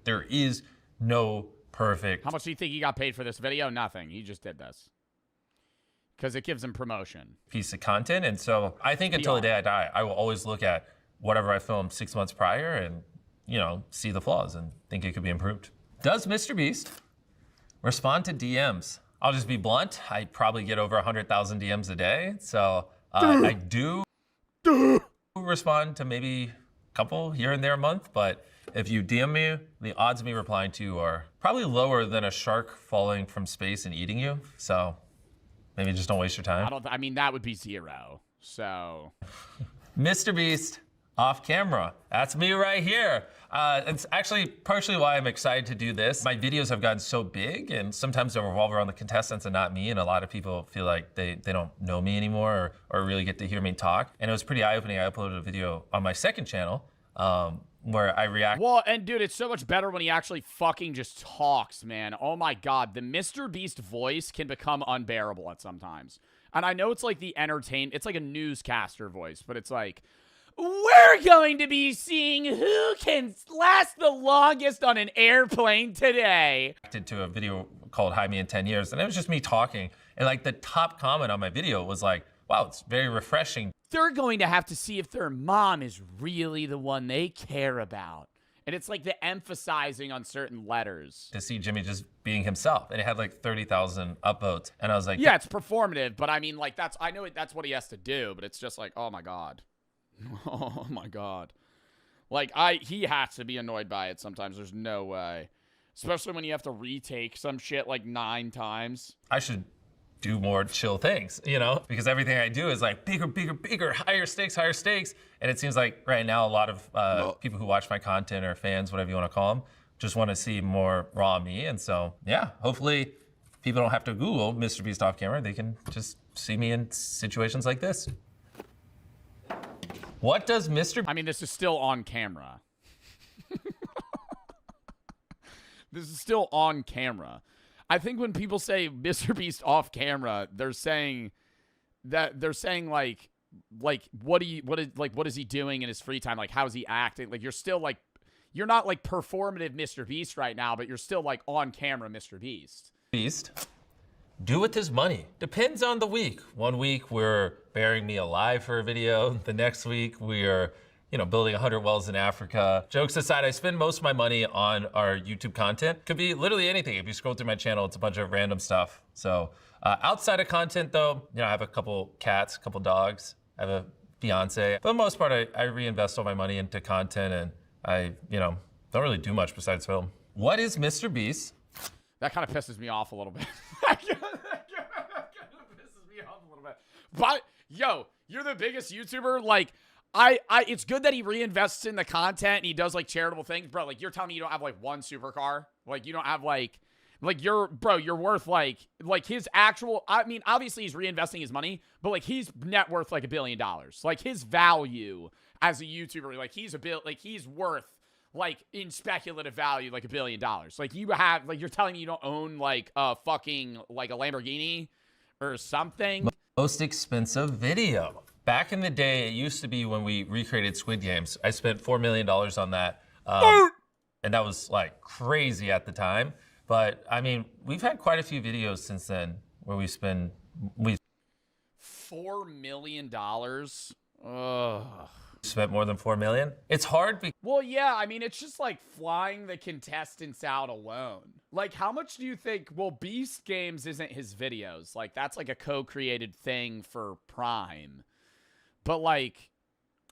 There is no perfect. How much do you think you got paid for this video? Nothing. You just did this. Because it gives them promotion. Piece of content. And so I think until the day I die, I will always look at whatever I filmed 6 months prior and, you know, see the flaws and think it could be improved. Does Mr. Beast respond to DMs? I'll just be blunt. I probably get over 100,000 DMs a day. So I do respond to maybe a couple here and there a month. But if you DM me, the odds of me replying to you are probably lower than a shark falling from space and eating you. So maybe just don't waste your time. I mean, that would be 0. So. Mr. Beast off camera. That's me right here. It's actually partially why I'm excited to do this. My videos have gotten so big and sometimes they revolve around the contestants and not me. And a lot of people feel like they don't know me anymore or really get to hear me talk. And it was pretty eye-opening. I uploaded a video on my second channel where I react. Well, and dude, it's so much better when he actually fucking just talks, man. Oh my God, the Mr. Beast voice can become unbearable at sometimes. And I know it's like it's like a newscaster voice, but it's like, we're going to be seeing who can last the longest on an airplane today. Did to a video called Hide Me in 10 Years, and it was just me talking. And like the top comment on my video was like, wow, it's very refreshing. They're going to have to see if their mom is really the one they care about. And it's like the emphasizing on certain letters. To see Jimmy just being himself. And it had like 30,000 upvotes. And I was like, yeah, it's performative, but I mean, like, I know that's what he has to do, but it's just like, oh my God. Oh my God. Like, he has to be annoyed by it sometimes. There's no way. Especially when you have to retake some shit like 9 times. I should do more chill things, you know? Because everything I do is like bigger, bigger, bigger, higher stakes, higher stakes. And it seems like right now a lot of people who watch my content or fans, whatever you want to call them, just want to see more raw me. And so, yeah, hopefully people don't have to Google Mr. Beast off camera. They can just see me in situations like this. What does Mr. I mean, this is still on camera. This is still on camera. I think when people say Mr. Beast off camera, they're saying like what is he doing in his free time? Like, how is he acting? Like, you're still like, you're not like performative Mr. Beast right now, but you're still like on camera Mr. Beast. Do with his money. Depends on the week. One week we're burying me alive for a video. The next week we're, building 100 wells in Africa. Jokes aside, I spend most of my money on our YouTube content. Could be literally anything. If you scroll through my channel, it's a bunch of random stuff. So outside of content though, I have a couple cats, a couple dogs. I have a fiance. For the most part, I reinvest all my money into content, and I, don't really do much besides film. What is Mr. Beast? That kind of pisses me off a little bit. That kind of pisses me off a little bit. But yo, you're the biggest YouTuber. Like, it's good that he reinvests in the content and he does like charitable things, bro. Like, you're telling me you don't have like one supercar? Like, you don't have like you're worth like his actual, I mean, obviously he's reinvesting his money, but like he's net worth like $1 billion. Like, his value as a YouTuber, like he's worth like in speculative value like $1 billion. Like, you're telling me you don't own like a fucking like a Lamborghini or something? Most expensive video. Back in the day, it used to be when we recreated Squid Games. I spent $4 million on that. And that was like crazy at the time. But I mean, we've had quite a few videos since then where we $4 million? Ugh. Spent more than $4 million. It's hard because, well, yeah, I mean, it's just like flying the contestants out alone. Like, how much do you think, well, Beast Games isn't his videos. Like, that's like a co-created thing for Prime. But like,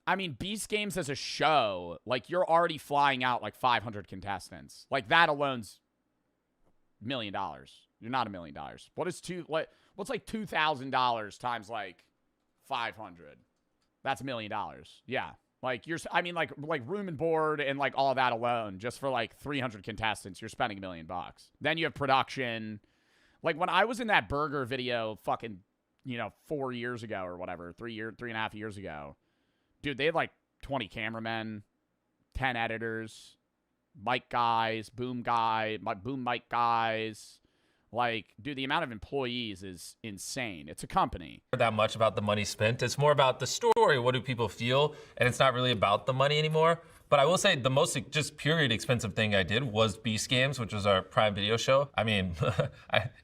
I mean, Beast Games as a show, like, you're already flying out like 500 contestants. Like, that alone's $1 million. You're not $1 million. What's like $2,000 times like 500? That's $1 million. Yeah. Like, like room and board and like all that alone, just for like 300 contestants, you're spending $1 million. Then you have production. Like, when I was in that burger video fucking, 4 years ago or whatever, 3.5 years ago, dude, they had like 20 cameramen, 10 editors, mic guys, boom mic guys. Like, dude, the amount of employees is insane. It's a company. That much about the money spent. It's more about the story. What do people feel? And it's not really about the money anymore. But I will say the most just period expensive thing I did was Beast Games, which was our Prime Video show. I mean,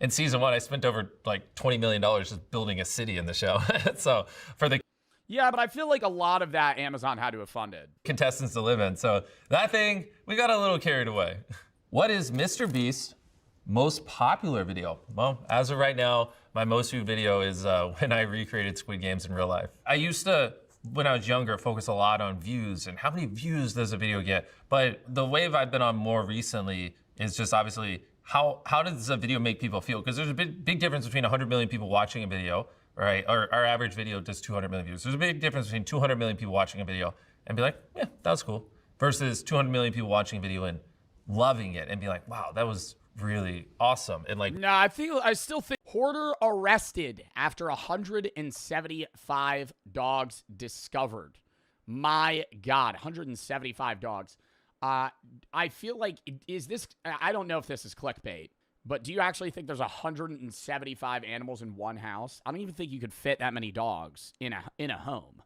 in season 1, I spent over like $20 million just building a city in the show. So for the yeah, but I feel like a lot of that Amazon had to have funded. Contestants to live in. So that thing, we got a little carried away. What is Mr. Beast's most popular video? Well, as of right now, my most viewed video is when I recreated Squid Games in real life. I used to, when I was younger, focus a lot on views and how many views does a video get. But the wave I've been on more recently is just obviously how does a video make people feel? Because there's a big difference between 100 million people watching a video, right? Our average video does 200 million views. There's a big difference between 200 million people watching a video and be like, yeah, that was cool, versus 200 million people watching a video and loving it and be like, wow, that was really awesome. And like, nah, I still think hoarder arrested after 175 dogs discovered. My God, 175 dogs. I feel like, I don't know if this is clickbait, but do you actually think there's 175 animals in one house? I don't even think you could fit that many dogs in a home.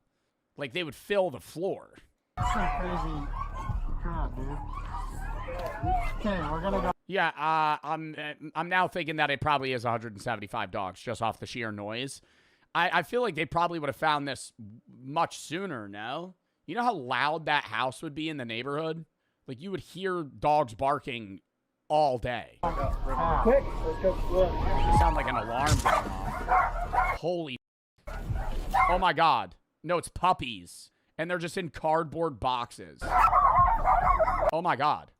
Like, they would fill the floor. That's some crazy crap, dude. Okay, we're gonna go. Yeah, I'm now thinking that it probably is 175 dogs just off the sheer noise. I feel like they probably would have found this much sooner, no? You know how loud that house would be in the neighborhood? Like, you would hear dogs barking all day. Quick, let's go. It sound like an alarm going off. Holy. Oh my God. No, it's puppies. And they're just in cardboard boxes. Oh my God.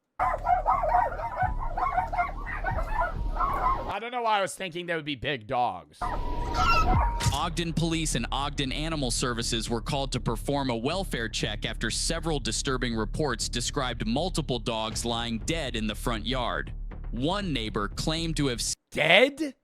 I don't know why I was thinking they would be big dogs. Ogden Police and Ogden Animal Services were called to perform a welfare check after several disturbing reports described multiple dogs lying dead in the front yard. One neighbor claimed to have... Dead?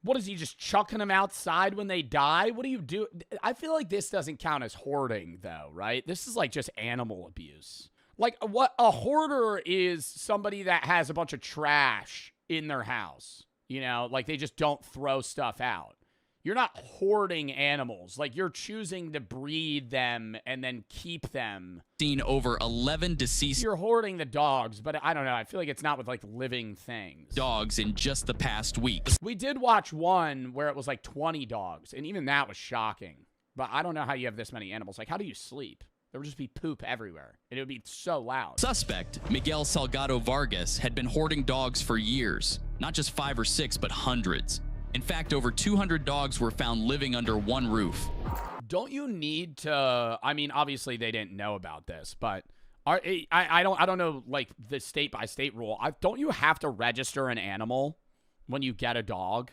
What is he, just chucking them outside when they die? What do you do? I feel like this doesn't count as hoarding, though, right? This is like just animal abuse. Like, what a hoarder is somebody that has a bunch of trash in their house. You know, like they just don't throw stuff out. You're not hoarding animals. Like, you're choosing to breed them and then keep them. Seen over 11 deceased... You're hoarding the dogs, but I don't know. I feel like it's not with, like, living things. ...dogs in just the past week. We did watch one where it was, like, 20 dogs, and even that was shocking. But I don't know how you have this many animals. Like, how do you sleep? There would just be poop everywhere, and it would be so loud. Suspect, Miguel Salgado Vargas, had been hoarding dogs for years. Not just 5 or 6, but hundreds. In fact, over 200 dogs were found living under one roof. Don't you need to... I mean, obviously they didn't know about this, but I don't know, like, the state-by-state rule. Don't you have to register an animal when you get a dog?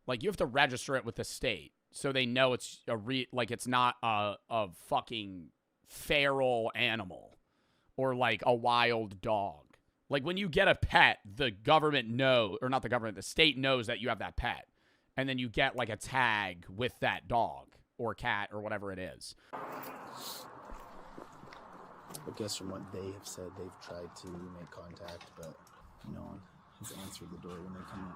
Like, you have to register it with the state so they know it's it's not a fucking feral animal or like a wild dog. Like, when you get a pet, the government the state knows that you have that pet. And then you get, like, a tag with that dog or cat or whatever it is. I guess from what they have said, they've tried to make contact, but no one has answered the door when they come in.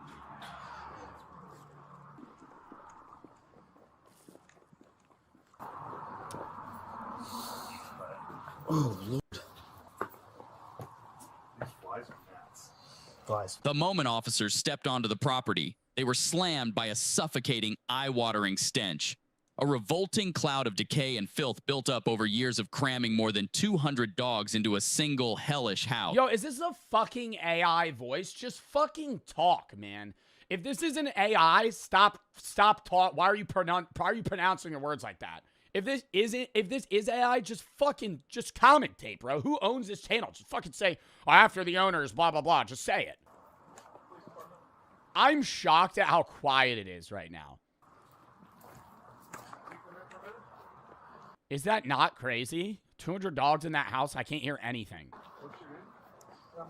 Oh, Lord. Flies. The moment officers stepped onto the property, they were slammed by a suffocating, eye-watering stench. A revolting cloud of decay and filth built up over years of cramming more than 200 dogs into a single hellish house. Yo, is this a fucking AI voice? Just fucking talk, man. If this isn't AI, stop talk. Why are you pronouncing your words like that? If this is AI, just commentate, bro. Who owns this channel? Just fucking say, after the owners, blah, blah, blah. Just say it. I'm shocked at how quiet it is right now. Is that not crazy? 200 dogs in that house? I can't hear anything. Can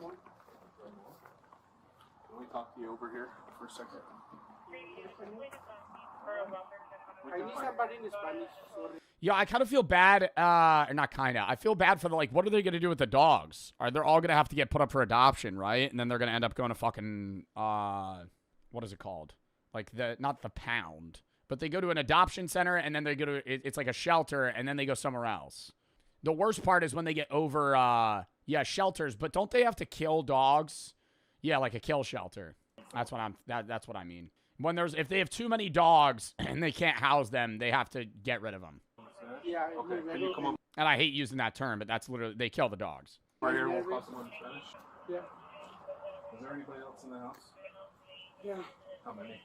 we talk to you over here for a second? I need somebody in Spanish. Sorry. Yeah, I kind of feel bad, or not kind of. I feel bad for what are they going to do with the dogs? They're all going to have to get put up for adoption, right? And then they're going to end up going to fucking, what is it called? Like, not the pound, but they go to an adoption center, and then they go to, it's like a shelter, and then they go somewhere else. The worst part is when they get over, shelters, but don't they have to kill dogs? Yeah, like a kill shelter. That's what I mean. If they have too many dogs and they can't house them, they have to get rid of them. Yeah, okay. Can you come up? And I hate using that term, but that's literally, they kill the dogs. Right here, we'll cross them in Spanish. Yeah. Is there anybody else in the house? Yeah. How many?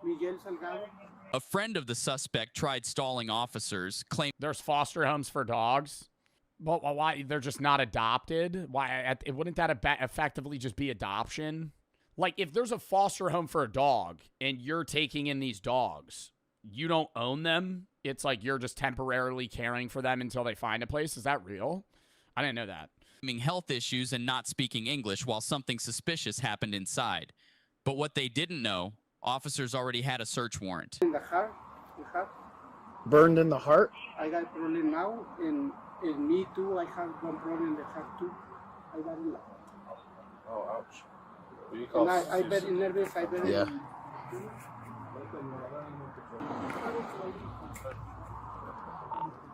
Miguel Salgado. A friend of the suspect tried stalling officers, claimed there's foster homes for dogs. But why? They're just not adopted? Why? Wouldn't that effectively just be adoption? Like, if there's a foster home for a dog and you're taking in these dogs, you don't own them. It's like you're just temporarily caring for them until they find a place. Is that real? I didn't know that. Health issues and not speaking English while something suspicious happened inside. But what they didn't know, officers already had a search warrant. In the heart, Burned in the heart? I got problem now, and me too. I have one problem in the heart too. I got it. Oh, ouch. And I very nervous. I very. Yeah.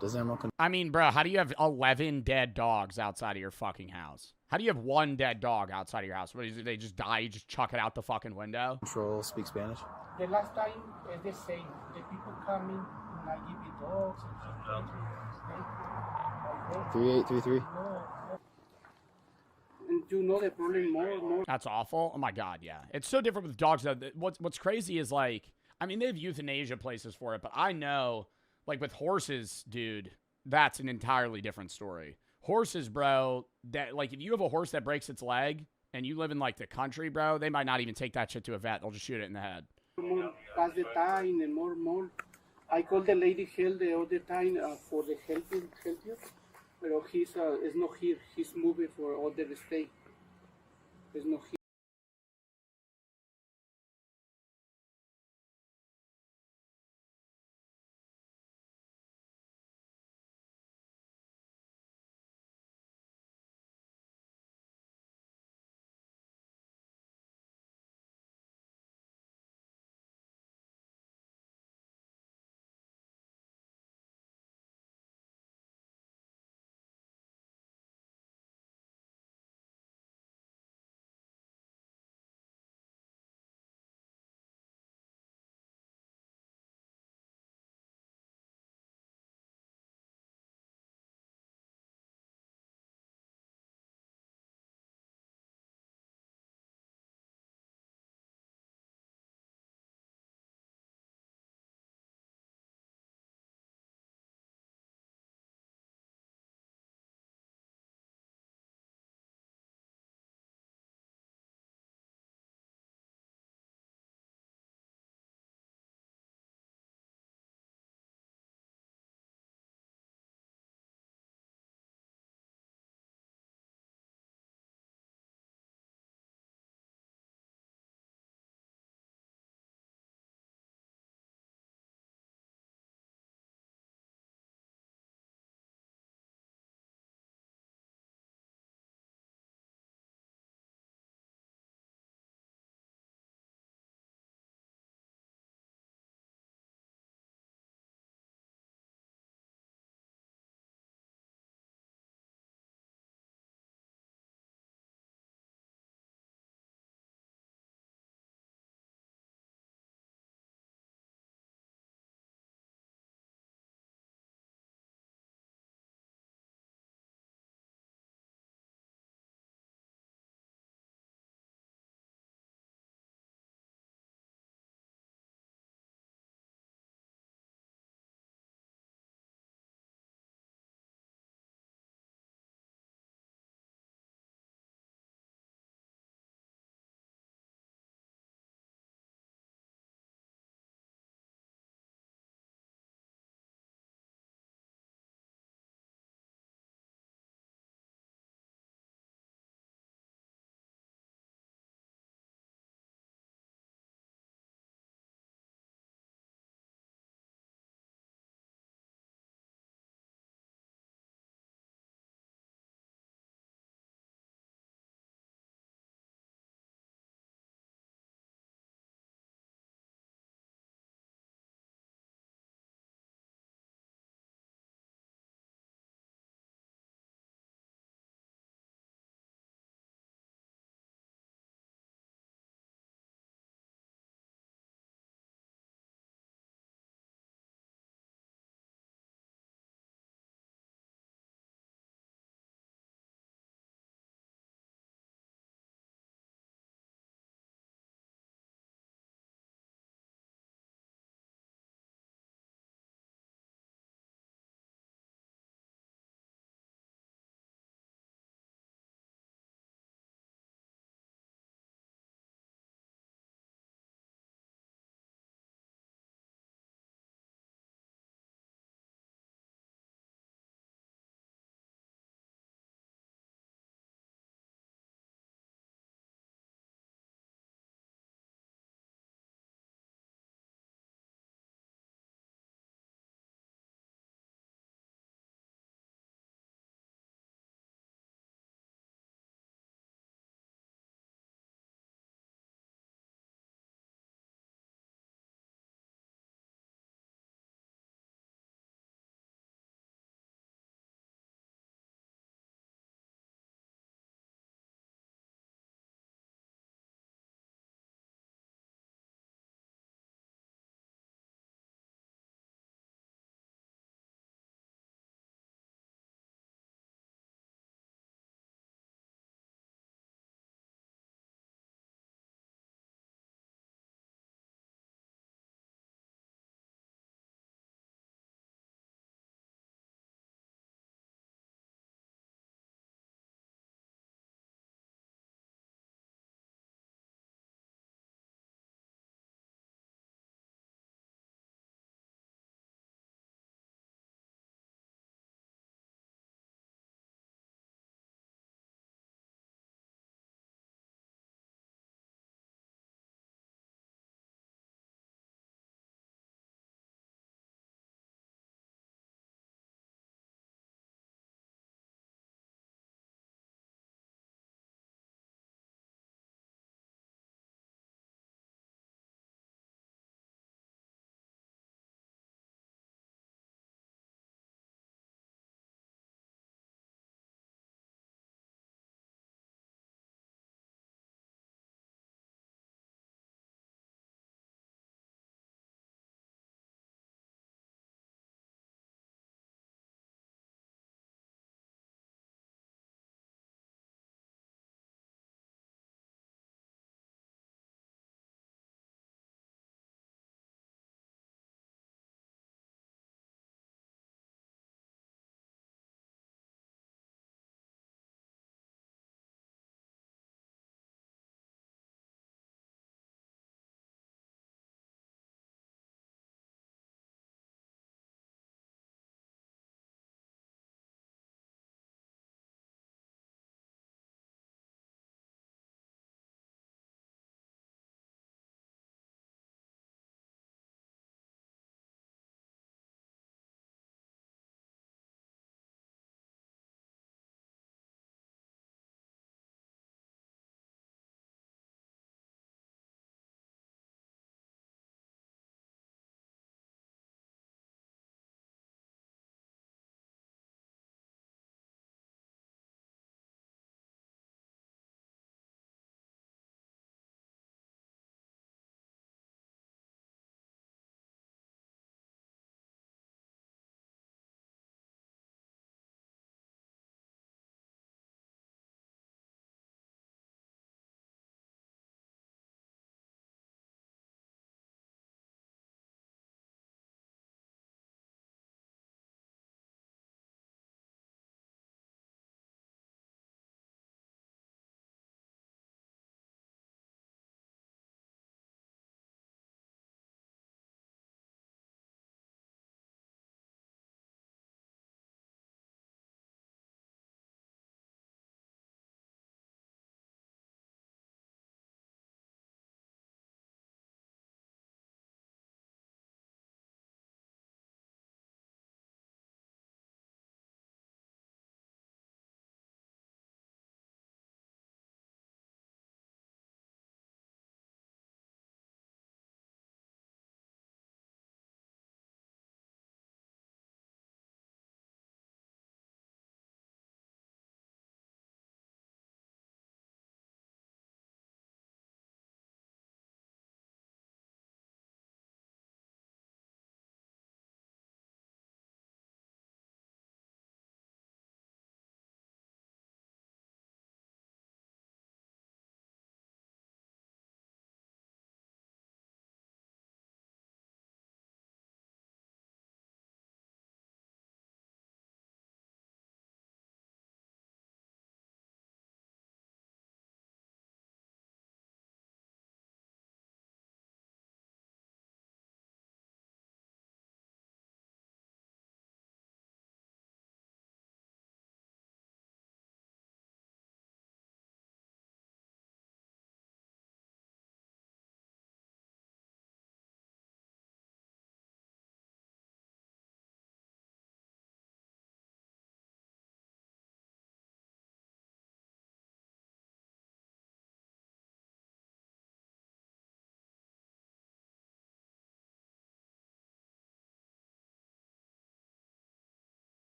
Does animal control? I mean, bro, how do you have 11 dead dogs outside of your fucking house? How do you have one dead dog outside of your house? What is it, they just die, you just chuck it out the fucking window? Control speak Spanish? The last time is the same. The people coming and I give you dogs and 3833. and you know the problem more. That's awful. Oh my god, yeah. It's so different with dogs. What's crazy is like, I mean, they have euthanasia places for it, but I know, like with horses, dude, that's an entirely different story. Horses, bro, that like if you have a horse that breaks its leg and you live in like the country, bro, they might not even take that shit to a vet. They'll just shoot it in the head. More pass the time and more. I called the lady hell the other time for the help you. But he's is not here. He's moving for other state. Is not here.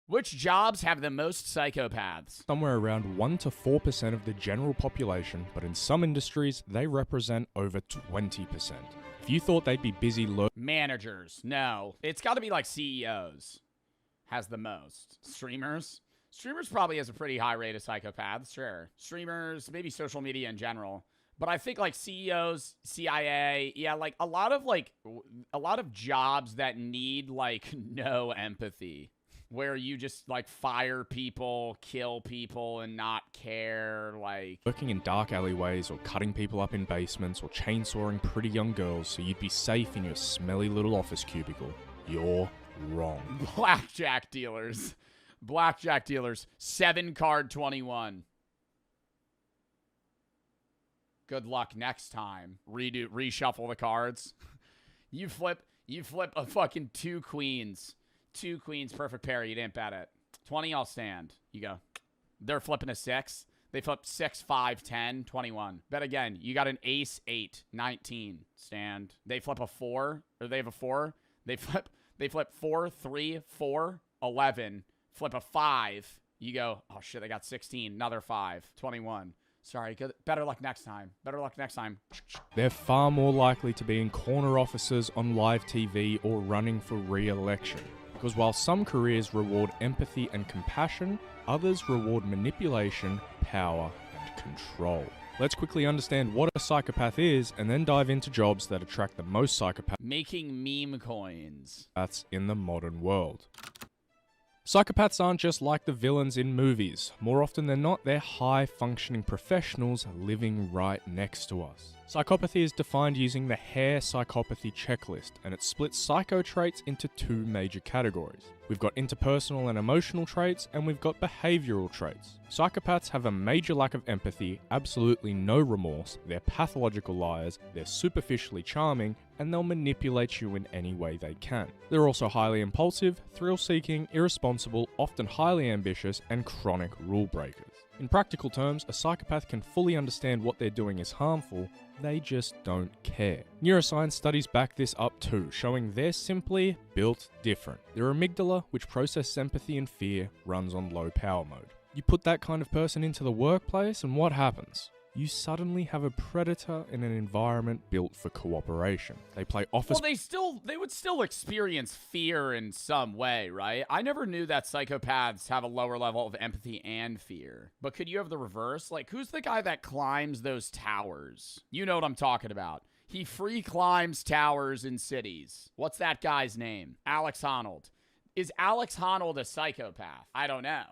Which jobs have the most psychopaths? Somewhere around 1 to 4% of the general population, but in some industries, they represent over 20%. If you thought they'd be busy Managers. No. It's got to be like CEOs. Has the most. Streamers? Streamers probably has a pretty high rate of psychopaths, sure. Streamers, maybe social media in general. But I think like CEOs, CIA, yeah, like a lot of jobs that need like no empathy. Where you just like fire people, kill people, and not care, like working in dark alleyways or cutting people up in basements or chainsawing pretty young girls so you'd be safe in your smelly little office cubicle. You're wrong. Blackjack dealers. Blackjack dealers. 7-card 21. Good luck next time. Reshuffle the cards. You flip a fucking 2 queens. 2 queens, perfect pair. You didn't bet it. 20, I'll stand. You go. They're flipping a 6. They flip 6, 5, 10, 21. Bet again. You got an ace, 8, 19. Stand. They flip a 4, or they have a 4. They flip 4, 3, 4, 11. Flip a 5. You go, oh shit, they got 16. Another 5, 21. Sorry, good. Better luck next time. Better luck next time. They're far more likely to be in corner offices on live TV or running for re-election. Because while some careers reward empathy and compassion, others reward manipulation, power, and control. Let's quickly understand what a psychopath is and then dive into jobs that attract the most psychopaths Making meme coins. in the modern world. Psychopaths aren't just like the villains in movies. More often than not, they're high-functioning professionals living right next to us. Psychopathy is defined using the Hare psychopathy checklist, and it splits psycho traits into 2 major categories. We've got interpersonal and emotional traits, and we've got behavioral traits. Psychopaths have a major lack of empathy, absolutely no remorse, they're pathological liars, they're superficially charming, and they'll manipulate you in any way they can. They're also highly impulsive, thrill-seeking, irresponsible, often highly ambitious, and chronic rule breakers. In practical terms, a psychopath can fully understand what they're doing is harmful, they just don't care. Neuroscience studies back this up too, showing they're simply built different. Their amygdala, which processes empathy and fear, runs on low power mode. You put that kind of person into the workplace and what happens? You suddenly have a predator in an environment built for cooperation. They play office... Well, they would still experience fear in some way, right? I never knew that psychopaths have a lower level of empathy and fear. But could you have the reverse? Like, who's the guy that climbs those towers? You know what I'm talking about. He free climbs towers in cities. What's that guy's name? Alex Honnold. Is Alex Honnold a psychopath? I don't know.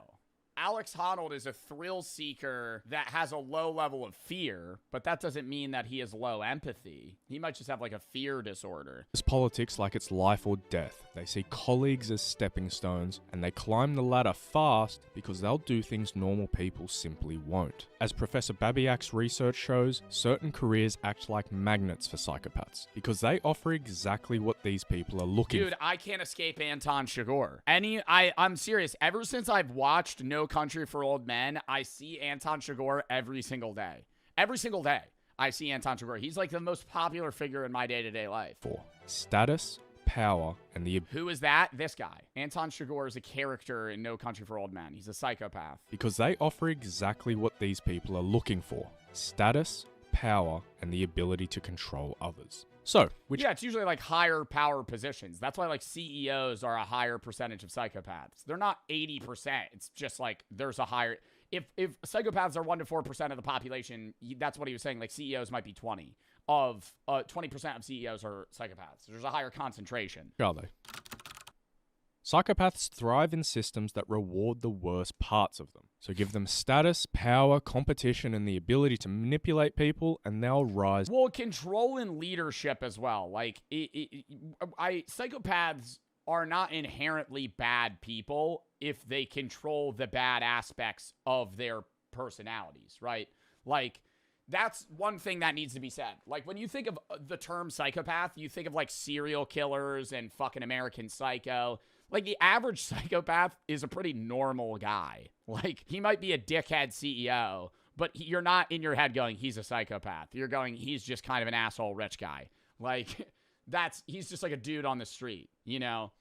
Alex Honnold is a thrill seeker that has a low level of fear, but that doesn't mean that he has low empathy. He might just have like a fear disorder. It's politics like it's life or death. They see colleagues as stepping stones, and they climb the ladder fast because they'll do things normal people simply won't. As Professor Babiak's research shows, certain careers act like magnets for psychopaths because they offer exactly what these people are looking for. Dude, I can't escape Anton Chigurh. I'm serious. Ever since I've watched No Country for Old Men, I see Anton Chigurh every single day. Every single day, I see Anton Chigurh. He's like the most popular figure in my day-to-day life. For status, power, and the... Who is that? This guy. Anton Chigurh is a character in No Country for Old Men. He's a psychopath. Because they offer exactly what these people are looking for. Status, power, and the ability to control others. So, yeah, it's usually like higher power positions. That's why like CEOs are a higher percentage of psychopaths. They're not 80%. It's just like there's a higher... If psychopaths are 1 to 4% of the population, that's what he was saying. Like CEOs might be 20. 20% of CEOs are psychopaths. There's a higher concentration. Are they? Psychopaths thrive in systems that reward the worst parts of them. So give them status, power, competition, and the ability to manipulate people, and they'll rise. Well, control and leadership as well. Like, psychopaths are not inherently bad people if they control the bad aspects of their personalities, right? Like, that's one thing that needs to be said. Like, when you think of the term psychopath, you think of, like, serial killers and fucking American Psycho. Like, the average psychopath is a pretty normal guy. Like, he might be a dickhead CEO, but you're not in your head going, he's a psychopath. You're going, he's just kind of an asshole rich guy. Like, he's just like a dude on the street, you know?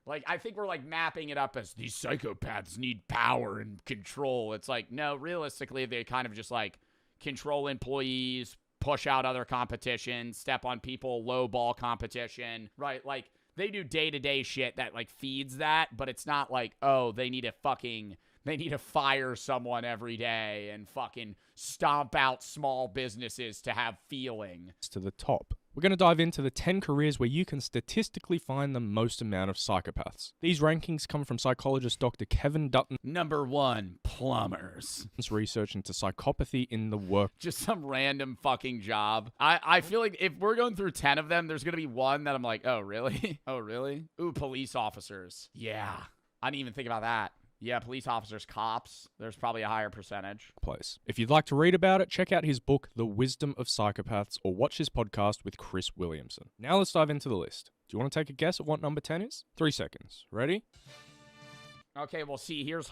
Like, I think we're, like, mapping it up as these psychopaths need power and control. It's like, no, realistically, they kind of just, like, control employees, push out other competition, step on people, low ball competition, right? Like, they do day-to-day shit that, like, feeds that, but it's not like, oh, they need to fire someone every day and fucking stomp out small businesses to have feeling. To the top. We're going to dive into the 10 careers where you can statistically find the most amount of psychopaths. These rankings come from psychologist Dr. Kevin Dutton. Number 1, plumbers. Research into psychopathy in the work. Just some random fucking job. I feel like if we're going through 10 of them, there's going to be one that I'm like, oh, really? Oh, really? Ooh, police officers. Yeah. I didn't even think about that. Yeah, police officers, cops. There's probably a higher percentage. Place. If you'd like to read about it, check out his book, The Wisdom of Psychopaths, or watch his podcast with Chris Williamson. Now let's dive into the list. Do you want to take a guess at what number 10 is? 3 seconds. Ready? Okay, well, see, here's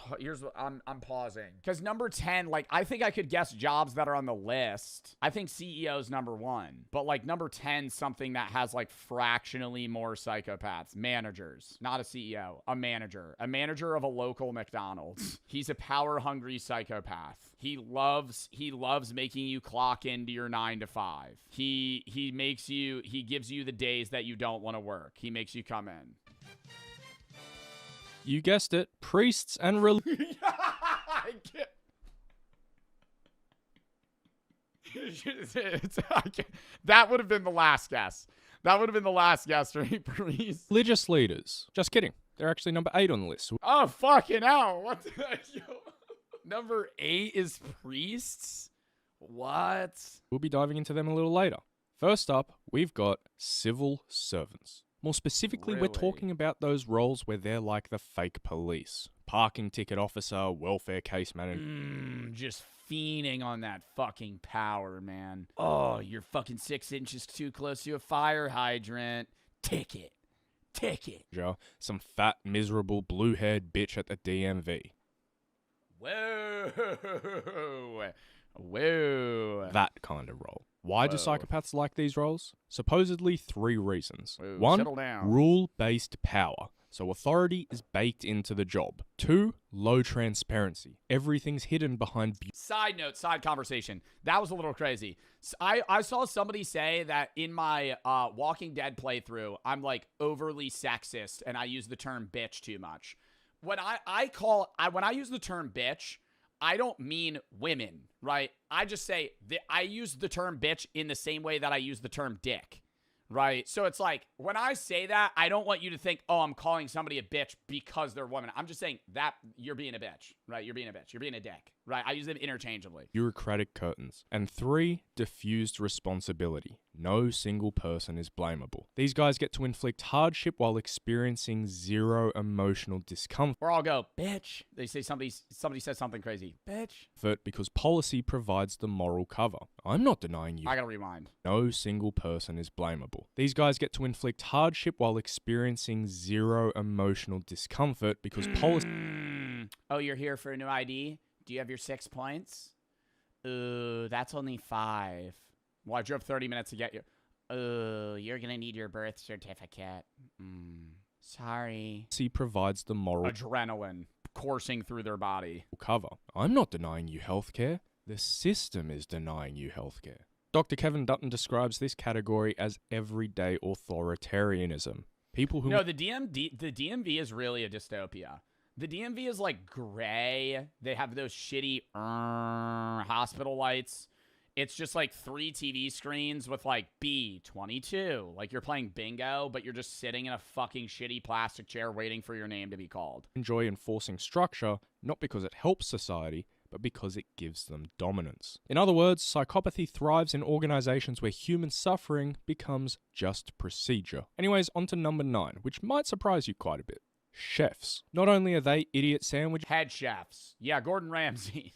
I'm pausing. Because number 10, like, I think I could guess jobs that are on the list. I think CEO's number 1. But, like, number 10, something that has, like, fractionally more psychopaths. Managers. Not a CEO. A manager. A manager of a local McDonald's. He's a power-hungry psychopath. He loves making you clock into your 9 to 5. He gives you the days that you don't want to work. He makes you come in. You guessed it, priests and That would have been the last guess. That would have been the last guess, right, priests? religious leaders. Just kidding. They're actually number 8 on the list. Oh, fucking hell. What the Number 8 is priests? What? We'll be diving into them a little later. First up, we've got civil servants. More specifically, we're talking about those roles where they're like the fake police. Parking ticket officer, welfare case manager. Just fiending on that fucking power, man. Oh, you're fucking 6 inches too close to a fire hydrant. Ticket. Some fat, miserable, blue-haired bitch at the DMV. Whoa. That kind of role. Why do psychopaths like these roles? Supposedly 3 reasons. Whoa, 1, settle down. rule-based power. So authority is baked into the job. 2, low transparency. Everything's hidden behind... Side note, side conversation. That was a little crazy. I saw somebody say that in my Walking Dead playthrough, I'm like overly sexist and I use the term bitch too much. When when I use the term bitch, I don't mean women, right? I just say I use the term bitch in the same way that I use the term dick, right? So it's like, when I say that, I don't want you to think, oh, I'm calling somebody a bitch because they're women. I'm just saying that you're being a bitch, right? You're being a bitch. You're being a dick, right? I use them interchangeably. Bureaucratic curtains. And 3, diffused responsibility. No single person is blamable. These guys get to inflict hardship while experiencing 0 emotional discomfort. Or I'll go, bitch. They say somebody says something crazy. Bitch. Because policy provides the moral cover. I'm not denying you. I gotta rewind. No single person is blamable. These guys get to inflict hardship while experiencing 0 emotional discomfort because policy... Oh, you're here for a new ID? Do you have your 6 points? Ooh, that's only 5. Well, I drove 30 minutes to get you. Ooh, you're gonna need your birth certificate. Sorry. Policy provides the moral... Adrenaline coursing through their body. ...cover. I'm not denying you healthcare. The system is denying you healthcare. Dr. Kevin Dutton describes this category as everyday authoritarianism. People who... No, the DMV is really a dystopia. The DMV is like gray. They have those shitty hospital lights. It's just like 3 TV screens with like B22. Like you're playing bingo, but you're just sitting in a fucking shitty plastic chair waiting for your name to be called. Enjoy enforcing structure, not because it helps society, but because it gives them dominance. In other words, psychopathy thrives in organizations where human suffering becomes just procedure. Anyways, on to number 9, which might surprise you quite a bit. Chefs. Not only are they idiot sandwich... Head chefs. Yeah, Gordon Ramsay.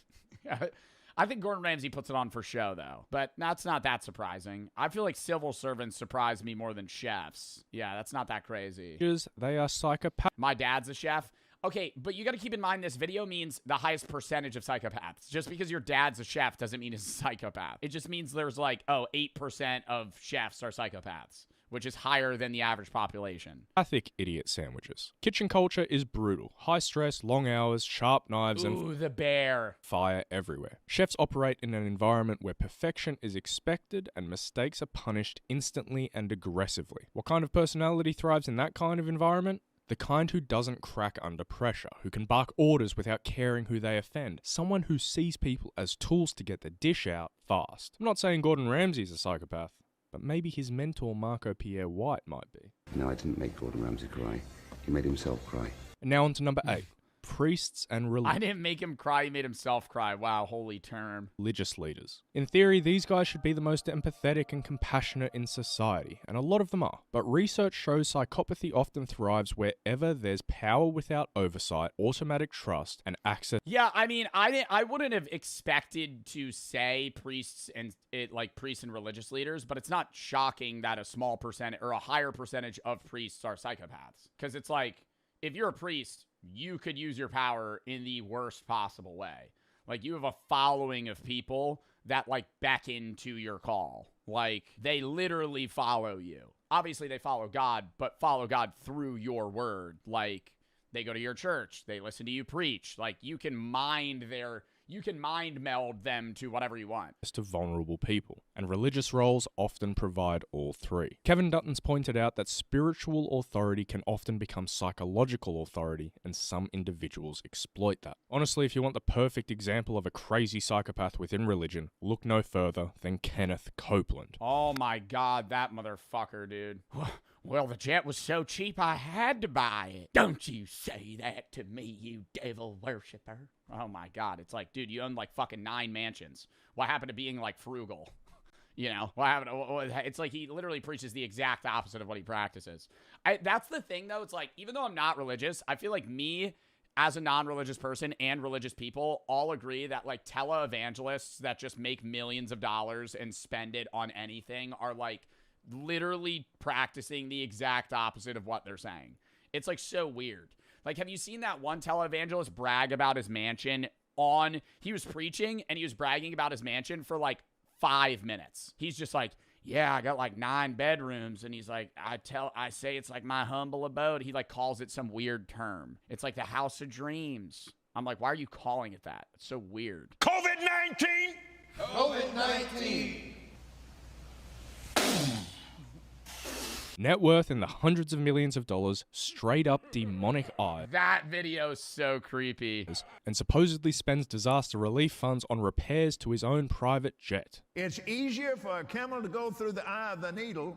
I think Gordon Ramsay puts it on for show, though. But that's not that surprising. I feel like civil servants surprise me more than chefs. Yeah, that's not that crazy. They are psychopaths. My dad's a chef. Okay, but you got to keep in mind this video means the highest percentage of psychopaths. Just because your dad's a chef doesn't mean he's a psychopath. It just means there's like, 8% of chefs are psychopaths. which is higher than the average population. Classic idiot sandwiches. Kitchen culture is brutal. High stress, long hours, sharp knives, Ooh, the bear. fire everywhere. Chefs operate in an environment where perfection is expected and mistakes are punished instantly and aggressively. What kind of personality thrives in that kind of environment? The kind who doesn't crack under pressure, who can bark orders without caring who they offend. Someone who sees people as tools to get the dish out fast. I'm not saying Gordon Ramsay's a psychopath, but maybe his mentor Marco Pierre White might be. No, I didn't make Gordon Ramsay cry. He made himself cry. And now on to number 8. Priests and I didn't make him cry, he made himself cry. Wow, holy term. religious leaders. In theory, these guys should be the most empathetic and compassionate in society, and a lot of them are. But research shows psychopathy often thrives wherever there's power without oversight, automatic trust, and access. Yeah, I mean, I wouldn't have expected to say priests and religious leaders, but it's not shocking that a small percentage or a higher percentage of priests are psychopaths. Because it's like, if you're a priest, you could use your power in the worst possible way. Like, you have a following of people that, like, beckon to your call. Like, they literally follow you. Obviously, they follow God, but follow God through your word. Like, they go to your church. They listen to you preach. Like, you can mind meld them to whatever you want. To vulnerable people, and religious roles often provide all three. Kevin Dutton's pointed out that spiritual authority can often become psychological authority, and some individuals exploit that. Honestly, if you want the perfect example of a crazy psychopath within religion, look no further than Kenneth Copeland. Oh my God, that motherfucker, dude. Well, the jet was so cheap, I had to buy it. Don't you say that to me, you devil worshiper. Oh my God. It's like, dude, you own like fucking 9 mansions. What happened to being like frugal? You know, what happened to, it's like he literally preaches the exact opposite of what he practices. That's the thing, though. It's like, even though I'm not religious, I feel like me as a non-religious person and religious people all agree that like televangelists that just make millions of dollars and spend it on anything are like literally practicing the exact opposite of what they're saying. It's like so weird. Like, have you seen that one televangelist brag about his mansion he was preaching and he was bragging about his mansion for like 5 minutes. He's just like, yeah, I got like 9 bedrooms. And he's like, I say it's like my humble abode. He like calls it some weird term. It's like the house of dreams. I'm like, why are you calling it that? It's so weird. COVID-19! COVID-19! Net worth in the hundreds of millions of dollars, straight up demonic eye. That video is so creepy. And supposedly spends disaster relief funds on repairs to his own private jet. It's easier for a camel to go through the eye of the needle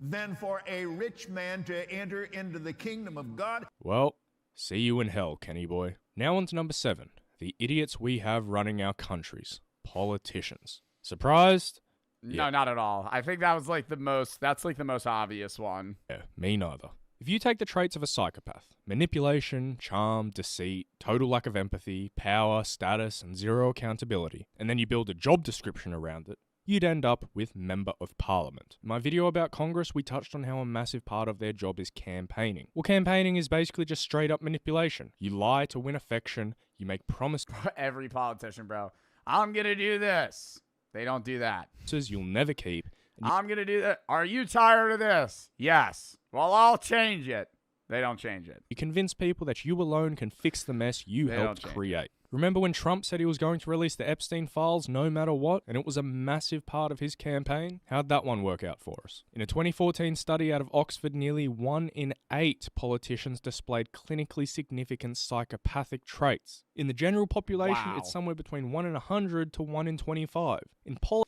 than for a rich man to enter into the kingdom of God. Well, see you in hell, Kenny boy. Now on to number 7. The idiots we have running our countries. Politicians. Surprised? No, Yeah. not at all. I think that's like the most obvious one. Yeah, me neither. If you take the traits of a psychopath, manipulation, charm, deceit, total lack of empathy, power, status, and zero accountability, and then you build a job description around it, you'd end up with Member of Parliament. In my video about Congress, we touched on how a massive part of their job is campaigning. Well, campaigning is basically just straight up manipulation. You lie to win affection, you make promises. Every politician, bro. I'm gonna do this. They don't do that. You'll never keep. I'm going to do that. Are you tired of this? Yes. Well, I'll change it. They don't change it. You convince people that you alone can fix the mess you They helped don't change create. Remember when Trump said he was going to release the Epstein files no matter what, and it was a massive part of his campaign? How'd that one work out for us? In a 2014 study out of Oxford, nearly 1 in 8 politicians displayed clinically significant psychopathic traits. In the general population, Wow. it's somewhere between 1 in 100 to 1 in 25.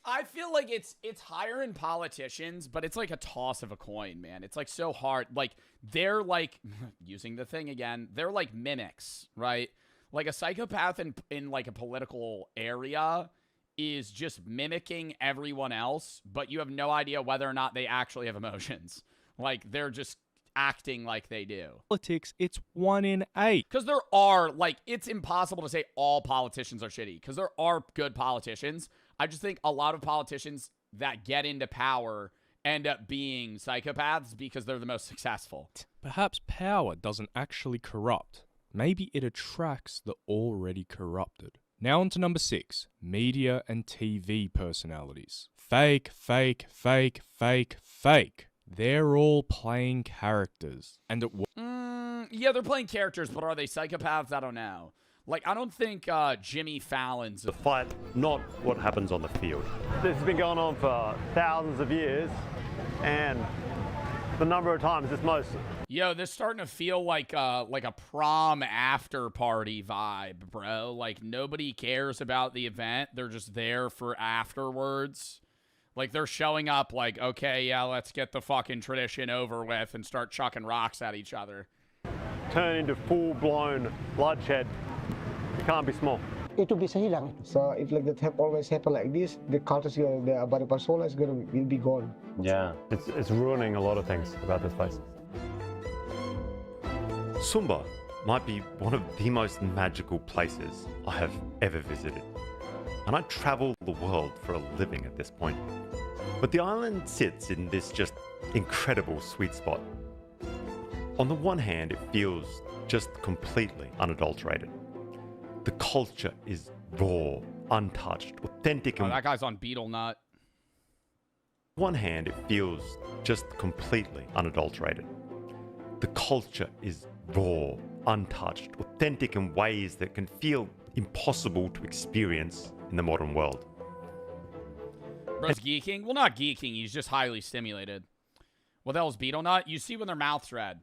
I feel like it's higher in politicians, but it's like a toss of a coin, man. It's like so hard. Like, they're like, using the thing again, they're like mimics, right? Like a psychopath in like a political area is just mimicking everyone else, but you have no idea whether or not they actually have emotions. Like, they're just acting like they do. Politics, it's 1 in 8. Because there are, like, it's impossible to say all politicians are shitty, because there are good politicians. I just think a lot of politicians that get into power end up being psychopaths because they're the most successful. Perhaps power doesn't actually corrupt. Maybe it attracts the already corrupted. Now on to number 6, media and TV personalities. Fake, fake, fake, fake, fake. they're all playing characters. And it Yeah, they're playing characters, but are they psychopaths? I don't know. Like, I don't think Jimmy Fallon's... The fight, not what happens on the field. This has been going on for thousands of years, and the number of times it's most... Yo, this is starting to feel like a prom after party vibe, bro. Like, nobody cares about the event. They're just there for afterwards. Like, they're showing up like, okay, yeah, let's get the fucking tradition over with and start chucking rocks at each other. Turn into full-blown bloodshed. It can't be small. Itu bisa hilang. So if like that always happen like this, the culture, the Bartolozzi will be gone. Yeah, it's ruining a lot of things about this place. Sumba might be one of the most magical places I have ever visited. And I travel the world for a living at this point. But the island sits in this just incredible sweet spot. On the one hand, it feels just completely unadulterated. The culture is raw, untouched, authentic, and... Oh, that guy's on Beetle Nut. On one hand, it feels just completely unadulterated. The culture is raw, untouched, authentic in ways that can feel impossible to experience in the modern world. Bro's geeking? Well, not geeking. He's just highly stimulated. What the hell is Beetle Nut? You see when their mouth's red.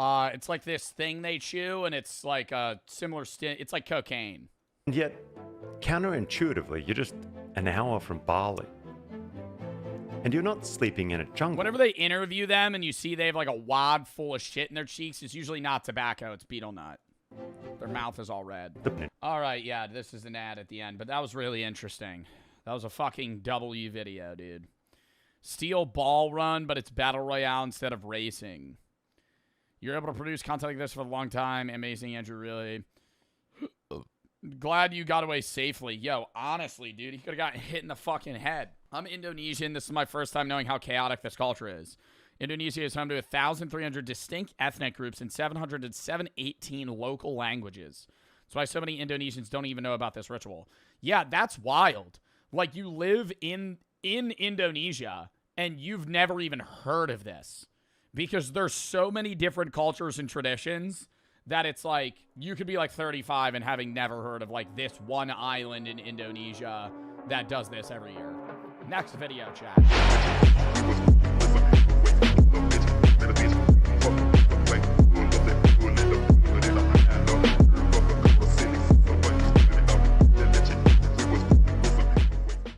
It's like this thing they chew, and it's like a similar... It's like cocaine. And yet, counterintuitively, you're just an hour from Bali. And you're not sleeping in a jungle. Whenever they interview them and you see they have like a wad full of shit in their cheeks, it's usually not tobacco, it's Beetle Nut. Their mouth is all red. All right, yeah, this is an ad at the end, but that was really interesting. That was a fucking W video, dude. Steel ball run, but it's battle royale instead of racing. You're able to produce content like this for a long time. Amazing, Andrew, really. Glad you got away safely. Yo, honestly, dude, he could have gotten hit in the fucking head. I'm Indonesian. This is my first time knowing how chaotic this culture is. Indonesia is home to 1,300 distinct ethnic groups and 718 local languages. That's why so many Indonesians don't even know about this ritual. Yeah, that's wild. Like, you live in Indonesia, and you've never even heard of this. Because there's so many different cultures and traditions that it's like, you could be like 35 and having never heard of like this one island in Indonesia that does this every year. Next video, chat.